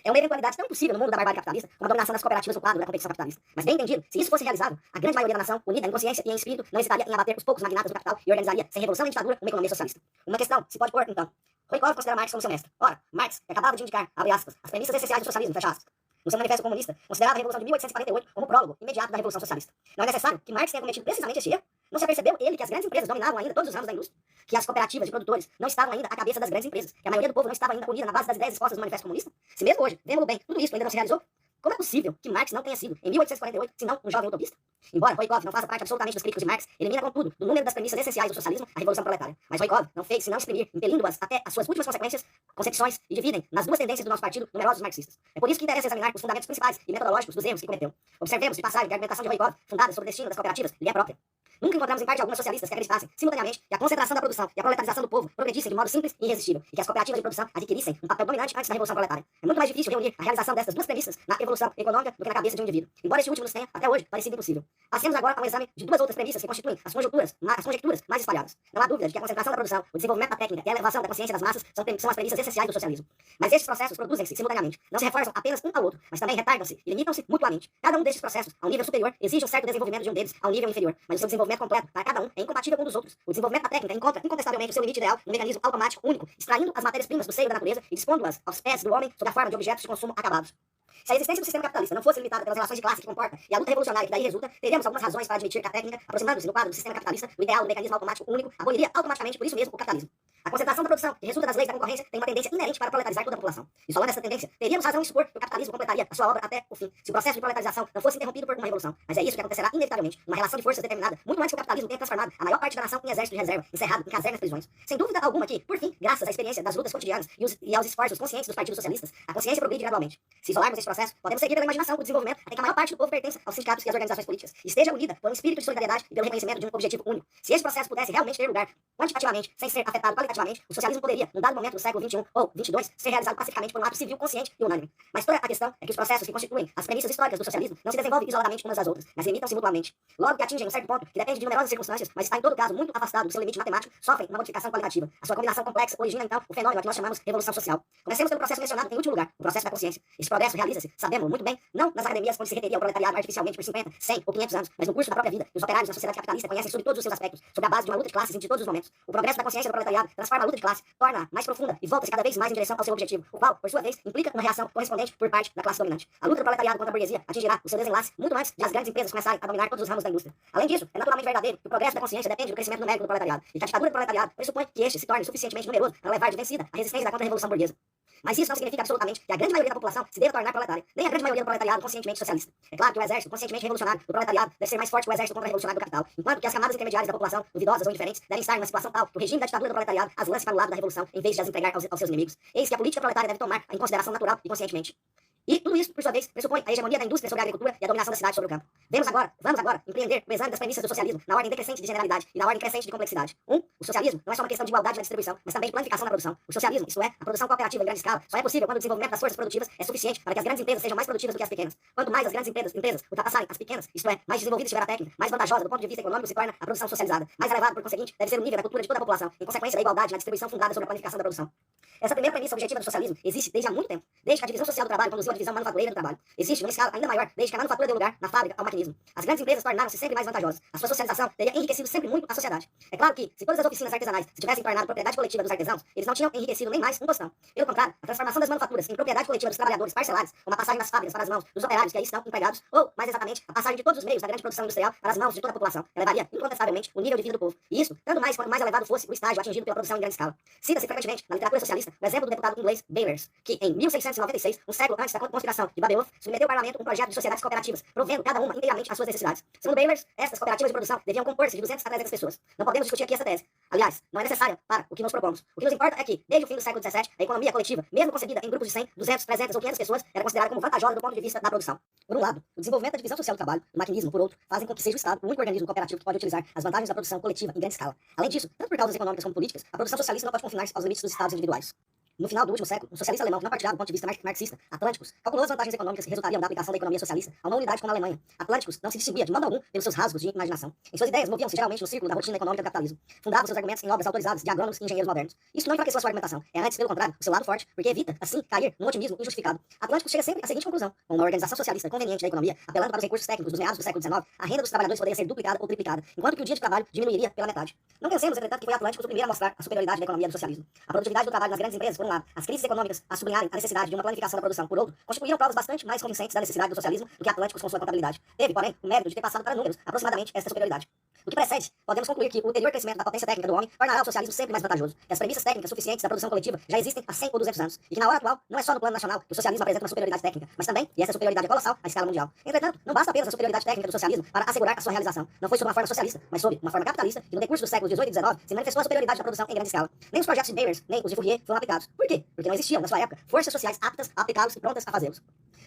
É uma eventualidade tão impossível no mundo da barbárie capitalista como a dominação das cooperativas no quadro da competição capitalista. Mas bem entendido, se isso fosse realizável, a grande maioria da nação, unida em consciência e em espírito, não hesitaria em abater os poucos magnatas do capital e organizaria, sem revolução nem ditadura, uma economia socialista. Uma questão se pode pôr, então. Roykov considera Marx como seu mestre. Ora, Marx, que acabava de indicar, abre aspas, as premissas essenciais do socialismo, fecha aspas, no seu manifesto comunista, considerava a Revolução de 1848 como prólogo imediato da Revolução Socialista. Não é necessário que Marx tenha cometido precisamente este erro? Não se apercebeu ele que as grandes empresas dominavam ainda todos os ramos da indústria? Que as cooperativas de produtores não estavam ainda à cabeça das grandes empresas? Que a maioria do povo não estava ainda unida na base das ideias expostas no manifesto comunista? Se mesmo hoje, vendo bem, tudo isso ainda não se realizou, como é possível que Marx não tenha sido, em 1848, senão um jovem utopista? Embora Roykov não faça parte absolutamente dos críticos de Marx, elimina contudo, do número das premissas essenciais do socialismo, a Revolução Proletária. Mas Roykov não fez senão exprimir, impelindo-as até as suas últimas concepções e dividem nas duas tendências do nosso partido numerosos marxistas. É por isso que interessa examinar os fundamentos principais e metodológicos dos erros que cometeu. Observemos, de passagem, que a argumentação de Roykov, fundada sobre o destino das cooperativas, lhe é própria. Nunca encontramos em parte algumas socialistas que acreditassem, simultaneamente, que a concentração da produção e a proletarização do povo progredissem de modo simples e irresistível, e que as cooperativas de produção adquirissem um papel dominante antes da Revolução Proletária. É muito mais difícil reunir a realização destas duas premissas na evolução econômica do que na cabeça de um indivíduo, embora este último nos tenha, até hoje, parecido impossível. Passemos agora ao exame de duas outras premissas que constituem as conjecturas mais espalhadas. Não há dúvida de que a concentração da produção, o desenvolvimento da técnica e a elevação da consciência das massas são as premissas essenciais do socialismo. Mas estes processos produzem-se simultaneamente, não se reforçam apenas um ao outro, mas também retardam-se e limitam-se mutuamente. Cada um destes processos, a um nível superior, exige um certo desenvolvimento de um deles a um nível inferior, mas o seu desenvolvimento completo para cada um é incompatível com um dos outros. O desenvolvimento da técnica encontra incontestavelmente o seu limite ideal no mecanismo automático único, extraindo as matérias-primas do seio da natureza e dispondo-as aos pés do homem sob a forma de objetos de consumo acabados. Se a existência do sistema capitalista não fosse limitada pelas relações de classe que comporta e a luta revolucionária que daí resulta, teríamos algumas razões para admitir que a técnica, aproximando-se no quadro do sistema capitalista, o ideal do mecanismo automático único, aboliria automaticamente por isso mesmo o capitalismo. A concentração da produção, que resulta das leis da concorrência, tem uma tendência inerente para proletarizar toda a população. E falando nessa tendência, teríamos razão em supor que o capitalismo completaria a sua obra até o fim, se o processo de proletarização não fosse interrompido por uma revolução. Mas é isso que acontecerá inevitavelmente, numa relação de forças determinada, muito antes que o capitalismo tenha transformado a maior parte da nação em exército de reserva, encerrado em casernas e prisões. Sem dúvida alguma que, por fim, graças à experiência das lutas cotidianas e aos esforços conscientes dos partidos socialistas, a consciência progride gradualmente. Se isolarmos esse processo, podemos seguir pela imaginação o desenvolvimento até que a maior parte do povo pertença aos sindicatos e às organizações políticas, e esteja unida por um espírito de solidariedade e pelo reconhecimento de um objetivo único. Se esse processo pudesse realmente ter lugar quantitativamente, sem ser afetado qualitativamente, o socialismo poderia, num dado momento do século XXI ou XXII, ser realizado pacificamente por um ato civil consciente e unânime. Mas toda a questão é que os processos que constituem as premissas históricas do socialismo não se desenvolvem isoladamente umas das outras, mas limitam-se mutuamente. Logo que atingem um certo ponto, que depende de numerosas circunstâncias, mas está em todo caso muito afastado do seu limite matemático, sofrem uma modificação qualitativa. A sua combinação complexa origina então o fenômeno que nós chamamos revolução social. Comecemos pelo processo mencionado em último lugar, o processo da consciência. Esse progresso realiza-se, sabemos muito bem, não nas academias onde se reteria o proletariado artificialmente por 50, 100 ou 500 anos, mas no curso da própria vida. E os operários da sociedade capitalista conhecem sobre todos os seus aspectos, sobre a base de uma luta de classes em de todos os momentos. O progresso da consciência do proletariado transforma a luta de classe, torna-a mais profunda e volta-se cada vez mais em direção ao seu objetivo, o qual, por sua vez, implica uma reação correspondente por parte da classe dominante. A luta do proletariado contra a burguesia atingirá o seu desenlace muito antes de as grandes empresas começarem a dominar todos os ramos da indústria. Além disso, é naturalmente verdadeiro que o progresso da consciência depende do crescimento numérico do proletariado, e que a ditadura do proletariado pressupõe que este se torne suficientemente numeroso para levar de vencida a resistência da contra-revolução burguesa. Mas isso não significa absolutamente que a grande maioria da população se deva tornar proletária, nem a grande maioria do proletariado conscientemente socialista. É claro que o exército conscientemente revolucionário do proletariado deve ser mais forte que o exército contra-revolucionário do capital, enquanto que as camadas intermediárias da população, duvidosas ou indiferentes, devem estar em uma situação tal que o regime da ditadura do proletariado as lance para o lado da revolução em vez de as entregar aos seus inimigos. Eis que a política proletária deve tomar em consideração natural e conscientemente. E tudo isso, por sua vez, pressupõe a hegemonia da indústria sobre a agricultura e a dominação da cidade sobre o campo. Vamos agora, empreender o exame das premissas do socialismo na ordem decrescente de generalidade e na ordem crescente de complexidade. O socialismo não é só uma questão de igualdade na distribuição, mas também de planificação na produção. O socialismo, isto é, a produção cooperativa em grande escala, só é possível quando o desenvolvimento das forças produtivas é suficiente para que as grandes empresas sejam mais produtivas do que as pequenas. Quanto mais as grandes empresas ultrapassarem as pequenas, isto é, mais desenvolvidas estiver a técnica, mais vantajosa do ponto de vista econômico se torna a produção socializada. Mais elevado, por conseguinte, deve ser o nível da cultura de toda a população, em consequência da igualdade na distribuição fundada sobre a planificação da produção. Essa primeira premissa objetiva do socialismo existe desde há muito tempo, desde que a divisão social do trabalho conduziu à divisão manufatureira do trabalho. Existe numa escala ainda maior, desde que a manufatura deu lugar, na fábrica, ao maquinismo. As grandes empresas tornaram-se sempre mais vantajosas. A sua socialização teria enriquecido sempre muito a sociedade. É claro que, se todas as oficinas artesanais se tivessem tornado propriedade coletiva dos artesãos, eles não tinham enriquecido nem mais um tostão. Pelo contrário, a transformação das manufaturas em propriedade coletiva dos trabalhadores parcelares, como a passagem das fábricas para as mãos dos operários que aí estão empregados, ou, mais exatamente, a passagem de todos os meios da grande produção industrial para as mãos de toda a população, elevaria incontestavelmente o nível de vida do povo. E isso, tanto mais quanto mais elevado fosse o estágio atingido pela produção em grande escala. Cita-se frequentemente, na literatura socialista, o exemplo do deputado inglês Bayliss, que, em 1696, um século antes da conspiração de Babeuf, submeteu ao parlamento um projeto de sociedades cooperativas, provendo cada uma inteiramente às suas necessidades. Segundo Bayliss, estas cooperativas de produção deviam compor-se de 200 a 300 pessoas. Não podemos discutir aqui essa tese. Aliás, não é necessária para o que nos propomos. O que nos importa é que, desde o fim do século XVII, a economia coletiva, mesmo concebida em grupos de 100, 200, 300 ou 500 pessoas, era considerada como vantajosa do ponto de vista da produção. Por um lado, o desenvolvimento da divisão social do trabalho, o maquinismo, por outro, fazem com que seja o Estado o único organismo cooperativo que pode utilizar as vantagens da produção coletiva em grande escala. Além disso, tanto por causas econômicas como políticas, a produção socialista não pode confinar-se aos limites dos Estados individuais. No final do último século, um socialista alemão que não partilhava do ponto de vista marxista, Atlânticos, calculou as vantagens econômicas que resultariam da aplicação da economia socialista a uma unidade como a Alemanha. Atlânticos não se distinguia de modo algum pelos seus rasgos de imaginação. Em suas ideias, moviam-se geralmente no círculo da rotina econômica do capitalismo. Fundava seus argumentos em obras autorizadas de agrônomos e engenheiros modernos. Isso não enfraqueceu a sua argumentação, é antes, pelo contrário, o seu lado forte, porque evita, assim, cair num otimismo injustificado. Atlânticos chega sempre à seguinte conclusão: com uma organização socialista conveniente da economia, apelando para os recursos técnicos dos meados do século XIX, a renda dos trabalhadores poderia ser duplicada ou triplicada, enquanto que o dia de trabalho diminuiria pela metade. Não pensemos, entretanto, que foi Atlânticos o primeiro a mostrar a superioridade da economia do socialismo. A produtividade do trabalho nas grandes empresas, por um lado, as crises econômicas a sublinharem a necessidade de uma planificação da produção, por outro, constituíram provas bastante mais convincentes da necessidade do socialismo do que Atlânticos com sua contabilidade. Teve, porém, o mérito de ter passado para números aproximadamente esta superioridade. Do que precede, podemos concluir que o ulterior crescimento da potência técnica do homem tornará o socialismo sempre mais vantajoso, que as premissas técnicas suficientes da produção coletiva já existem há 100 ou 200 anos, e que na hora atual não é só no plano nacional que o socialismo apresenta uma superioridade técnica, mas também, e essa superioridade é colossal, à escala mundial. Entretanto, não basta apenas a superioridade técnica do socialismo para assegurar a sua realização. Não foi sob uma forma socialista, mas sob uma forma capitalista, que no decurso dos séculos XVIII e XIX se manifestou a superioridade da produção em grande escala. Nem os projetos de Bayers, nem os de Fourier foram aplicados. Por quê? Porque não existiam, na sua época, forças sociais aptas a aplicá-los e prontas a fazê-los.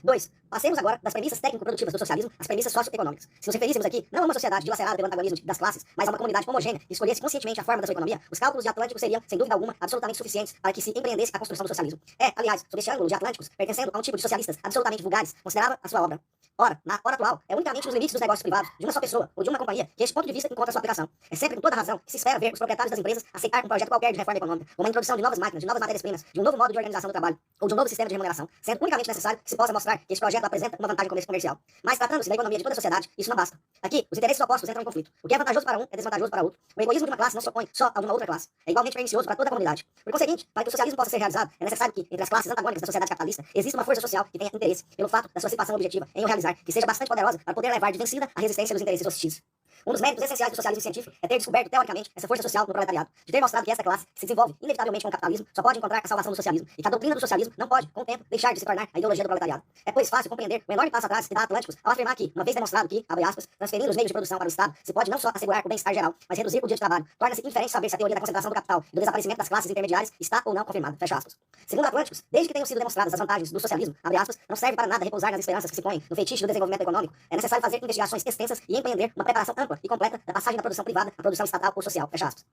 2. Passemos agora das premissas técnico-produtivas do socialismo às premissas socioeconômicas. Se nos referíssemos aqui não a uma sociedade dilacerada pelo antagonismo das classes, mas a uma comunidade homogênea que escolhesse conscientemente a forma da sua economia, os cálculos de Atlânticos seriam, sem dúvida alguma, absolutamente suficientes para que se empreendesse a construção do socialismo. É, aliás, sob este ângulo de Atlânticos, pertencendo a um tipo de socialistas absolutamente vulgares, considerava a sua obra. Ora, na hora atual, é unicamente nos limites dos negócios privados, de uma só pessoa ou de uma companhia, que este ponto de vista encontra sua aplicação. É sempre com toda razão que se espera ver os proprietários das empresas aceitar um projeto qualquer de reforma econômica, como a introdução de novas máquinas, de novas matérias-primas, de um novo modo de organização do trabalho, ou de um novo sistema de remuneração, sendo unicamente necessário que se possa mostrar que este projeto apresenta uma vantagem comercial. Mas tratando-se da economia de toda a sociedade, isso não basta. Aqui, os interesses opostos entram em conflito. O que é vantajoso para um é desvantajoso para outro. O egoísmo de uma classe não se opõe só ao de uma outra classe. É igualmente pernicioso para toda a comunidade. Por conseguinte, para que o socialismo possa ser realizado, é necessário que, entre as classes antagônicas da sociedade capitalista, exista uma força social que tenha interesse, pelo fato da sua situação objetiva em o realizar, que seja bastante poderosa para poder levar de vencida a resistência dos interesses hostis. Um dos méritos essenciais do socialismo científico é ter descoberto, teoricamente, essa força social no proletariado, de ter mostrado que esta classe, que se desenvolve inevitavelmente com o capitalismo, só pode encontrar a salvação do socialismo, e que a doutrina do socialismo não pode, com o tempo, deixar de se tornar a ideologia do proletariado. É, pois, fácil compreender o enorme passo atrás que dá Atlânticos ao afirmar que, uma vez demonstrado que, abre aspas, transferindo os meios de produção para o Estado, se pode não só assegurar o bem-estar geral, mas reduzir o dia de trabalho, torna-se inferente saber se a teoria da concentração do capital e do desaparecimento das classes intermediárias está ou não confirmada, fecha aspas. Segundo Atlânticos, desde que tenham sido demonstradas as vantagens do socialismo, abre aspas, não serve para nada repousar nas esperanças que se põem no feitiço do desenvolvimento econômico, é necessário fazer investigações extensas e empreender uma preparação ampla e completa da passagem da produção privada à produção estatal ou social, fecha aspas.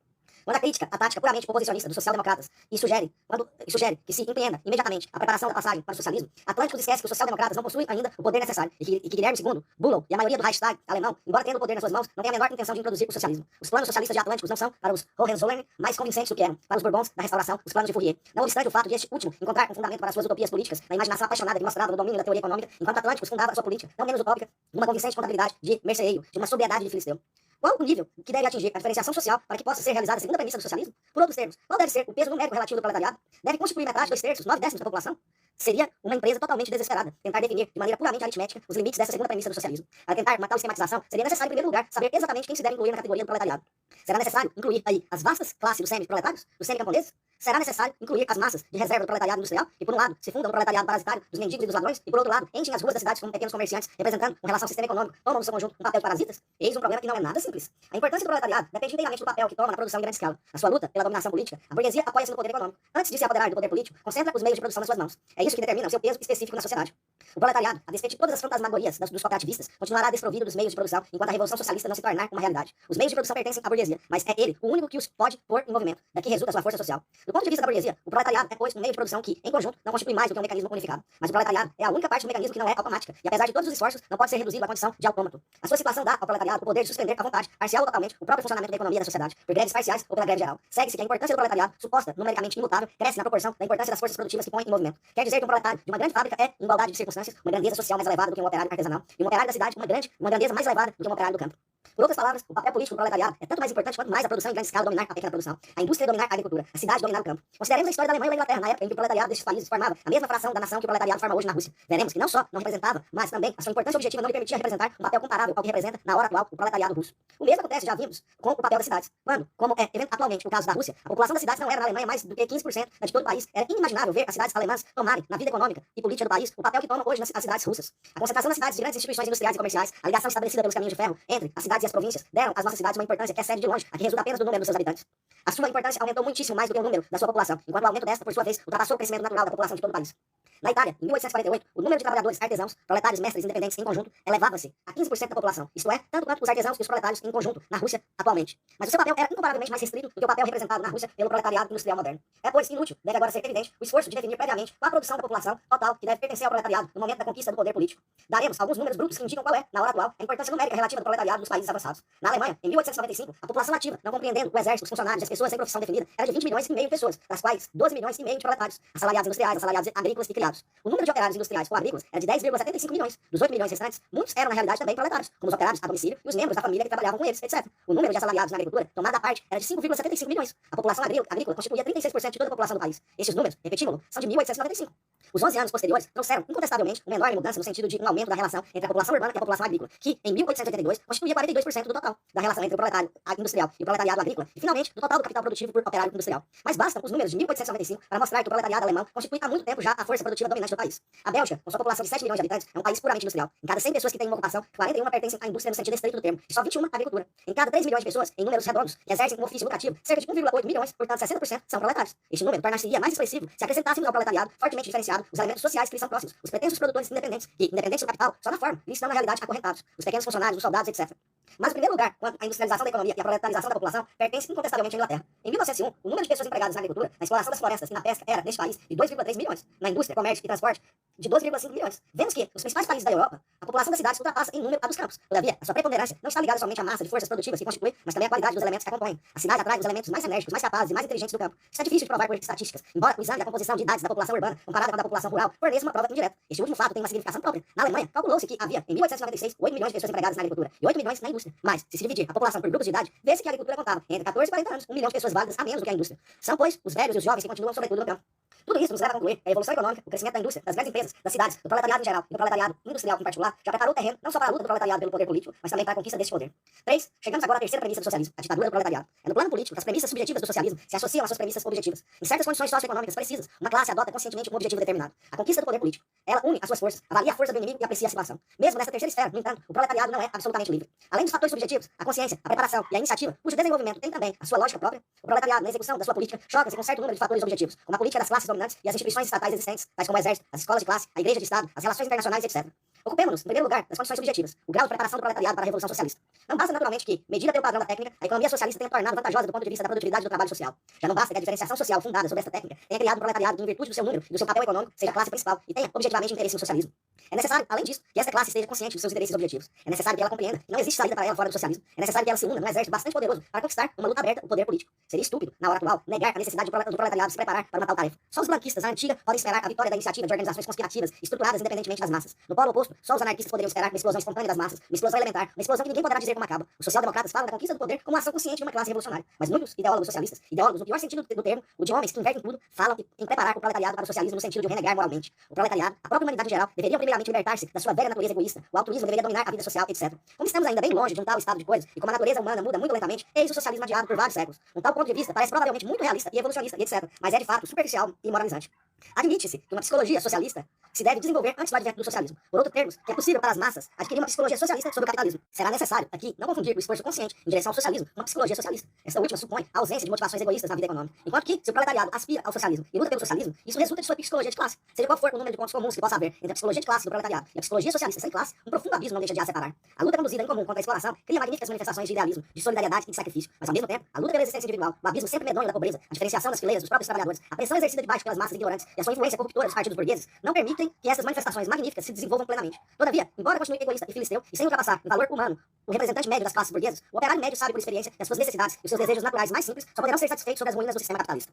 Quando a crítica, a tática puramente oposicionista dos social-democratas sugere que se empreenda imediatamente a preparação da passagem para o socialismo, Atlânticos esquece que os social-democratas não possuem ainda o poder necessário e que Guilherme II, Bülow e a maioria do Reichstag alemão, embora tendo o poder nas suas mãos, não tem a menor intenção de introduzir o socialismo. Os planos socialistas de Atlânticos não são, para os Hohenzollern, mais convincentes do que eram, para os Bourbons da Restauração, os planos de Fourier. Não obstante o fato de este último encontrar um fundamento para suas utopias políticas na imaginação apaixonada que mostrava no domínio da teoria econômica, enquanto Atlânticos fundava a sua política, não menos utópica, numa convincente contabilidade de merceeiro, de uma sobriedade de filisteu. Qual o nível que deve atingir a diferenciação social para que possa ser realizada a segunda premissa do socialismo? Por outros termos, qual deve ser o peso numérico relativo do proletariado? Deve constituir metade, 2/3, 9/10 da população? Seria uma empresa totalmente desesperada tentar definir de maneira puramente aritmética os limites dessa segunda premissa do socialismo. Para tentar uma tal esquematização, seria necessário, em primeiro lugar, saber exatamente quem se deve incluir na categoria do proletariado. Será necessário incluir aí as vastas classes dos semi-proletários, dos semi-camponeses? Será necessário incluir as massas de reserva do proletariado industrial, que por um lado se fundam no proletariado parasitário dos mendigos e dos ladrões, e por outro lado enchem as ruas das cidades como pequenos comerciantes, representando, com relação ao sistema econômico, tomam no seu conjunto um papel de parasitas? Eis um problema que não é nada simples. A importância do proletariado depende inteiramente do papel que toma na produção em grande escala. Na sua luta pela dominação política, a burguesia apoia-se no poder econômico. Antes de se apoderar do poder político, concentra os meios de produção nas suas mãos. É isso que determina o seu peso específico na sociedade. O proletariado, a despeito de todas as fantasmagorias dos cooperativistas, continuará desprovido dos meios de produção enquanto a revolução socialista não se tornar uma realidade. Os meios de produção pertencem à burguesia, mas é ele o único que os pode pôr em movimento. Daqui resulta a sua força social. Do ponto de vista da burguesia, o proletariado é, pois, um meio de produção que, em conjunto, não constitui mais do que um mecanismo unificado. Mas o proletariado é a única parte do mecanismo que não é automática, e apesar de todos os esforços, não pode ser reduzido à condição de autômato. A sua situação dá ao proletariado o poder de suspender à vontade, parcial ou totalmente, o próprio funcionamento da economia da sociedade, por greves parciais ou pela greve geral. Segue-se que a importância do proletariado, suposta numericamente imutável, cresce na proporção da importância das forças produtivas que põe em movimento. Quer dizer que um proletário de uma grande fábrica é, em igualdade de circunstâncias, uma grandeza social mais elevada do que um operário artesanal, e um operário da cidade uma grandeza mais elevada do que um operário do campo. Por outras palavras, o papel político do proletariado é tanto mais importante quanto mais a produção em grande escala dominar a pequena produção, a indústria dominar a agricultura, a cidade dominar o campo. Consideremos a história da Alemanha e da Inglaterra na época em que o proletariado destes países formava a mesma fração da nação que o proletariado forma hoje na Rússia. Veremos que não só não representava, mas também a sua importância objetiva não lhe permitia representar um papel comparável ao que representa na hora atual o proletariado russo. O mesmo acontece, já vimos, com o papel das cidades. Quando, como é atualmente o caso da Rússia, a população das cidades não era na Alemanha mais do que 15% de todo o país. Era inimaginável ver as cidades alemãs tomarem, na vida econômica e política do país, o papel que tomam hoje nas cidades russas. A concentração das cidades de grandes instituições industriais e comerciais, a ligação estabelecida pelos caminhos de ferro entre as cidades e as províncias, deram às nossas cidades uma importância que excede de longe a que resulta apenas do número dos seus habitantes. A sua importância aumentou muitíssimo mais do que o número da sua população, enquanto o aumento desta, por sua vez, ultrapassou o crescimento natural da população de todo o país. Na Itália, em 1848, o número de trabalhadores artesãos, proletários, mestres independentes em conjunto elevava-se a 15% da população, isto é, tanto quanto os artesãos e os proletários em conjunto na Rússia atualmente. Mas o seu papel era incomparavelmente mais restrito do que o papel representado na Rússia pelo proletariado industrial moderno. É, pois, inútil, deve agora ser evidente, o esforço de definir previamente qual a produção da população total que deve pertencer ao proletariado no momento da conquista do poder político. Daremos alguns números brutos que indicam qual é, na hora atual, a importância numérica relativa do proletariado nos países avançados. Na Alemanha, em 1895, a população ativa, não compreendendo o exército, os funcionários, as pessoas sem profissão definida, era de 20 milhões e meio de pessoas, das quais 12 milhões e meio de proletários, assalariados industriais, assalariados agrícolas e criados. O número de operários industriais ou agrícolas era de 10,75 milhões. Dos 8 milhões restantes, muitos eram na realidade também proletários, como os operários a domicílio e os membros da família que trabalhavam com eles, etc. O número de assalariados na agricultura, tomada à parte, era de 5,75 milhões. A população agrícola constituía 36% de toda a população do país. Estes números, repetimos, são de 1895. Os 11 anos posteriores trouxeram, incontestavelmente, uma enorme mudança no sentido de um aumento da relação entre a população urbana e a população agrícola, que, em 1882, constituía 42% do total da relação entre o proletário industrial e o proletariado agrícola, e, finalmente, do total do capital produtivo por operário industrial. Mas bastam os números de 1895 para mostrar que o proletariado alemão constitui há muito tempo já a força produtiva dominante do país. A Bélgica, com sua população de 7 milhões de habitantes, é um país puramente industrial. Em cada 100 pessoas que têm uma ocupação, 41 pertencem à indústria no sentido estreito do termo, e só 21 à agricultura. Em cada 3 milhões de pessoas, em números redondos, que exercem um ofício lucrativo, cerca de 1,8 milhões, portanto 60%, são proletários. Este número tornar-se-ia mais expressivo se acrescentássemos ao proletariado, fortemente diferenciado, os elementos sociais que lhe são próximos, os pretensos produtores independentes, que, independentes do capital, só na forma, lhes estão na realidade acorrentados, os pequenos funcionários, os soldados, etc. Mas, em primeiro lugar, quanto à industrialização da economia e à proletarização da população, pertence incontestavelmente à Inglaterra. Em 1901, o número de pessoas empregadas na agricultura, na exploração das florestas e na pesca era, neste país, de 2,3 milhões. Na indústria, comércio e transporte, de 12,5 milhões. Vemos que, nos principais países da Europa, a população das cidades ultrapassa em número a dos campos. Todavia, a sua preponderância não está ligada somente à massa de forças produtivas que constitui, mas também à qualidade dos elementos que a compõem. A cidade atrai os elementos mais enérgicos, mais capazes e mais inteligentes do campo. Isso é difícil de provar por estatísticas, embora o exame da composição de idades da população urbana, comparada com a da população rural, forneça uma prova indireta. Este último fato tem uma significação própria. Na Alemanha, calculou-se que havia, em 1896, 8 milhões de pessoas empregadas na agricultura e 8 milhões na indústria. Mas, se dividir a população por grupos de idade, vê-se que a agricultura contava, entre 14 e 40 anos, 1 milhão de pessoas válidas a menos do que a indústria. São, pois, os velhos e os jovens que continuam sobretudo no campo. Tudo isso nos leva a concluir que a evolução econômica, o crescimento da indústria, das grandes empresas, das cidades, do proletariado em geral e do proletariado industrial em particular, já preparou o terreno não só para a luta do proletariado pelo poder político, mas também para a conquista deste poder. 3. Chegamos agora à terceira premissa do socialismo, a ditadura do proletariado. É no plano político que as premissas subjetivas do socialismo se associam às suas premissas objetivas. Em certas condições socioeconômicas precisas, uma classe adota conscientemente um objetivo determinado. A conquista do poder político. Ela une as suas forças, avalia a força do inimigo e aprecia a situação. Mesmo nessa terceira esfera, no entanto, o proletariado não é absolutamente livre. Além dos fatores subjetivos, a consciência, a preparação e a iniciativa, cujo desenvolvimento tem também a sua lógica própria, o proletariado, na execução da sua política, choca-se com um certo número de fatores objetivos, como a política das classes dominantes e as instituições estatais existentes, tais como o exército, as escolas de classe, a igreja de Estado, as relações internacionais, etc. Ocupemos-nos, em primeiro lugar, das condições subjetivas, o grau de preparação do proletariado para a Revolução Socialista. Não basta, naturalmente, que, medida pelo padrão da técnica, a economia socialista tenha tornado vantajosa do ponto de vista da produtividade do trabalho social. Já não basta que a diferenciação social fundada sobre esta técnica tenha criado um proletariado que, em virtude do seu número e do seu papel econômico, seja a classe principal e tenha, objetivamente, interesse no socialismo. É necessário, além disso, que esta classe esteja consciente dos seus interesses objetivos. É necessário que ela compreenda que não existe saída para ela fora do socialismo. É necessário que ela se una num exército bastante poderoso para conquistar uma luta aberta o poder político. Seria estúpido, na hora atual, negar a necessidade do proletariado se preparar para uma tal tarefa. Só os blanquistas, a antiga, podem esperar a vitória da iniciativa de organizações conspirativas estruturadas independentemente das massas. No polo oposto, só os anarquistas poderiam esperar uma explosão espontânea das massas, uma explosão elementar, uma explosão que ninguém poderá dizer como acaba. Os social-democratas falam da conquista do poder como uma ação consciente de uma classe revolucionária. Mas muitos ideólogos socialistas, ideólogos no pior sentido do termo, o de homens que invertem tudo, falam em preparar o proletariado para o socialismo no sentido de o renegar moralmente. O proletariado, a própria humanidade em geral, deveriam primeiramente libertar-se da sua velha natureza egoísta. O altruísmo deveria dominar a vida social, etc. Como estamos ainda bem longe de um tal estado de coisas, e como a natureza humana muda muito lentamente, eis o socialismo adiado por vários séculos. Um tal ponto de vista parece provavelmente muito realista e evolucionista, e etc. Mas é de fato superficial e moralizante. Admite-se que uma psicologia socialista se deve desenvolver antes do advento do socialismo. Por outro termos, que é possível para as massas adquirir uma psicologia socialista sobre o capitalismo. Será necessário, aqui, não confundir o esforço consciente em direção ao socialismo com uma psicologia socialista. Esta última supõe a ausência de motivações egoístas na vida econômica. Enquanto que, se o proletariado aspira ao socialismo e luta pelo socialismo, isso resulta de sua psicologia de classe. Seja qual for o número de pontos comuns que possa haver entre a psicologia de classe do proletariado e a psicologia socialista sem classe, um profundo abismo não deixa de a separar. A luta conduzida em comum contra a exploração cria magníficas manifestações de idealismo, de solidariedade e de sacrifício. Mas, ao mesmo tempo, a luta pela existência individual, o abismo sempre medonho da pobreza, a diferenciação das fileiras dos próprios trabalhadores, a pressão exercida de baixo pelas massas ignorantes e a sua influência corruptora dos partidos burgueses não permitem que essas manifestações magníficas se desenvolvam plenamente. Todavia, embora continue egoísta e filisteu e sem ultrapassar em valor humano o representante médio das classes burguesas, o operário médio sabe por experiência que as suas necessidades e os seus desejos naturais mais simples só poderão ser satisfeitos sob as ruínas do sistema capitalista.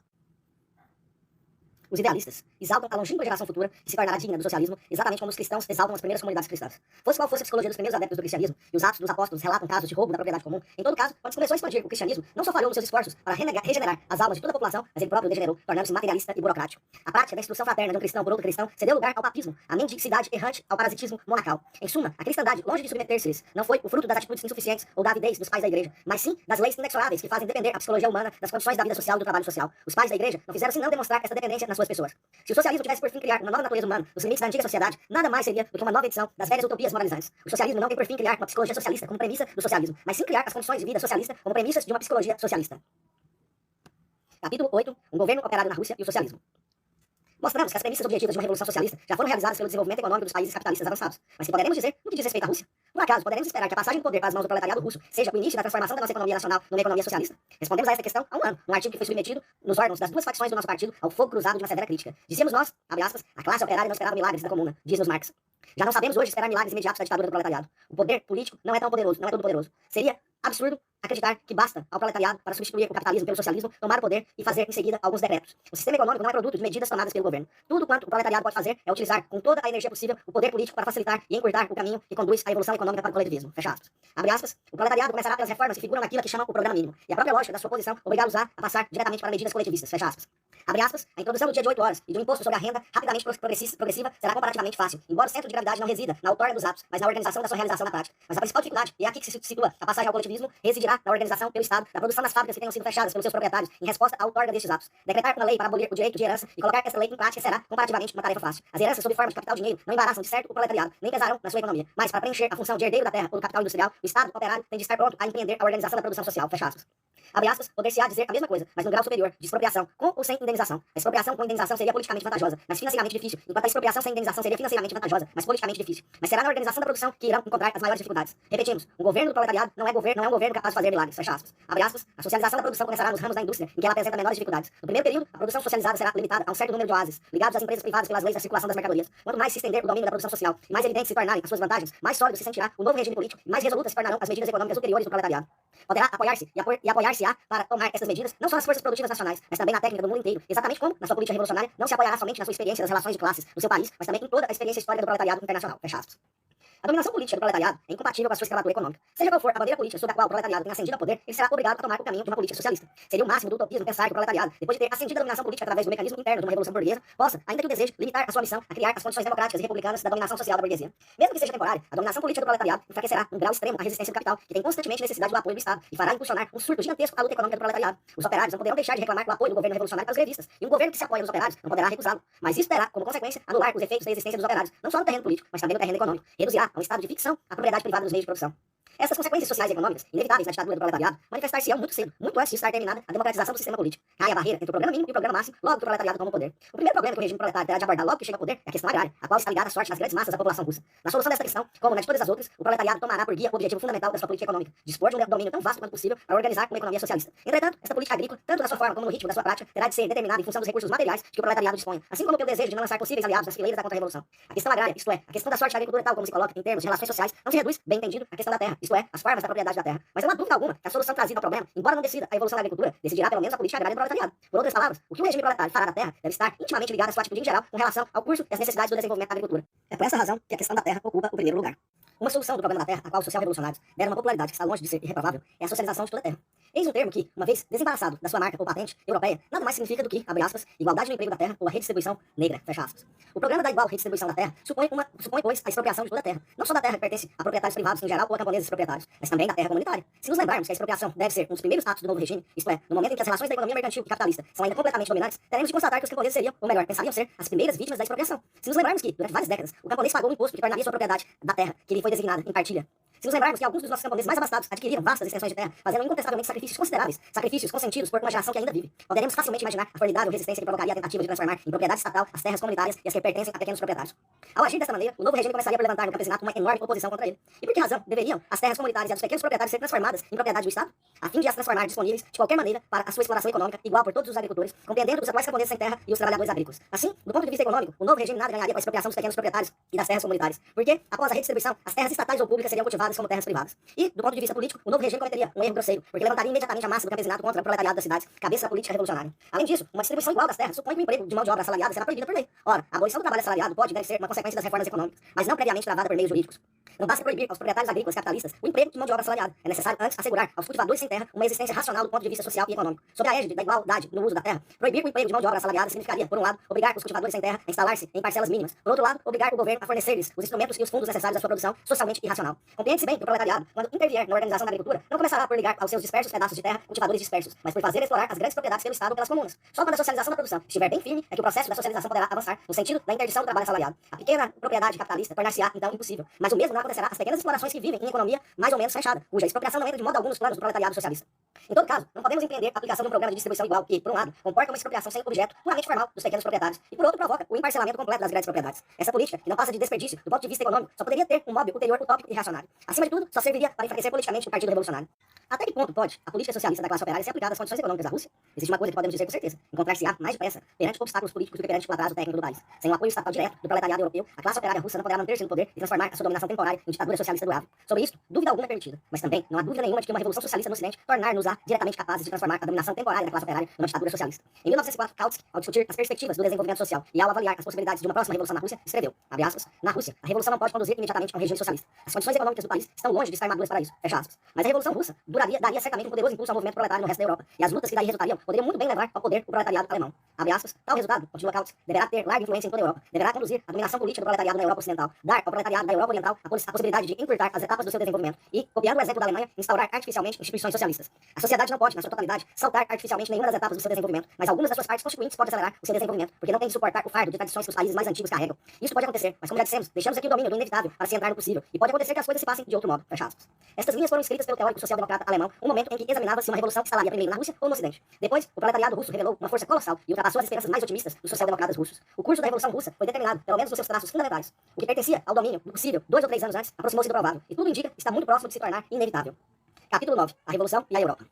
Os idealistas exaltam a longínqua geração futura que se tornará digna do socialismo, exatamente como os cristãos exaltam as primeiras comunidades cristãs. Fosse qual fosse a psicologia dos primeiros adeptos do cristianismo, e os atos dos apóstolos relatam casos de roubo da propriedade comum, em todo caso, quando se começou a expandir o cristianismo, não só falhou nos seus esforços para regenerar as almas de toda a população, mas ele próprio degenerou, tornando-se materialista e burocrático. A prática da instrução fraterna de um cristão por outro cristão cedeu lugar ao papismo, à mendicidade errante, ao parasitismo monacal. Em suma, a cristandade, longe de submeter-se-lhes, não foi o fruto das atitudes insuficientes ou da avidez dos pais da igreja, mas sim das leis inexoráveis que fazem depender a psicologia humana das condições da vida social e do trabalho social. Os pais da igreja não fizeram senão demonstrar essa dependência nas suas pessoas. Se o socialismo tivesse por fim criar uma nova natureza humana, nos limites da antiga sociedade, nada mais seria do que uma nova edição das velhas utopias moralizantes. O socialismo não tem por fim criar uma psicologia socialista como premissa do socialismo, mas sim criar as condições de vida socialista como premissas de uma psicologia socialista. Capítulo 8. Um governo operário na Rússia e o socialismo. Mostramos que as premissas objetivas de uma revolução socialista já foram realizadas pelo desenvolvimento econômico dos países capitalistas avançados, mas que poderemos dizer no que diz respeito à Rússia? Por acaso, poderemos esperar que a passagem do poder para as mãos do proletariado russo seja o início da transformação da nossa economia nacional numa economia socialista? Respondemos a esta questão há um ano, num artigo que foi submetido nos órgãos das duas facções do nosso partido ao fogo cruzado de uma severa crítica. Dizíamos nós, abre aspas, a classe operária não esperava milagres da comuna, diz-nos Marx. Já não sabemos hoje esperar milagres imediatos da ditadura do proletariado. O poder político não é tão poderoso, não é todo poderoso. Seria absurdo acreditar que basta ao proletariado, para substituir o capitalismo pelo socialismo, tomar o poder e fazer em seguida alguns decretos. O sistema econômico não é produto de medidas tomadas pelo governo. Tudo quanto o proletariado pode fazer é utilizar com toda a energia possível o poder político para facilitar e encurtar o caminho que conduz à evolução econômica para o coletivismo. Fecha aspas. Abre aspas. O proletariado começará pelas reformas que figuram naquilo que chamam o programa mínimo. E a própria lógica da sua posição obrigá-los a passar diretamente para medidas coletivistas. Fecha aspas. Abre aspas. A introdução do dia de 8 horas e do imposto sobre a renda rapidamente progressiva será comparativamente fácil, embora o centro de gravidade não resida na outorga dos atos, mas na organização da sua realização na prática. Mas a principal dificuldade, e é aqui que se situa a passagem ao coletivismo, residirá na organização pelo Estado da produção das fábricas que tenham sido fechadas pelos seus proprietários em resposta à outorga destes atos. Decretar uma lei para abolir o direito de herança e colocar essa lei em prática será comparativamente uma tarefa fácil. As heranças sob forma de capital dinheiro não embaraçam de certo o proletariado, nem pesarão na sua economia. Mas para preencher a função de herdeiro da terra ou do capital industrial, o Estado operário tem de estar pronto a empreender a organização da produção social. Fecha aspas. Abre aspas, poder-se-á dizer a mesma coisa, mas num grau superior, de expropriação, com ou sem indenização. A expropriação com indenização seria politicamente vantajosa, mas financeiramente difícil, enquanto a expropriação sem indenização seria financeiramente vantajosa, mas politicamente difícil. Mas será na organização da produção que irão encontrar as maiores dificuldades. Repetimos, um governo do proletariado não é um governo capaz de fazer milagres. Fecha aspas. Abre aspas, a socialização da produção começará nos ramos da indústria, em que ela apresenta menores dificuldades. No primeiro período, a produção socializada será limitada a um certo número de oásis, ligados às empresas privadas pelas leis da circulação das mercadorias. Quanto mais se estender o domínio da produção social e mais evidentes se tornarem as suas vantagens, mais sólido se sentirá o novo regime político e mais resolutas se tornarão as medidas econômicas ulteriores do proletariado. Poderá apoiar-se e apoiar-se-á para tomar essas medidas, não só nas forças produtivas nacionais, mas também na técnica do mundo inteiro, exatamente como, na sua política revolucionária, não se apoiará somente na sua experiência das relações de classes no seu país, mas também em toda a experiência histórica do proletariado internacional. Fecha aspas. A dominação política do proletariado é incompatível com a sua escravatura econômica. Seja qual for a bandeira política sob a qual o proletariado tem ascendido ao poder, ele será obrigado a tomar o caminho de uma política socialista. Seria o máximo do utopismo pensar que o proletariado, depois de ter ascendido a dominação política através do mecanismo interno de uma revolução burguesa, possa, ainda que o deseje, limitar a sua missão a criar as condições democráticas e republicanas da dominação social da burguesia. Mesmo que seja temporária, a dominação política do proletariado enfraquecerá num grau extremo a resistência do capital, que tem constantemente necessidade do apoio do Estado, e fará impulsionar um surto gigantesco à luta econômica do proletariado. Os operários não poderão deixar de reclamar o apoio do governo revolucionário para os grevistas, e um governo que se apoia nos operários não poderá recusá-lo. Mas isso terá, como consequência, anular os efeitos da existência dos operários, não só no terreno político, mas também no terreno econômico. Reduzirá a um estado de ficção a propriedade privada dos meios de produção. Essas consequências sociais e econômicas, inevitáveis na ditadura do proletariado, manifestar-se-ão muito cedo, muito antes de estar terminada a democratização do sistema político. Cai a barreira entre o programa mínimo e o programa máximo, logo que o proletariado toma o poder. O primeiro problema que o regime proletário terá de abordar logo que chega ao poder é a questão agrária, a qual está ligada à sorte das grandes massas da população russa. Na solução desta questão, como na de todas as outras, o proletariado tomará por guia o objetivo fundamental da sua política econômica, dispor de um domínio tão vasto quanto possível para organizar uma economia socialista. Entretanto, esta política agrícola, tanto na sua forma como no ritmo da sua prática, terá de ser determinada em função dos recursos materiais de que o proletariado disponha, assim como pelo desejo de não lançar possíveis aliados nas fileiras da contra-revolução. A questão agrária, isto é, a questão da sorte da agricultura tal como se coloca em termos de relações sociais, não se reduz, bem entendido, à questão da terra, isto é, as formas da propriedade da terra. Mas não há dúvida alguma que a solução trazida ao problema, embora não decida a evolução da agricultura, decidirá pelo menos a política agrária do proletariado. Por outras palavras, o que o regime proletário fará da terra deve estar intimamente ligado à sua atitude em geral com relação ao curso e às necessidades do desenvolvimento da agricultura. É por essa razão que a questão da terra ocupa o primeiro lugar. Uma solução do problema da terra, a qual os social-revolucionários deram uma popularidade que está longe de ser irreprovável, é a socialização de toda a terra. Eis um termo que, uma vez desembaraçado da sua marca ou patente europeia, nada mais significa do que, abre aspas, igualdade no emprego da terra ou a redistribuição negra, fecha aspas. O programa da igual redistribuição da terra supõe, pois, a expropriação de toda a terra, não só da terra que pertence a proprietários privados em geral ou a camponeses proprietários, mas também da terra comunitária. Se nos lembrarmos que a expropriação deve ser um dos primeiros atos do novo regime, isto é, no momento em que as relações da economia mercantil e capitalista são ainda completamente dominantes, teremos de constatar que os camponeses seriam, ou melhor, pensariam ser, as primeiras vítimas da expropriação. Se nos lembrarmos que, durante várias décadas, o camponês pagou um imposto que tornaria sua propriedade da terra, que lhe foi designada em partilha. Se nos lembrarmos que alguns dos nossos camponeses mais abastados adquiriram vastas extensões de terra, fazendo incontestavelmente sacrifícios consideráveis, sacrifícios consentidos por uma geração que ainda vive, poderemos facilmente imaginar a formidável resistência que provocaria a tentativa de transformar em propriedade estatal as terras comunitárias e as que pertencem a pequenos proprietários. Ao agir desta maneira, o novo regime começaria por levantar no campesinato uma enorme oposição contra ele. E por que razão deveriam as terras comunitárias e as dos pequenos proprietários ser transformadas em propriedade do Estado? A fim de as transformar disponíveis de qualquer maneira para a sua exploração econômica igual por todos os agricultores, compreendendo os atuais camponeses sem terra e os trabalhadores agrícolas. Assim, do ponto de vista econômico, o novo regime nada ganharia com a expropriação dos pequenos proprietários e das terras comunitárias, porque, após a redistribuição, as terras estatais ou públicas seriam cultivadas como terras privadas. E, do ponto de vista político, o novo regime cometeria um erro grosseiro, porque levantaria imediatamente a massa do campesinato contra o proletariado das cidades, cabeça da política revolucionária. Além disso, uma distribuição igual das terras supõe que o emprego de mão de obra assalariada será proibida por lei. Ora, a abolição do trabalho assalariado pode e deve ser uma consequência das reformas econômicas, mas não previamente travada por meios jurídicos. Não basta proibir aos proprietários agrícolas capitalistas o emprego de mão de obra assalariada. É necessário antes assegurar aos cultivadores sem terra uma existência racional do ponto de vista social e econômico. Sob a égide da igualdade no uso da terra, proibir o emprego de mão de obra assalariada significaria, por um lado, obrigar os cultivadores sem terra a instalar-se em parcelas mínimas. Por outro lado, obrigar o governo a fornecer-lhes os instrumentos e os fundos necessários à sua produção socialmente irracional. Compreende-se bem que o proletariado, quando intervier na organização da agricultura, não começará por ligar aos seus dispersos pedaços de terra cultivadores dispersos, mas por fazer explorar as grandes propriedades pelo Estado ou pelas comunas. Só quando a socialização da produção estiver bem firme é que o processo da socialização poderá avançar no sentido da interdição do trabalho assalariado. A pequena propriedade capitalista tornar-se-á, então, impossível. Mas o mesmo não acontecerá às pequenas explorações que vivem em economia mais ou menos fechada, cuja expropriação não entra de modo algum nos planos do proletariado socialista. Em todo caso, não podemos empreender a aplicação de um programa de distribuição igual que, por um lado, comporta uma expropriação sem objeto puramente formal dos pequenos proprietários e, por outro, provoca o emparcelamento completo das grandes propriedades. Essa política, que não passa de desperdício do ponto de vista econômico, só poderia ter um móvel ulterior utópico e reacionário. Acima de tudo, só serviria para enfraquecer politicamente o Partido Revolucionário. Até que ponto pode a política socialista da classe operária ser aplicada às condições econômicas da Rússia? Existe uma coisa que podemos dizer com certeza: encontrar-se-á mais depressa perante obstáculos políticos do que perante o atraso técnico do país. Sem o apoio estatal direto do proletariado europeu, a classe operária russa não poderá manter-se no poder e transformar a sua dominação temporária em ditadura socialista durável. Sobre isso, dúvida alguma é permitida, mas também não há dúvida nenhuma de que uma revolução socialista no Ocidente tornar-nos-á diretamente capazes de transformar a dominação temporária da classe operária numa ditadura socialista. Em 1904, Kautsky, ao discutir as perspectivas do desenvolvimento social e ao avaliar as possibilidades de uma próxima revolução na Rússia, escreveu, abre aspas, na Rússia, a revolução não pode conduzir imediatamente a um regime socialista. As condições econômicas do país estão longe de estar maduras para isso, fecha aspas. Mas a revolução russa daria certamente um poderoso impulso ao movimento proletário no resto da Europa, e as lutas que daí resultariam poderiam muito bem levar ao poder o proletariado alemão. Abre aspas, tal resultado, continua Kautsky, deverá ter larga influência em toda a Europa, deverá conduzir a dominação política do proletariado na Europa Ocidental, dar ao proletariado da Europa Oriental a possibilidade de encurtar as etapas do seu desenvolvimento e, copiando o exemplo da Alemanha, instaurar artificialmente instituições socialistas. A sociedade não pode, na sua totalidade, saltar artificialmente nenhuma das etapas do seu desenvolvimento, mas algumas das suas partes constituintes podem acelerar o seu desenvolvimento, porque não tem de suportar o fardo de tradições que os países mais antigos carregam. Isso pode acontecer, mas como já dissemos, deixamos aqui o domínio do inevitável para se entrar no possível, e pode acontecer que as coisas se passem de outro modo, fecha aspas. Estas linhas foram escritas pelo teórico social-democrata alemão, um momento em que examinava se uma revolução instalaria primeiro na Rússia ou no Ocidente. Depois, o proletariado russo revelou uma força colossal e ultrapassou as esperanças mais otimistas dos social-democratas russos. O curso da Revolução Russa foi determinado, pelo menos nos seus traços fundamentais. O que pertencia ao domínio do possível 2 ou 3 anos antes aproximou-se do provável, e tudo indica que está muito próximo de se tornar inevitável. Capítulo 9. A Revolução e a Europa.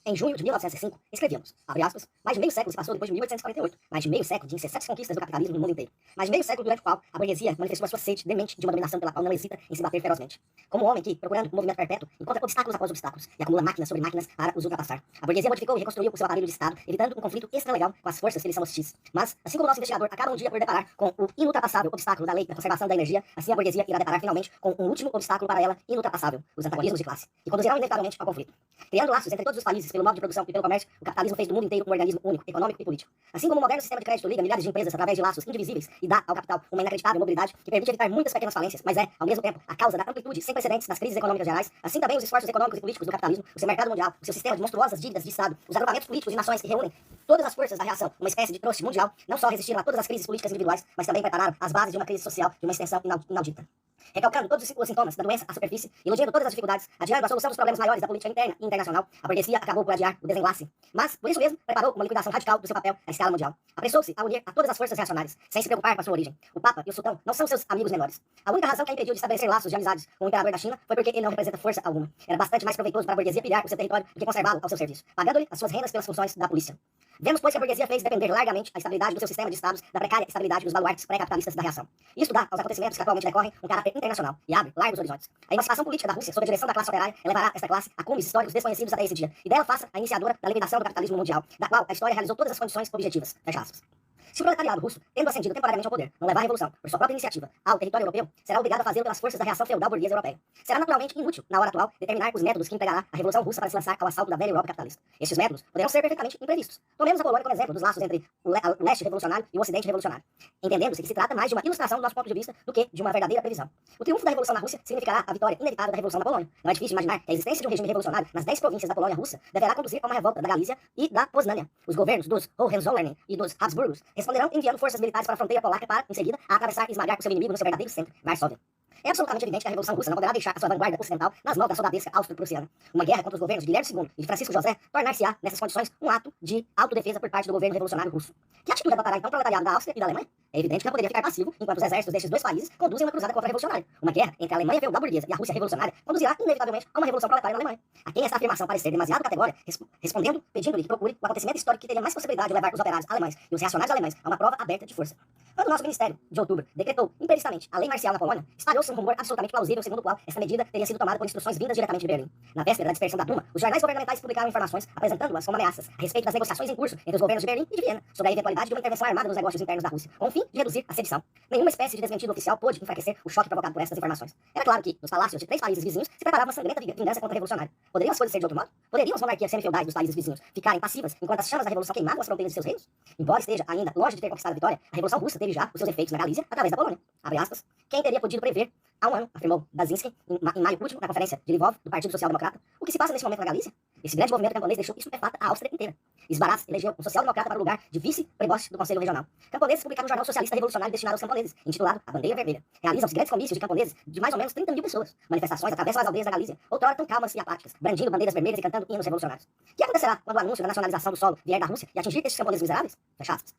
Em junho de 1905, escrevíamos, abre aspas, mais de meio século se passou depois de 1848, mais de meio século de incessantes conquistas do capitalismo no mundo inteiro, mais de meio século durante o qual a burguesia manifestou a sua sede demente de uma dominação pela qual não hesita em se bater ferozmente. Como um homem que, procurando um movimento perpétuo, encontra obstáculos após obstáculos e acumula máquinas sobre máquinas para os ultrapassar. A burguesia modificou e reconstruiu o seu aparelho de Estado, evitando um conflito extralegal com as forças que lhe são hostis. Mas, assim como o nosso investigador acaba um dia por deparar com o inultrapassável obstáculo da lei da conservação da energia, assim a burguesia irá deparar finalmente com um último obstáculo para ela inultrapassável, os antagonismos de classe, que conduzirão inevitavelmente ao conflito. Criando laços entre todos os países pelo modo de produção e pelo comércio, o capitalismo fez do mundo inteiro um organismo único, econômico e político. Assim como o moderno sistema de crédito liga milhares de empresas através de laços indivisíveis e dá ao capital uma inacreditável mobilidade que permite evitar muitas pequenas falências, mas é, ao mesmo tempo, a causa da amplitude sem precedentes das crises econômicas gerais, assim também os esforços econômicos e políticos do capitalismo, o seu mercado mundial, o seu sistema de monstruosas dívidas de Estado, os agrupamentos políticos de nações que reúnem todas as forças da reação, uma espécie de troste mundial, não só resistiram a todas as crises políticas individuais, mas também prepararam as bases de uma crise social de uma extensão inaudita. Recalcando todos os sintomas da doença à superfície, elogiando todas as dificuldades, adiando a solução dos problemas maiores da política interna e internacional, a burguesia acabou por adiar o desenlace. Mas, por isso mesmo, preparou uma liquidação radical do seu papel à escala mundial. Apressou-se a unir a todas as forças reacionárias, sem se preocupar com a sua origem. O Papa e o Sultão não são seus amigos menores. A única razão que a impediu de estabelecer laços de amizades com o imperador da China foi porque ele não representa força alguma. Era bastante mais proveitoso para a burguesia pilhar o seu território do que conservá-lo ao seu serviço, pagando-lhe as suas rendas pelas funções da polícia. Vemos, pois, que a burguesia fez depender largamente a estabilidade do seu sistema de estados da precária estabilidade dos baluartes pré-capitalistas da reação. Isso dá aos acontecimentos que atualmente decorrem um caráter internacional e abre largos horizontes. A emancipação política da Rússia, sob a direção da classe operária, elevará esta classe a cumes históricos desconhecidos até esse dia, e dela faça a iniciadora da liquidação do capitalismo mundial, da qual a história realizou todas as condições objetivas. Fecha aspas. Se o proletariado russo, tendo ascendido temporariamente ao poder, não levar a revolução por sua própria iniciativa ao território europeu, será obrigado a fazê-lo pelas forças da reação feudal burguesa europeia. Será naturalmente inútil, na hora atual, determinar os métodos que empregará a revolução russa para se lançar ao assalto da velha Europa capitalista. Estes métodos poderão ser perfeitamente imprevistos. Tomemos a Polônia como exemplo dos laços entre o leste revolucionário e o ocidente revolucionário, entendendo-se que se trata mais de uma ilustração do nosso ponto de vista do que de uma verdadeira previsão. O triunfo da revolução na Rússia significará a vitória inevitável da revolução na Polônia. Não é difícil imaginar que a existência de um regime revolucionário nas 10 províncias da Polônia russa deverá conduzir a uma revolta da Galícia e da Poznânia. Os governos dos Hohenzollern e dos Habsburgos responderão enviando forças militares para a fronteira polaca para, em seguida, atravessar e esmagar o seu inimigo no seu verdadeiro centro, Varsóvia. É absolutamente evidente que a Revolução Russa não poderá deixar a sua vanguarda ocidental nas mãos da soldadesca austro-prussiana. Uma guerra contra os governos de Guilherme II e de Francisco José tornar-se-á, nessas condições, um ato de autodefesa por parte do governo revolucionário russo. Que atitude adotará então o proletariado da Áustria e da Alemanha? É evidente que não poderia ficar passivo enquanto os exércitos destes dois países conduzem uma cruzada contra-revolucionária. Uma guerra entre a Alemanha feudal burguesa e a Rússia revolucionária conduzirá inevitavelmente a uma revolução proletária na Alemanha. A quem esta afirmação parecer demasiado categórica, respondendo, pedindo-lhe que procure o acontecimento histórico que teria mais possibilidade de levar os operários alemães e os reacionários alemães a uma prova aberta de força. Quando o nosso ministério, de outubro, decretou imperialmente a lei marcial na Polônia, espalhou-se um rumor absolutamente plausível segundo o qual esta medida teria sido tomada por instruções vindas diretamente de Berlim. Na véspera da dispersão da Duma, os jornais governamentais publicaram informações apresentando-as como ameaças a respeito das negociações em curso entre os governos de Berlim e de Viena sobre a eventualidade de uma intervenção armada nos negócios internos da Rússia, com o fim de reduzir a sedição. Nenhuma espécie de desmentido oficial pôde enfraquecer o choque provocado por estas informações. Era claro que, nos palácios de 3 países vizinhos, se preparava uma sangrenta vingança contra a revolucionária. Poderiam as coisas ser de outro modo? Poderiam as monarquias semifeudais dos países vizinhos ficarem passivas enquanto as chamas da revolução queimavam as fronteiras de seus reinos? Embora esteja ainda longe de ter conquistado a vitória, a revolução russa teve já os seus efeitos na Galícia através da Polônia. Abre aspas. Quem teria podido prever há um ano, afirmou Dazinski em maio último, na conferência de Lvov, do Partido Social Democrata, o que se passa nesse momento na Galícia? Esse grande movimento camponês deixou estupefata a Áustria inteira. Esbaraz elegeu um social-democrata para o lugar de vice-preboste do Conselho Regional. Camponeses publicaram um jornal socialista revolucionário destinado aos camponeses, intitulado A Bandeira Vermelha. Realizam-se grandes comícios de camponeses de mais ou menos 30 mil pessoas. Manifestações atravessam as aldeias da Galícia, outrora tão calmas e apáticas, brandindo bandeiras vermelhas e cantando hinos revolucionários. O que acontecerá quando o anúncio da nacionalização do solo vier da Rússia e atingir esses camponeses miseráveis? Fecha aspas.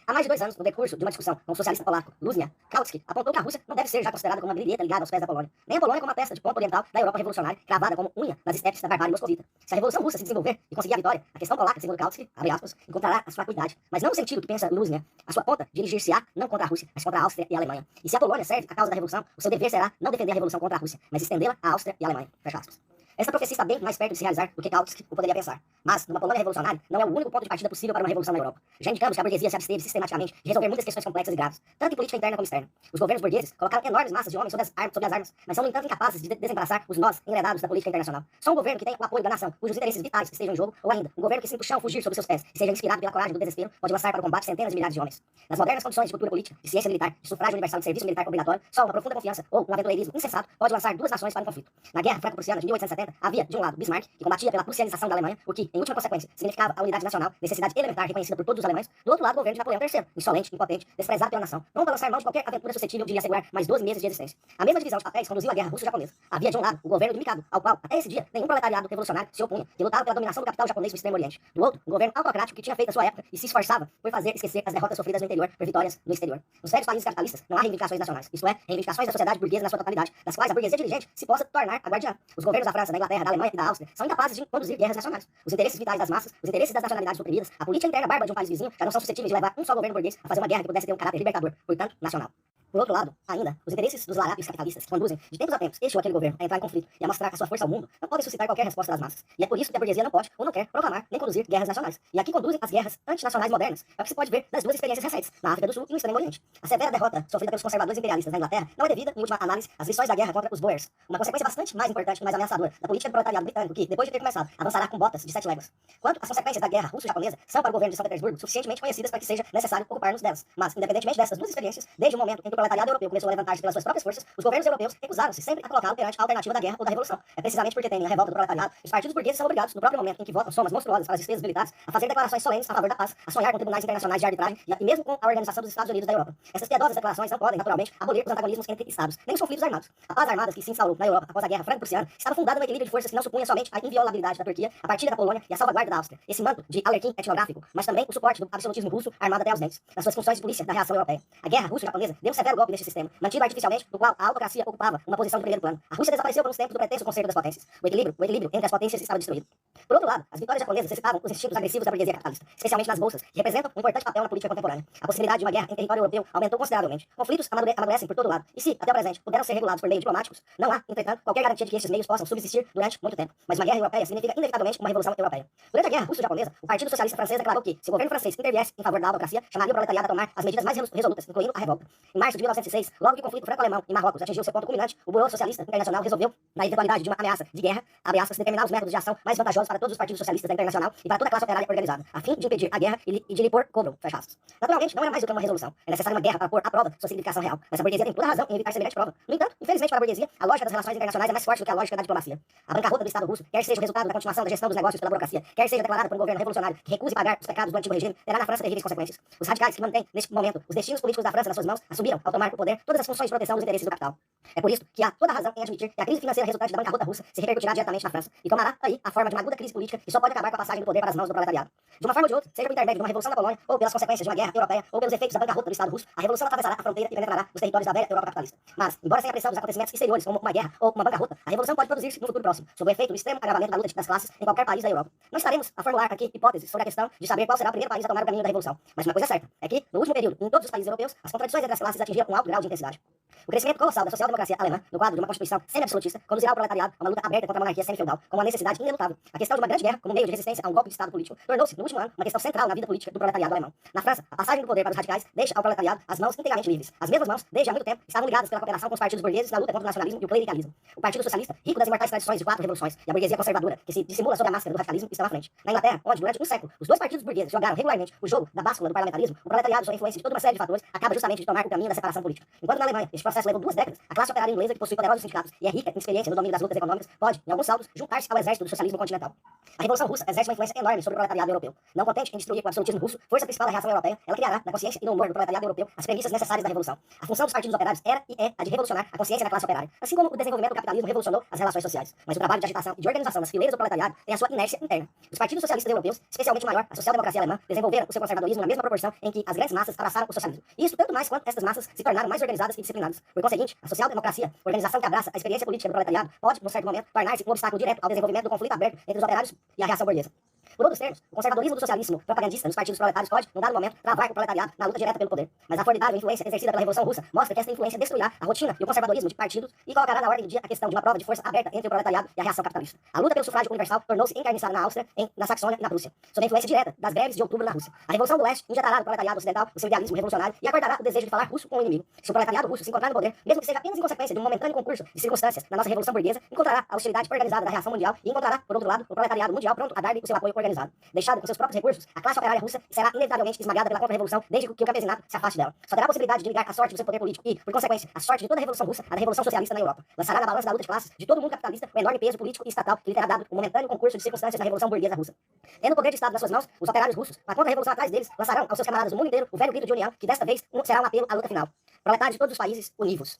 Há mais de 2 anos, no decurso de uma discussão com o socialista polaco Luznia Kautsky, apontou que a Rússia não deve ser já considerada como uma brilheta ligada aos pés da Polônia, nem a Polônia como uma peça de ponta oriental da Europa revolucionária, cravada como unha nas estepes da barbárie moscovita. Se a Revolução Russa se desenvolver e conseguir a vitória, a questão polaca, segundo Kautsky, abre aspas, encontrará a sua acuidade, mas não no sentido que pensa Luznia. A sua ponta dirigir-se-á não contra a Rússia, mas contra a Áustria e a Alemanha. E se a Polônia serve a causa da Revolução, o seu dever será não defender a Revolução contra a Rússia, mas estendê-la à Áustria e à Alemanha. Fecha aspas. Essa profecia está bem mais perto de se realizar do que Kautsky o poderia pensar. Mas, numa Polônia revolucionária, não é o único ponto de partida possível para uma revolução na Europa. Já indicamos que a burguesia se absteve sistematicamente de resolver muitas questões complexas e graves, tanto em política interna como externa. Os governos burgueses colocaram enormes massas de homens sob as armas, mas são, no entanto, incapazes de desembaraçar os nós enredados da política internacional. Só um governo que tem o apoio da nação, cujos interesses vitais estejam em jogo, ou ainda, um governo que sinta o chão fugir sobre seus pés e seja inspirado pela coragem do desespero, pode lançar para o combate centenas de milhares de homens. Nas modernas condições de cultura política, de ciência militar, de sufrágio universal e de serviço militar obrigatório, só uma profunda confiança ou um aventureirismo insensato pode lançar duas nações para um conflito. Na Guerra Franco-Prussiana de 1870, havia, de um lado, Bismarck, que combatia pela prussianização da Alemanha, o que, em última consequência, significava a unidade nacional, necessidade elementar reconhecida por todos os alemães. Do outro lado, o governo de Napoleão III, insolente, impotente, desprezado pela nação, pronto a lançar mão de qualquer aventura suscetível de lhe assegurar mais 12 meses de existência. A mesma divisão de papéis conduziu a guerra russo-japonesa. Havia, de um lado, o governo do Mikado, ao qual, até esse dia, nenhum proletariado revolucionário se opunha, que lutava pela dominação do capital japonês no Extremo Oriente. Do outro, um governo autocrático que tinha feito a sua época e se esforçava por fazer esquecer as derrotas sofridas no interior por vitórias no exterior. Nos velhos países capitalistas, não há reivindicações nacionais, isto é, reivindicações da sociedade burguesa na sua totalidade, das quais a burguesia dirigente se possa tornar a guardiã. Os governos da França, da Inglaterra, da Alemanha e da Áustria são incapazes de conduzir guerras nacionais. Os interesses vitais das massas, os interesses das nacionalidades oprimidas, a política interna bárbara de um país vizinho já não são suscetíveis de levar um só governo burguês a fazer uma guerra que pudesse ter um caráter libertador, portanto, nacional. Por outro lado, ainda, os interesses dos larápios capitalistas que conduzem, de tempos a tempos, este ou aquele governo a entrar em conflito e a mostrar a sua força ao mundo, não podem suscitar qualquer resposta das massas. E é por isso que a burguesia não pode ou não quer proclamar nem conduzir guerras nacionais. E aqui conduzem as guerras antinacionais modernas. É o que se pode ver nas duas experiências recentes, na África do Sul e no Extremo Oriente. A severa derrota sofrida pelos conservadores imperialistas na Inglaterra não é devida, em última análise, às lições da guerra contra os Boers, uma consequência bastante mais importante e mais ameaçadora da política do proletariado britânico que, depois de ter começado, avançará com botas de 7 léguas. Quanto às consequências da guerra russo-japonesa, são para o governo de São Petersburgo suficientemente conhecidas para que seja necessário ocupar-nos delas. Mas, independentemente dessas duas experiências, desde o momento em que o proletariado europeu começou a levantar-se pelas suas próprias forças, os governos europeus recusaram-se sempre a colocá-lo perante a alternativa da guerra ou da revolução. É precisamente porque temem a revolta do proletariado, os partidos burgueses são obrigados, no próprio momento em que votam somas monstruosas para as despesas militares, a fazer declarações solenes a favor da paz, a sonhar com tribunais internacionais de arbitragem e mesmo com a Organização dos Estados Unidos da Europa. Essas piedosas declarações não podem, naturalmente, abolir os antagonismos entre estados, nem os conflitos armados. A paz armada que se instaurou na Europa após a Guerra Franco-Prussiana estava fundada no equilíbrio de forças que não supunha somente a inviolabilidade da Turquia, a partilha da Polônia e a salvaguarda da Áustria, esse manto de alerquim etnográfico, mas também o suporte do absolutismo russo armado até aos dentes, nas suas funções de polícia da reação europeia. A guerra russo-japonesa deu um severo golpe neste sistema, mantido artificialmente, no qual a autocracia ocupava uma posição de primeiro plano. A Rússia desapareceu por uns tempos do pretexto conserto das potências. O equilíbrio entre as potências estava destruído. Por outro lado, as vitórias japonesas excitavam os instintos agressivos da burguesia capitalista, especialmente nas bolsas, que representam um importante papel na política contemporânea. A possibilidade de uma guerra em território europeu aumentou consideravelmente. Conflitos amadurecem por todo lado. E se, até o presente, puderam ser regulados por meios diplomáticos, não há, entretanto, qualquer garantia de que estes meios possam subsistir durante muito tempo. Mas uma guerra europeia significa inevitavelmente uma revolução europeia. Durante a guerra russo-japonesa, o Partido Socialista Francês declarou que, se o governo francês interviesse em favor da autocracia, chamaria o proletariado a tomar as medidas mais resolutas, incluindo a revolta. Em março de 1906, logo que o conflito franco-alemão em Marrocos atingiu seu ponto culminante, o Bureau Socialista Internacional resolveu, na eventualidade de uma ameaça de guerra, abre aspas, determinar os métodos de ação mais vantajosos para todos os partidos socialistas da Internacional e para toda a classe operária organizada, a fim de impedir a guerra e de lhe pôr cobro, fecha aspas. Naturalmente, não era mais do que uma resolução. É necessária uma guerra para pôr à prova sua significação real. Mas a burguesia tem toda a razão em evitar semelhante prova. No entanto, infelizmente para a burguesia, a lógica das relações internacionais é mais forte do que a lógica da diplomacia. A bancarrota do Estado russo, quer seja o resultado da continuação da gestão dos negócios pela burocracia, quer seja declarada por um governo revolucionário que recuse pagar os pecados do antigo regime, terá na França terríveis consequências. Os radicais que mantêm, neste momento, os destinos políticos da França nas suas mãos, assumiram, ao tomar o poder, todas as funções de proteção dos interesses do capital. É por isso que há toda a razão em admitir que a crise financeira resultante da bancarrota russa se repercutirá diretamente na França e tomará aí a forma de uma aguda crise política que só pode acabar com a passagem do poder para as mãos do proletariado. De uma forma ou de outra, seja por intermédio de uma revolução na Polônia ou pelas consequências de uma guerra europeia ou pelos efeitos da bancarrota do Estado russo, a revolução atravessará a fronteira e penetrará os territórios da velha Europa capitalista. Mas, embora sem a pressão dos acontecimentos exteriores como uma guerra ou uma bancarrota, a revolução pode produzir-se no futuro próximo, sob o efeito do extremo agravamento da luta das classes em qualquer país da Europa. Não estaremos a formular aqui hipóteses sobre a questão de saber qual será o primeiro país a tomar o caminho da revolução, mas uma coisa é certa, é que, no último período, em todos os países europeus, as contradições entre as classes atingiram um alto grau de intensidade. O crescimento colossal da social-democracia alemã, no quadro de uma constituição semi-absolutista, conduzirá o proletariado a uma luta aberta contra a monarquia semi-feudal, como uma necessidade inelutável. A questão de uma grande guerra, como meio de resistência a um golpe de Estado político, tornou-se, no último ano, uma questão central na vida política do proletariado alemão. Na França, a passagem do poder para os radicais deixa ao proletariado as mãos inteiramente livres. As mesmas mãos, desde há muito tempo, estavam ligadas pela cooperação com os partidos burgueses na luta contra o nacionalismo e o clericalismo. O Partido Socialista, rico das imortais tradições de 4 revoluções, e a burguesia conservadora, que se dissimula sob a máscara do radicalismo, estão à frente. Na Inglaterra, onde, durante um século, os dois partidos burgueses jogaram regularmente o jogo da báscula do parlamentarismo, o proletariado, sob a influência de toda uma série de fatores, acaba justamente de tomar o caminho da separação política. Enquanto na Alemanha, este processo levou 2 décadas, a classe operária inglesa, que possui poderosos sindicatos e é rica em experiência no domínio das lutas econômicas, pode, em alguns saltos, juntar-se ao exército do socialismo continental. A Revolução Russa exerce uma influência enorme sobre o proletariado europeu. Não contente em destruir com o absolutismo russo, força principal da reação europeia, ela criará, na consciência e no humor do proletariado europeu, as premissas necessárias da revolução. A função dos partidos operários era e é a de revolucionar a consciência da classe operária, assim como o desenvolvimento do capitalismo revolucionou as relações sociais. Mas o trabalho de agitação e de organização nas fileiras do proletariado tem a sua inércia interna. Os partidos socialistas europeus, especialmente o maior, a social-democracia alemã, desenvolveram o seu conservadorismo na mesma proporção em que as grandes massas abraçaram o socialismo. E isso tanto mais quanto estas massas se tornaram mais organizadas e disciplinadas. Por conseguinte, a social-democracia, organização que abraça a experiência política do proletariado, pode, num certo momento, tornar-se um obstáculo direto ao desenvolvimento do conflito aberto entre os operários e a reação burguesa. Por outros termos, o conservadorismo do socialismo propagandista nos partidos proletários pode, num dado momento, travar o proletariado na luta direta pelo poder. Mas a formidável influência exercida pela Revolução Russa mostra que esta influência destruirá a rotina e o conservadorismo de partidos e colocará na ordem do dia a questão de uma prova de força aberta entre o proletariado e a reação capitalista. A luta pelo sufrágio universal tornou-se encarniçada na Áustria, na Saxônia e na Prússia, sob a influência direta das greves de outubro na Rússia. A Revolução do Leste injetará no proletariado ocidental o seu idealismo revolucionário e acordará o desejo de falar russo com o inimigo. Se o proletariado russo se encontrar no poder, mesmo que seja apenas em consequência de um momentâneo concurso de circunstâncias na nossa Revolução Burguesa, encontrará a hostilidade organizada da reação mundial e encontrará, por outro lado, o proletariado mundial pronto a dar-lhe o seu apoio organizado. Deixado com seus próprios recursos, a classe operária russa será inevitavelmente esmagada pela contra-revolução desde que o campesinato se afaste dela. Só terá a possibilidade de ligar a sorte do seu poder político e, por consequência, a sorte de toda a Revolução Russa à da Revolução Socialista na Europa. Lançará na balança da luta de classes de todo o mundo capitalista o enorme peso político e estatal que lhe terá dado o momentâneo concurso de circunstâncias na Revolução Burguesa Russa. Tendo o poder de Estado nas suas mãos, os operários russos, com a contra-revolução atrás deles, lançarão aos seus camaradas do mundo inteiro o velho grito de união, que desta vez será um apelo à luta final. Proletários de todos os países, univos.